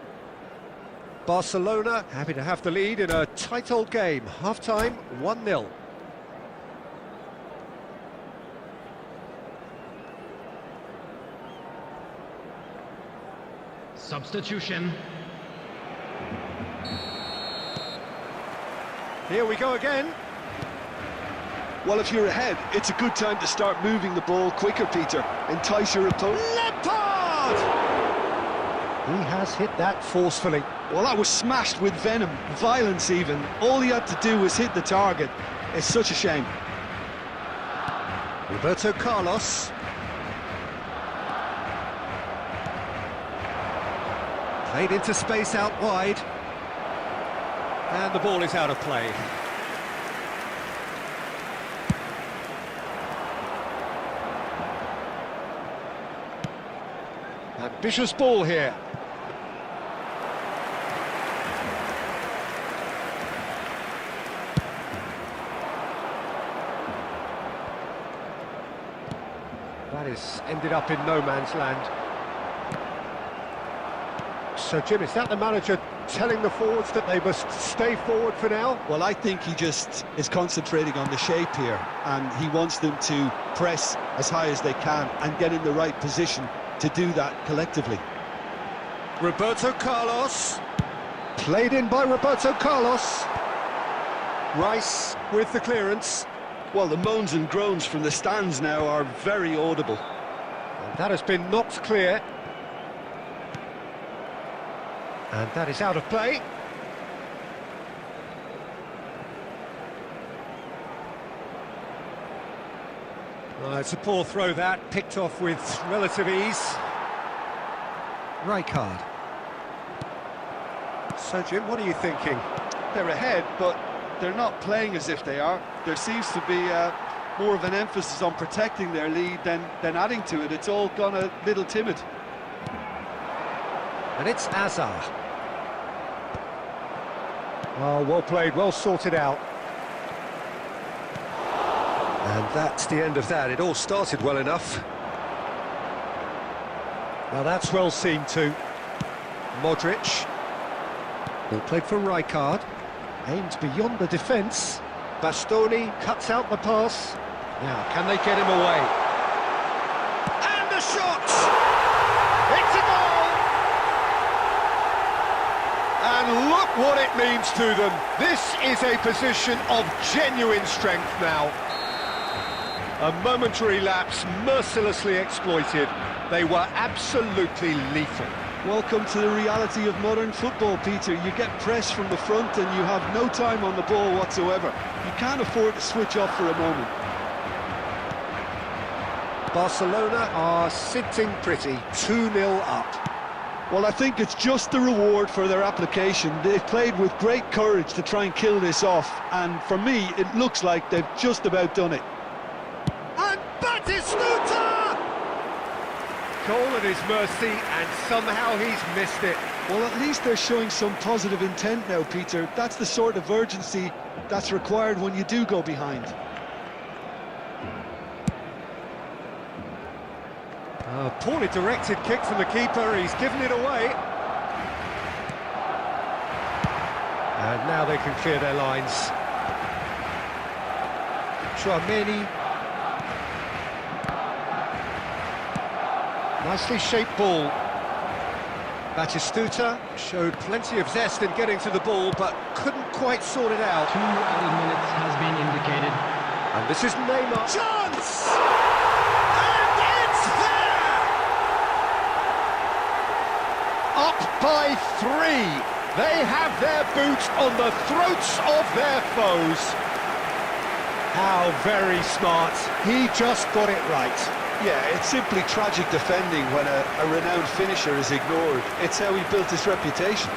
Barcelona happy to have the lead in a tight old game. Half-time, 1-0. Substitution. Here we go again. Well, if you're ahead, it's a good time to start moving the ball quicker, Peter. Entice your opponent. Lampard! He has hit that forcefully. Well, that was smashed with venom, violence even. All he had to do was hit the target. It's such a shame. Roberto Carlos. Played into space out wide. And the ball is out of play. Ambitious ball here. That is ended up in no man's land. So, Jim, is that the manager telling the forwards that they must stay forward for now? Well, I think he just is concentrating on the shape here, and he wants them to press as high as they can and get in the right position to do that collectively. Roberto Carlos. Played in by Roberto Carlos. Rice with the clearance. Well, the moans and groans from the stands now are very audible. And that has been knocked clear. And that is out of play. It's a poor throw that, picked off with relative ease. Rijkaard. So Jim, what are you thinking? They're ahead, but they're not playing as if they are. There seems to be more of an emphasis on protecting their lead than adding to it. It's all gone a little timid. And it's Azar. Oh, well played, well sorted out. And that's the end of that. It all started well enough. Well, that's well seen too. Modric. Ball played for Rijkaard. Aimed beyond the defence. Bastoni cuts out the pass. Now, can they get him away? And the shot! It's a goal! And look what it means to them. This is a position of genuine strength now. A momentary lapse mercilessly exploited. They were absolutely lethal. Welcome to the reality of modern football, Peter. You get pressed from the front and you have no time on the ball whatsoever. You can't afford to switch off for a moment. Barcelona are sitting pretty, 2-0 up. Well, I think it's just the reward for their application. They've played with great courage to try and kill this off, and for me, it looks like they've just about done it. And Batistuta! Goal at his mercy, and somehow he's missed it. Well, at least they're showing some positive intent now, Peter. That's the sort of urgency that's required when you do go behind. A poorly directed kick from the keeper, he's given it away. And now they can clear their lines. Chouameni. Nicely shaped ball. Batistuta showed plenty of zest in getting to the ball, but couldn't quite sort it out. 2 added minutes has been indicated. And this is Neymar. Chance! And it's there! Up by 3. They have their boot on the throats of their foes. How very smart. He just got it right. Yeah, it's simply tragic defending when a renowned finisher is ignored. It's how he built his reputation.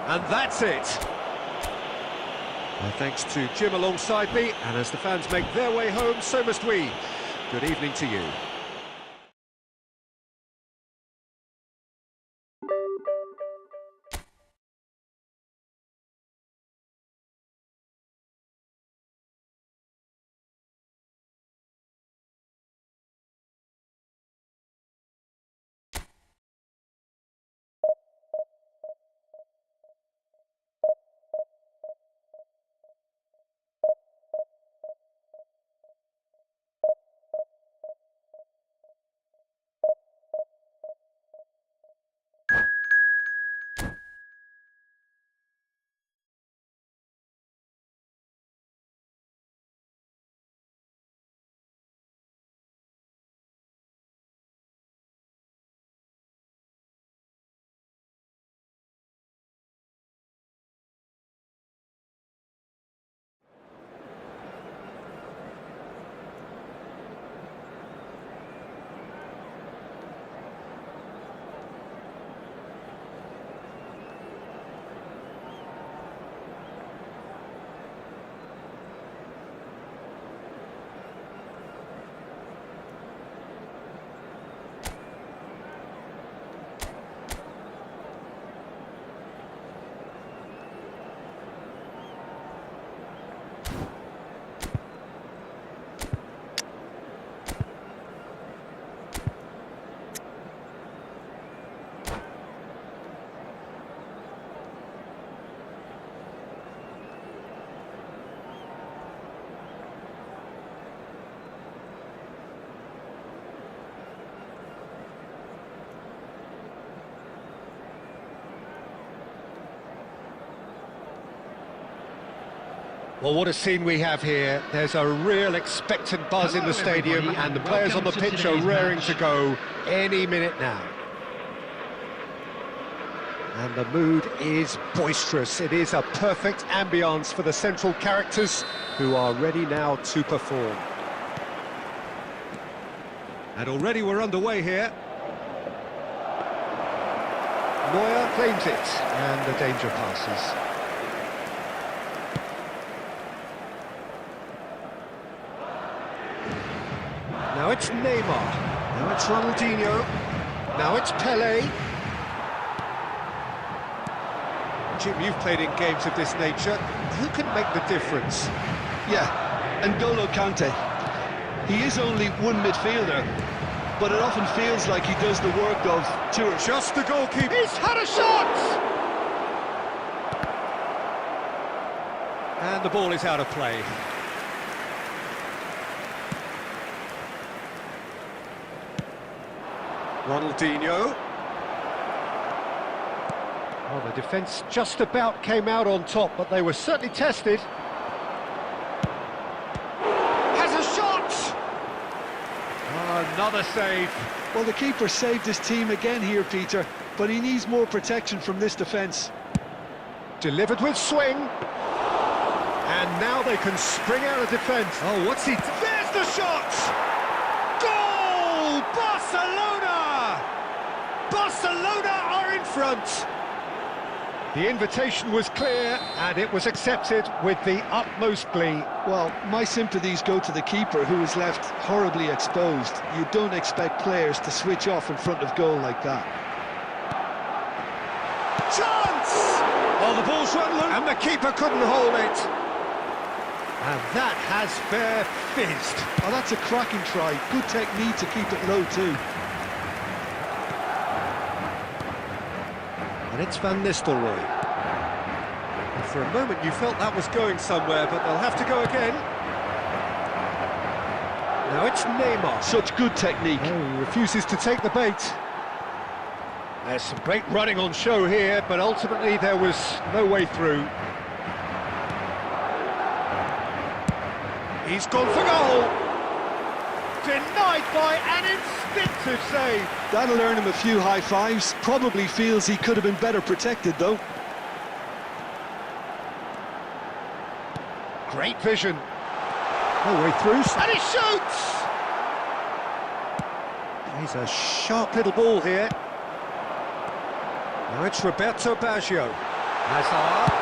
And that's it. Well, thanks to Jim alongside me, and as the fans make their way home, so must we. Good evening to you. Well, what a scene we have here. There's a real expectant buzz in the stadium, everybody, and the and players on the welcome to pitch are today's raring match. to go any minute now. And the mood is boisterous. It is a perfect ambience for the central characters who are ready now to perform. And already we're underway here. Neuer claims it, and the danger passes. Now it's Neymar. Now it's Ronaldinho. Now it's Pelé. Jim, you've played in games of this nature. Who can make the difference? Yeah, N'Golo Kante. He is only one midfielder, but it often feels like he does the work of two or three. Just the goalkeeper. He's had a shot! And the ball is out of play. Ronaldinho. Well, the defence just about came out on top, but they were certainly tested. Has a shot! Oh, another save. Well, the keeper saved his team again here, Peter, but he needs more protection from this defence. Delivered with swing. And now they can spring out of defence. Oh, what's he... There's the shot! Goal! Barcelona! Barcelona are in front. The invitation was clear, and it was accepted with the utmost glee. Well, my sympathies go to the keeper, who was left horribly exposed. You don't expect players to switch off in front of goal like that. Chance! Oh, the ball's run loose, and the keeper couldn't hold it. And that has fair fizzed. Oh, that's a cracking try. Good technique to keep it low too. And it's Van Nistelrooy. And for a moment you felt that was going somewhere, but they'll have to go again. Now it's Neymar. Such good technique. Oh, he refuses to take the bait. There's some great running on show here, but ultimately there was no way through. He's gone for goal. Denied by an instinctive save. That'll earn him a few high fives. Probably feels he could have been better protected though. Great vision. No way through. And he shoots! He's a sharp little ball here. Now it's Roberto Baggio. Hazard.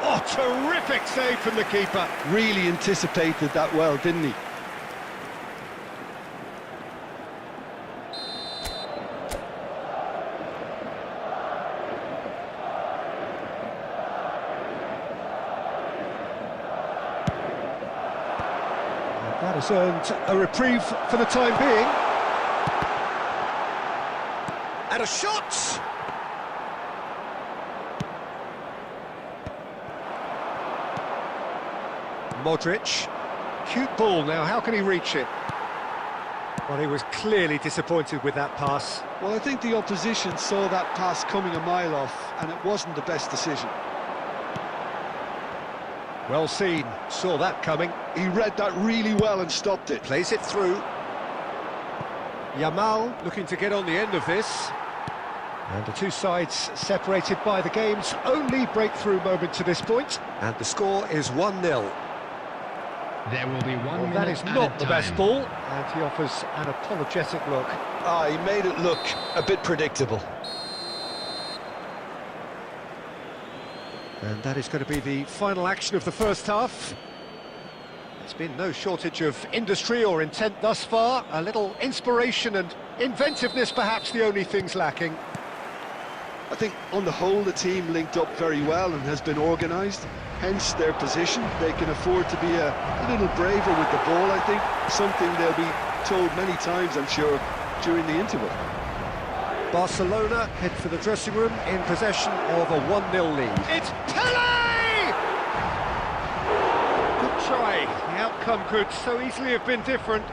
Oh, terrific save from the keeper. Really anticipated that well, didn't he? And that has earned a reprieve for the time being. And a shot! Modric. Cute ball now, how can he reach it? Well, he was clearly disappointed with that pass. Well, I think the opposition saw that pass coming a mile off, and it wasn't the best decision. Well seen, saw that coming. He read that really well and stopped it. Plays it through. Yamal looking to get on the end of this. And the two sides separated by the game's only breakthrough moment to this point. And the score is 1-0. There will be 1 minute That is not added the best time. ball, and he offers an apologetic look. Ah, he made it look a bit predictable. And that is going to be the final action of the first half. There's been no shortage of industry or intent thus far. A little inspiration and inventiveness, perhaps the only things lacking. I think on the whole the team linked up very well and has been organised, hence their position. They can afford to be a little braver with the ball, I think, something they'll be told many times, I'm sure, during the interval. Barcelona head for the dressing room in possession of a 1-0 lead. It's Pelé! Good try. The outcome could so easily have been different.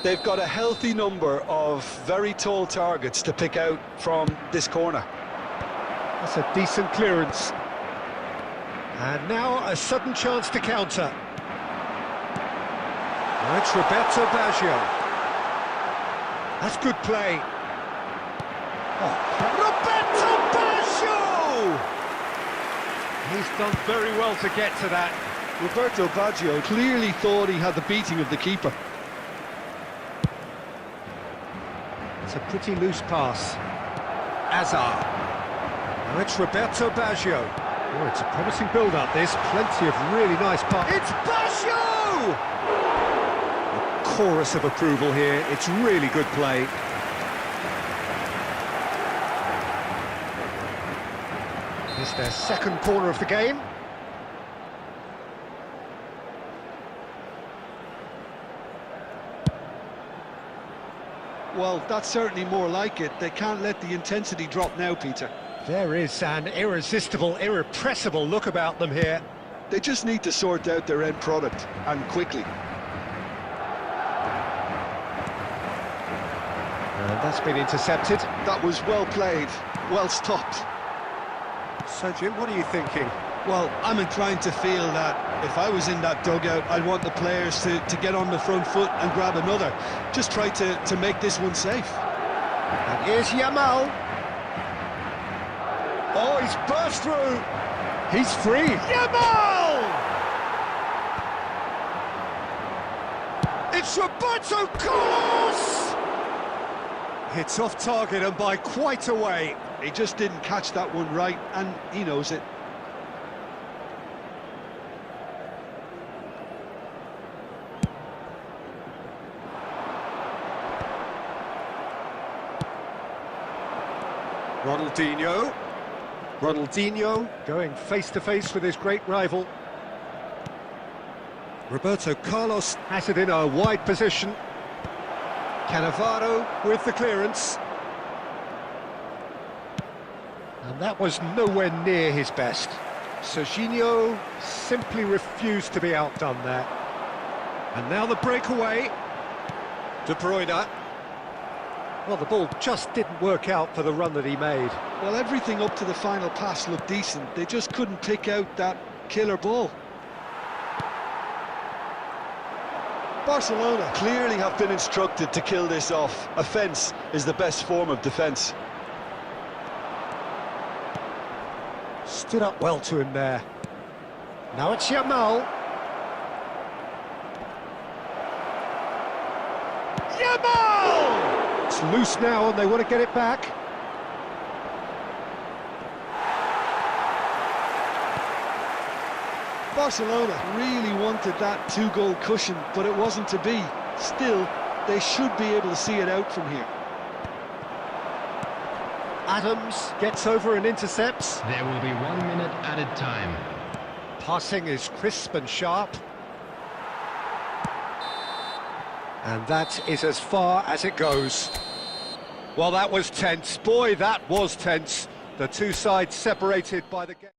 They've got a healthy number of very tall targets to pick out from this corner. That's a decent clearance. And now a sudden chance to counter. Now it's Roberto Baggio. That's good play. Oh, Roberto Baggio! He's done very well to get to that. Roberto Baggio clearly thought he had the beating of the keeper. It's a pretty loose pass. Azar. Now it's Roberto Baggio. Oh, it's a promising build-up, this. Plenty of really nice pass. It's Baggio! A chorus of approval here. It's really good play. It's their second corner of the game. Well, that's certainly more like it. They can't let the intensity drop now, Peter. There is an irresistible, irrepressible look about them here. They just need to sort out their end product, and quickly. And that's been intercepted. That was well played, well stopped. So, Jim, what are you thinking? Well, I'm inclined to feel that if I was in that dugout, I'd want the players to get on the front foot and grab another. Just try to make this one safe. And here's Yamal. Oh, he's burst through. He's free. Yamal! It's Roberto Carlos! It's off target and by quite a way. He just didn't catch that one right, and he knows it. Ronaldinho going face-to-face with his great rival. Roberto Carlos has it in a wide position. Cannavaro with the clearance. And that was nowhere near his best. Serginho simply refused to be outdone there. And now the breakaway. De Bruyne. Well, the ball just didn't work out for the run that he made. Well, everything up to the final pass looked decent. They just couldn't pick out that killer ball. Barcelona clearly have been instructed to kill this off. Offence is the best form of defence. Stood up well to him there. Now it's Yamal. Yamal! It's loose now and they want to get it back. Barcelona really wanted that two-goal cushion, but it wasn't to be. Still, they should be able to see it out from here. Adams gets over and intercepts. There will be 1 minute added time. Passing is crisp and sharp. And that is as far as it goes. Well, that was tense. Boy, that was tense. The two sides separated by the game.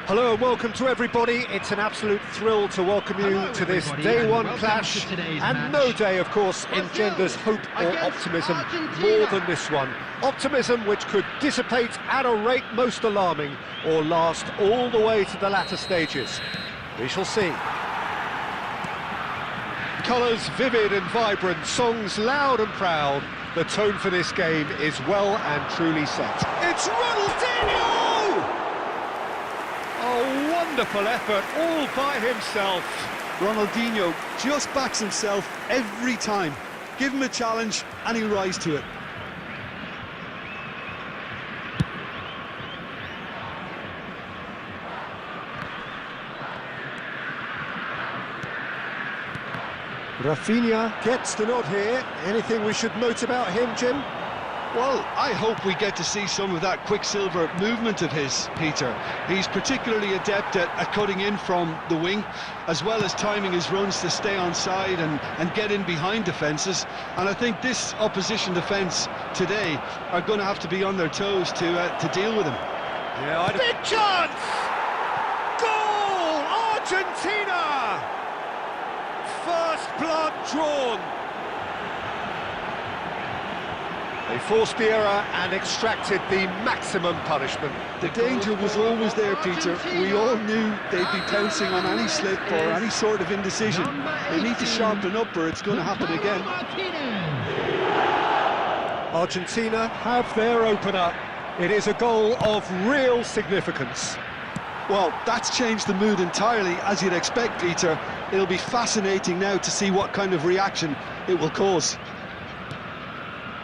Hello and welcome to everybody. It's an absolute thrill to welcome you to this day one clash, and no day, of course, engenders hope or optimism more than this one. Optimism which could dissipate at a rate most alarming or last all the way to the latter stages. We shall see. Colours vivid and vibrant, songs loud and proud. The tone for this game is well and truly set. It's Ronaldinho! A wonderful effort all by himself. Ronaldinho just backs himself every time. Give him a challenge and he'll rise to it. Rafinha gets the nod here. Anything we should note about him, Jim? Well, I hope we get to see some of that quicksilver movement of his, Peter. He's particularly adept at cutting in from the wing, as well as timing his runs to stay on side and get in behind defences. And I think this opposition defence today are going to have to be on their toes to deal with him. Yeah, big chance! Goal! Argentina! First blood drawn. They forced the error and extracted the maximum punishment. The danger was always there, Peter. We all knew they'd be pouncing on any slip or any sort of indecision. They need to sharpen up or it's going to happen again. Argentina have their opener. It is a goal of real significance. Well, that's changed the mood entirely, as you'd expect, Peter. It'll be fascinating now to see what kind of reaction it will cause.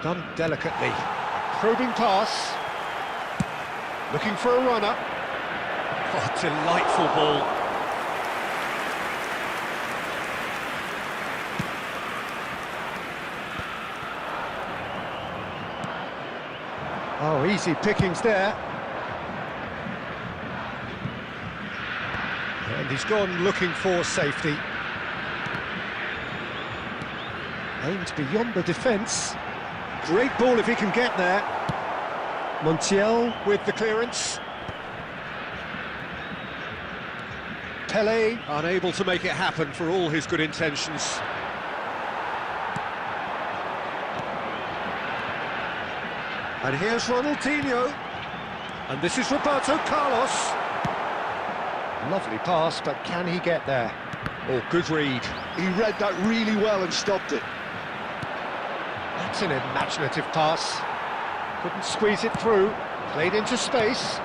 Done delicately. Probing pass. Looking for a runner. Oh, delightful ball. Oh, easy pickings there. And he's gone looking for safety. Aimed beyond the defence. Great ball if he can get there. Montiel with the clearance. Pele unable to make it happen for all his good intentions. And here's Ronaldinho. And this is Roberto Carlos. Lovely pass, but can he get there? Oh, good read. He read that really well and stopped it. That's an imaginative pass. Couldn't squeeze it through. Played into space.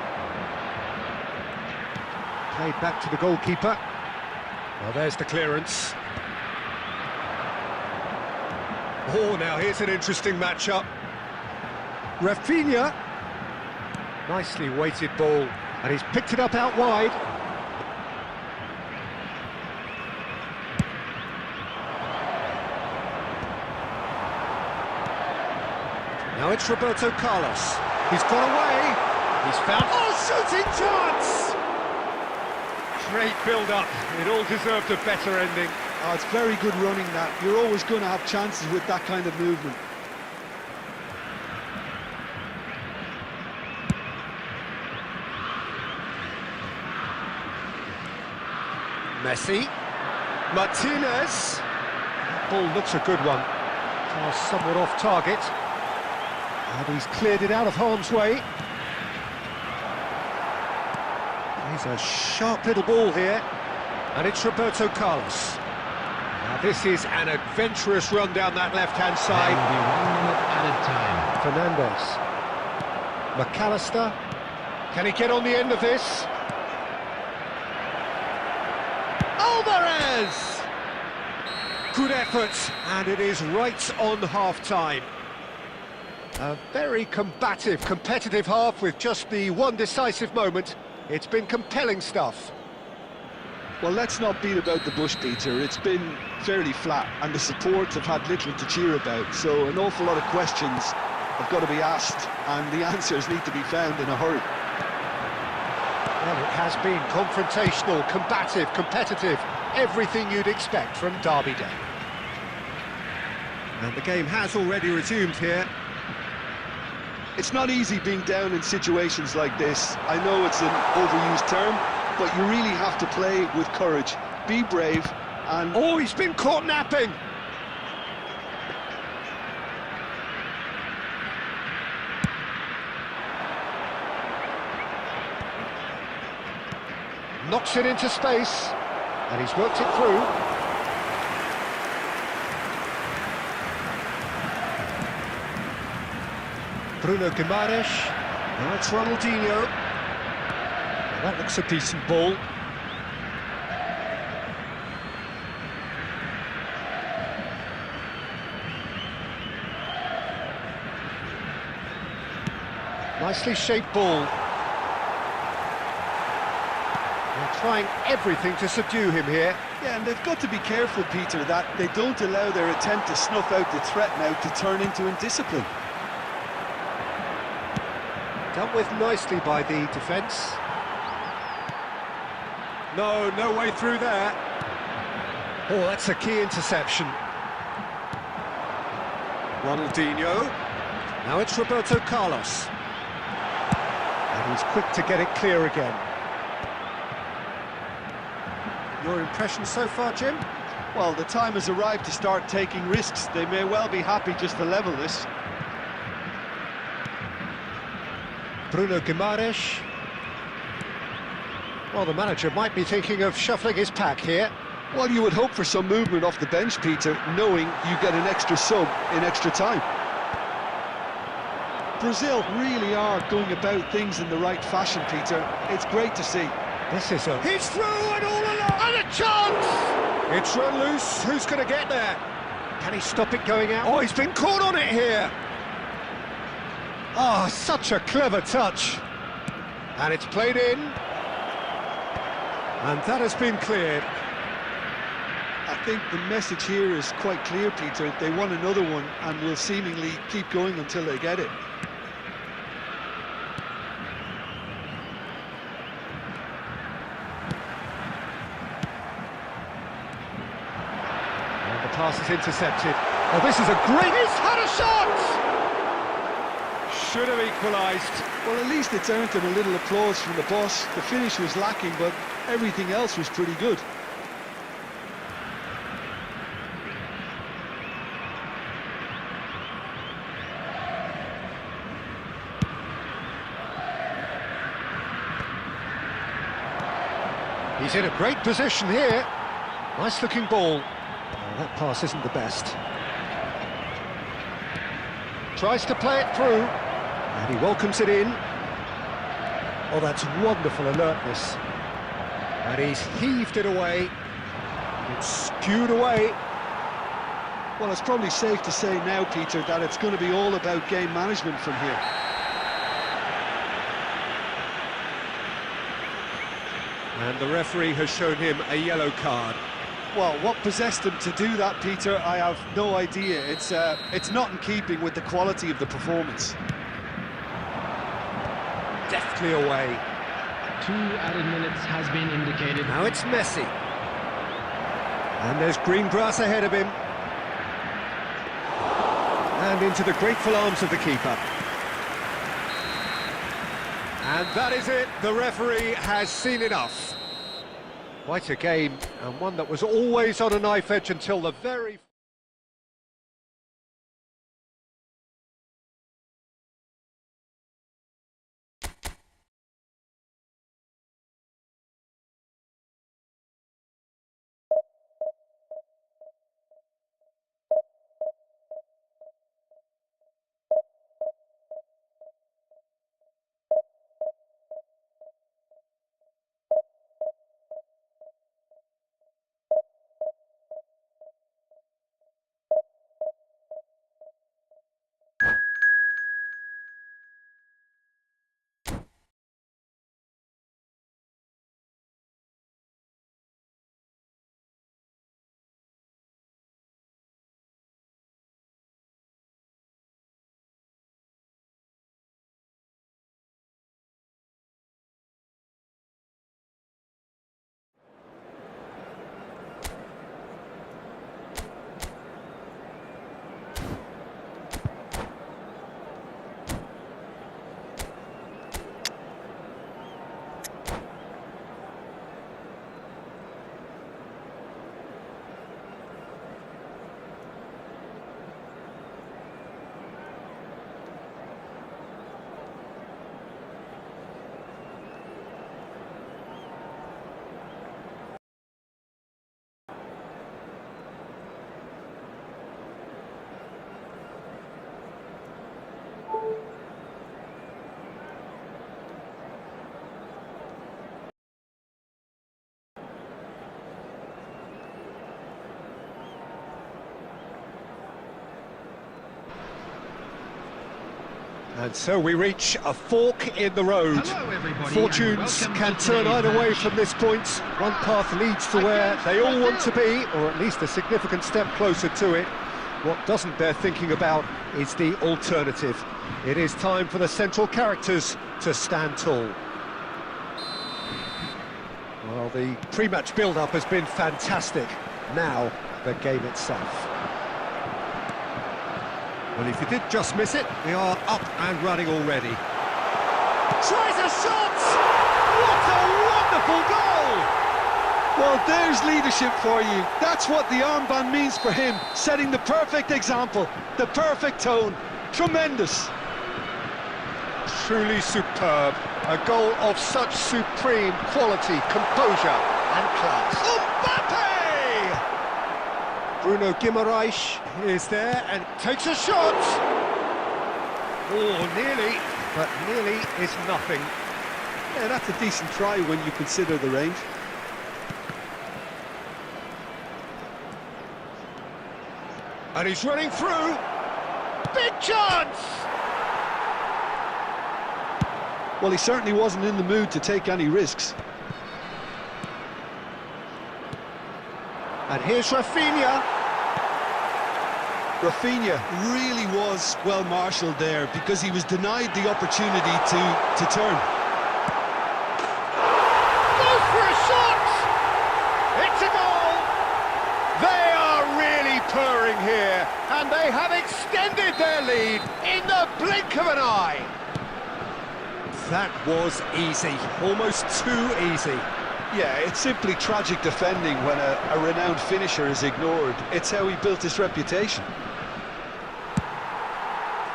Played back to the goalkeeper. Well, there's the clearance. Oh, now here's an interesting matchup. Rafinha. Nicely weighted ball. And he's picked it up out wide. Now it's Roberto Carlos. He's got away. He's found... Oh, shooting chance! Great build-up. It all deserved a better ending. Oh, it's very good running, that. You're always going to have chances with that kind of movement. Messi. Martinez. Ball looks a good one. Pass somewhat off target. And he's cleared it out of harm's way. He's a sharp little ball here. And it's Roberto Carlos. Now this is an adventurous run down that left-hand side. There will be 1 minute added time. Fernandes. McAllister. Can he get on the end of this? Alvarez! Good effort, and it is right on half-time. A very combative, competitive half with just the one decisive moment. It's been compelling stuff. Well, let's not beat about the bush, Peter. It's been fairly flat, and the supports have had little to cheer about, so an awful lot of questions have got to be asked, and the answers need to be found in a hurry. Well, it has been confrontational, combative, competitive, everything you'd expect from Derby Day. And the game has already resumed here. It's not easy being down in situations like this. I know it's an overused term, but you really have to play with courage. Be brave and... Oh, he's been caught napping! Knocks it into space, and he's worked it through. Bruno Guimaraes. Now it's Ronaldinho. Now that looks a decent ball. Nicely shaped ball. They're trying everything to subdue him here. Yeah, and they've got to be careful, Peter, that they don't allow their attempt to snuff out the threat now to turn into indiscipline. Dealt with nicely by the defence. No way through there. Oh, that's a key interception. Ronaldinho. Now it's Roberto Carlos. And he's quick to get it clear again. Your impression so far, Jim? Well, the time has arrived to start taking risks. They may well be happy just to level this. Bruno Guimaraes. Well, the manager might be thinking of shuffling his pack here. Well, you would hope for some movement off the bench, Peter, knowing you get an extra sub in extra time. Brazil really are going about things in the right fashion, Peter. It's great to see. This is a... He's through and all along! And a chance! It's run loose. Who's going to get there? Can he stop it going out? Oh, he's been caught on it here! Oh, such a clever touch. And it's played in. And that has been cleared. I think the message here is quite clear, Peter. They want another one and will seemingly keep going until they get it. pass is intercepted. Oh, this is a great... He's had a shot! Should have equalised. Well, at least it's earned him a little applause from the boss. The finish was lacking, but everything else was pretty good. He's in a great position here. Nice looking ball. Oh, that pass isn't the best. Tries to play it through, and he welcomes it in. Oh, that's wonderful alertness. And he's heaved it away. It's skewed away. Well, it's probably safe to say now, Peter, that it's going to be all about game management from here. And the referee has shown him a yellow card. Well, what possessed him to do that, Peter, I have no idea. It's not in keeping with the quality of the performance. Deftly away. 2 added minutes has been indicated. Now it's Messi. And there's green grass ahead of him. And into the grateful arms of the keeper. And that is it. The referee has seen enough. Quite a game, and one that was always on a knife edge until the very... And so we reach a fork in the road. Hello, everybody, Fortunes and welcome can to turn today's either way match. from this point. One path leads to where they all want to be, or at least a significant step closer to it. What doesn't bear thinking about is the alternative. It is time for the central characters to stand tall. Well, the pre-match build-up has been fantastic. Now, the game itself. Well, if you did just miss it, we are up and running already. Tries a shot! What a wonderful goal! Well, there's leadership for you. That's what the armband means for him, setting the perfect example, the perfect tone. Tremendous. Truly superb. A goal of such supreme quality, composure and class. Mbappe! Bruno Guimaraes is there and takes a shot. Oh, nearly, but nearly is nothing. Yeah, that's a decent try when you consider the range. And he's running through. Big chance! Well, he certainly wasn't in the mood to take any risks. And here's Rafinha. Rafinha really was well marshalled there because he was denied the opportunity to turn. Goes for a shot! It's a goal! They are really here, and they have extended their lead in the blink of an eye. That was easy, almost too easy. Yeah, it's simply tragic defending when a renowned finisher is ignored. It's how he built his reputation.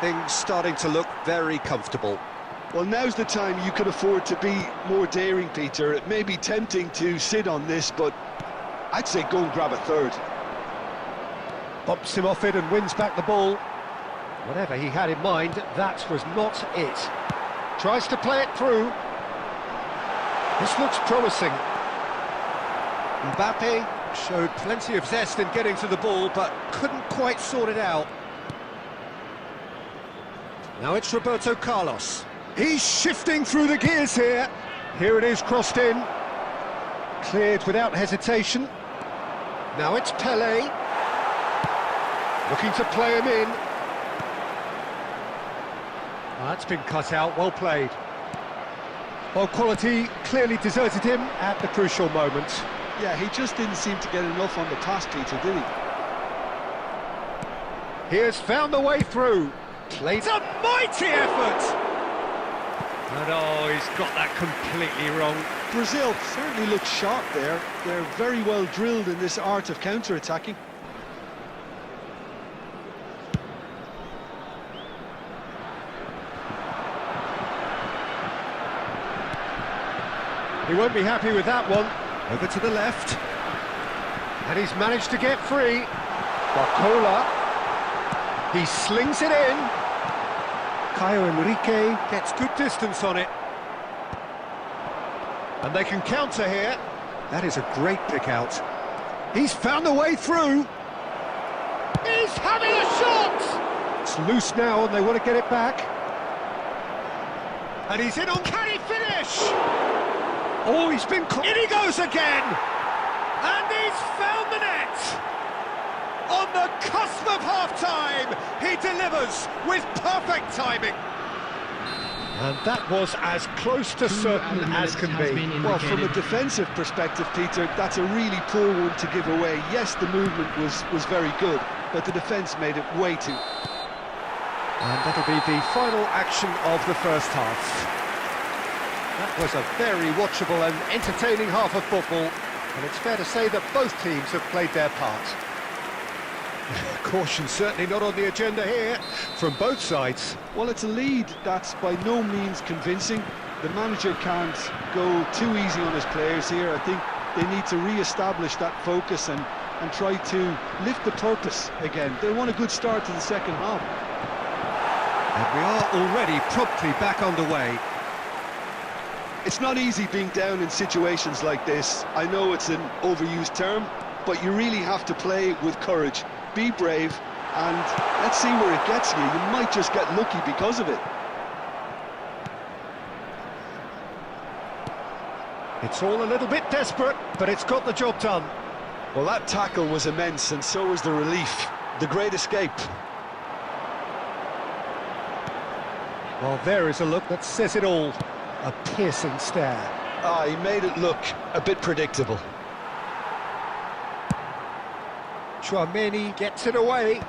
Things starting to look very comfortable. Well, now's the time you can afford to be more daring, Peter. It may be tempting to sit on this, but I'd say go and grab a third. Bumps him off it and wins back the ball. Whatever he had in mind, that was not it. Tries to play it through. This looks promising. Mbappe showed plenty of zest in getting to the ball, but couldn't quite sort it out. Now it's Roberto Carlos. He's shifting through the gears here. Here it is, crossed in. Cleared without hesitation. Now it's Pelé. Looking to play him in. That's been cut out, well played. Well, quality clearly deserted him at the crucial moment. Yeah, he just didn't seem to get enough on the pass, Peter, did he? He has found the way through. Plays a mighty effort! And oh, he's got that completely wrong. Brazil certainly looks sharp there. They're very well drilled in this art of counter-attacking. He won't be happy with that one. Over to the left. And he's managed to get free. Barcola. He slings it in. Caio Henrique gets good distance on it. And they can counter here. That is a great pick out. He's found a way through. He's having a shot! It's loose now and they want to get it back. And he's in on, can he finish? Oh, he's been caught. In he goes again! And he's found the net! On the cusp of half-time, he delivers with perfect timing. And that was as close to certain as can be. Well, from a defensive perspective, Peter, that's a really poor one to give away. Yes, the movement was very good, but the defence made it way too... And that'll be the final action of the first half. That was a very watchable and entertaining half of football, and it's fair to say that both teams have played their part. Caution certainly not on the agenda here, from both sides. Well, it's a lead that's by no means convincing. The manager can't go too easy on his players here. I think they need to re-establish that focus and try to lift the purpose again. They want a good start to the second half. And we are already promptly back underway. It's not easy being down in situations like this. I know it's an overused term, but you really have to play with courage. Be brave, and let's see where it gets you. You might just get lucky because of it. It's all a little bit desperate, but it's got the job done. Well, that tackle was immense, and so was the relief. The great escape. Well, there is a look that says it all. A piercing stare. Ah, he made it look a bit predictable. Chouameni gets it away.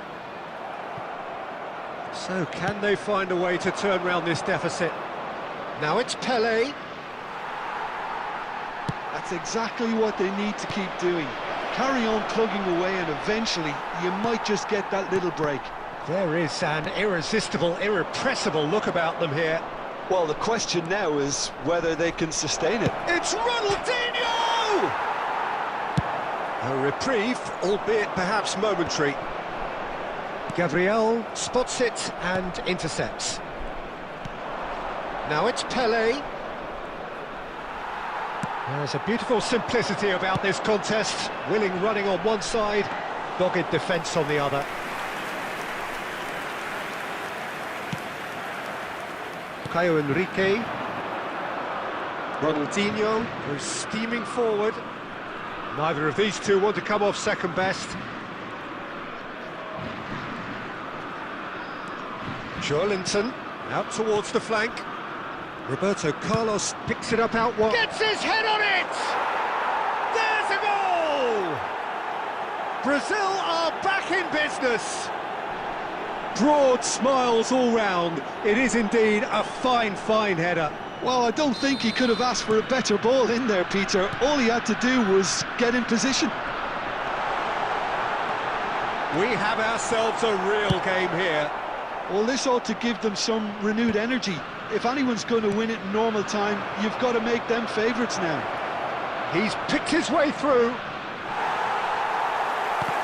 So can they find a way to turn round this deficit? Now it's Pelé. That's exactly what they need to keep doing. Carry on plugging away and eventually you might just get that little break. There is an irresistible, irrepressible look about them here. Well, the question now is whether they can sustain it. It's Ronaldinho! A reprieve, albeit perhaps momentary. Gabriel spots it and intercepts. Now it's Pelé. There's a beautiful simplicity about this contest. Willing running on one side, dogged defence on the other. Caio Henrique. Ronaldinho goes steaming forward. Neither of these two want to come off second best. Joelinton out towards the flank. Roberto Carlos picks it up out wide. Gets his head on it! There's a goal! Brazil are back in business. Broad smiles all round. It is indeed a fine, fine header. Well, I don't think he could have asked for a better ball in there, Peter. All he had to do was get in position. We have ourselves a real game here. Well, this ought to give them some renewed energy. If anyone's going to win it in normal time, you've got to make them favourites now. He's picked his way through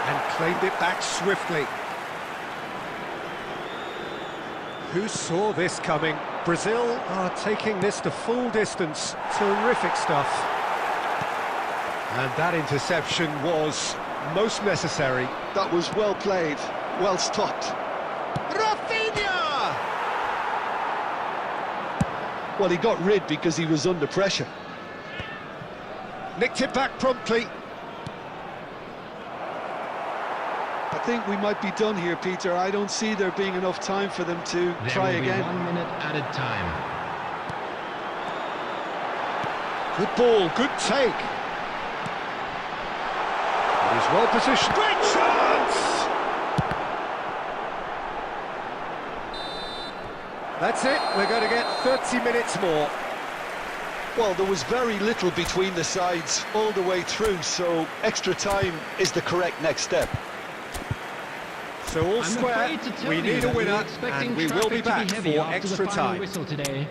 and claimed it back swiftly. Who saw this coming? Brazil are taking this to full distance. Terrific stuff. And that interception was most necessary. That was well played, well stopped. Rafinha! Well, he got rid because he was under pressure. Nicked it back promptly. I think we might be done here, Peter. I don't see there being enough time for them to try again. 1 minute added time. Good ball, good take. He's well positioned. Great chance! That's it, we're going to get 30 minutes more. Well, there was very little between the sides all the way through, so extra time is the correct next step. So all square, we need a winner, and we will be back for extra time. Whistle today.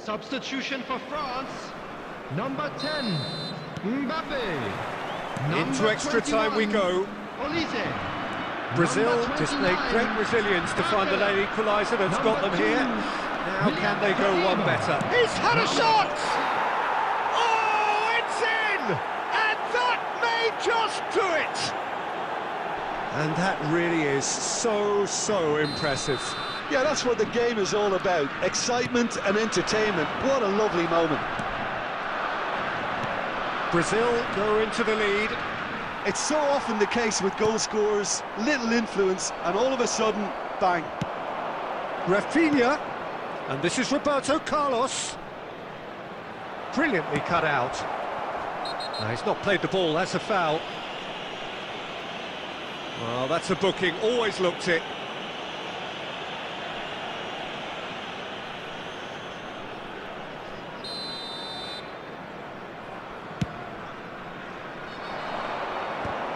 Substitution for France, number 10, Mbappe. Into extra time we go. Olise. Brazil Number displayed 29, great resilience to find the late equaliser that's got them here. Now can they go one better? He's had a shot! Oh, it's in! And that may just do it! And that really is so impressive. Yeah, that's what the game is all about. Excitement and entertainment. What a lovely moment. Brazil go into the lead. It's so often the case with goal scorers, little influence, and all of a sudden, bang. Rafinha, and this is Roberto Carlos. Brilliantly cut out. No, he's not played the ball, that's a foul. Well, that's a booking, always looked it.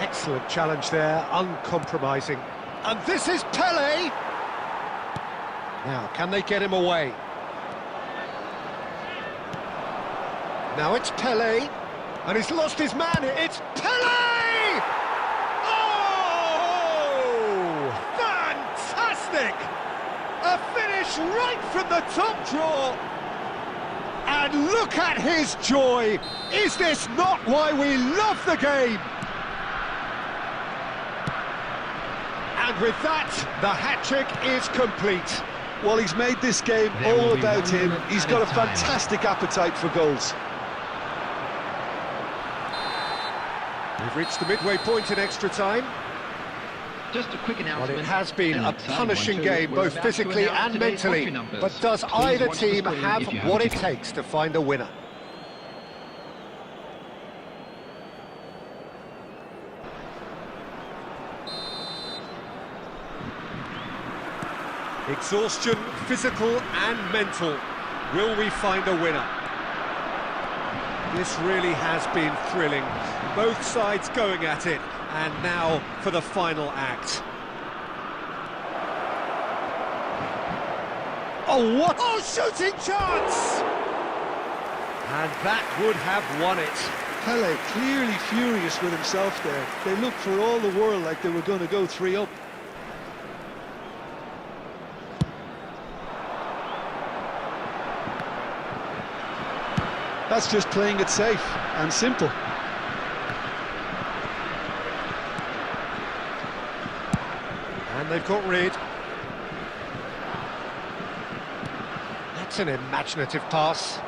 Excellent challenge there, uncompromising. And this is Pelé! Now, can they get him away? Now it's Pelé, and he's lost his man. It's Pelé! Oh! Fantastic! A finish right from the top draw. And look at his joy! Is this not why we love the game? And with that, the hat-trick is complete. Well, he's made this game all about him. He's got a fantastic appetite for goals. We've reached the midway point in extra time. Just a quick announcement. Well, it has been An a exciting punishing one too. game, We're both about to physically announce and today's mentally. entry numbers. But does Please either watch the team screen have if you what a it ticket. takes to find a winner? Exhaustion, physical and mental. Will we find a winner? This really has been thrilling. Both sides going at it, and now for the final act. Oh, what? Oh, shooting chance! And that would have won it. Pelé clearly furious with himself there. They looked for all the world like they were going to go 3-up. That's just playing it safe and simple. And they've got rid. That's an imaginative pass.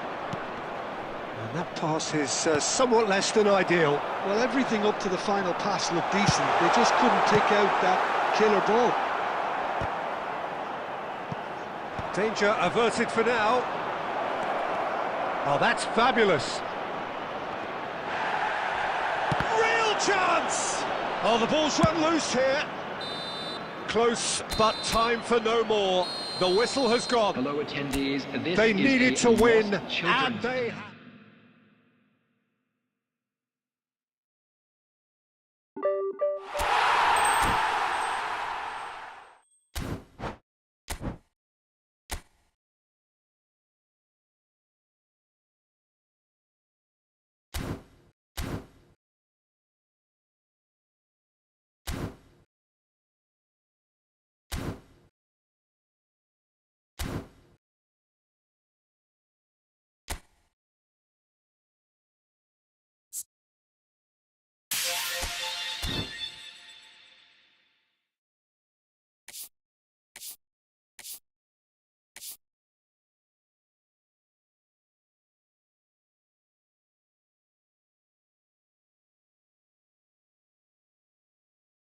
And that pass is somewhat less than ideal. Well, everything up to the final pass looked decent. They just couldn't pick out that killer ball. Danger averted for now. Oh, that's fabulous. Real chance! Oh, the ball's run loose here. Close, but time for no more. The whistle has gone. Hello, attendees. This They is needed a to win, lost children's and they...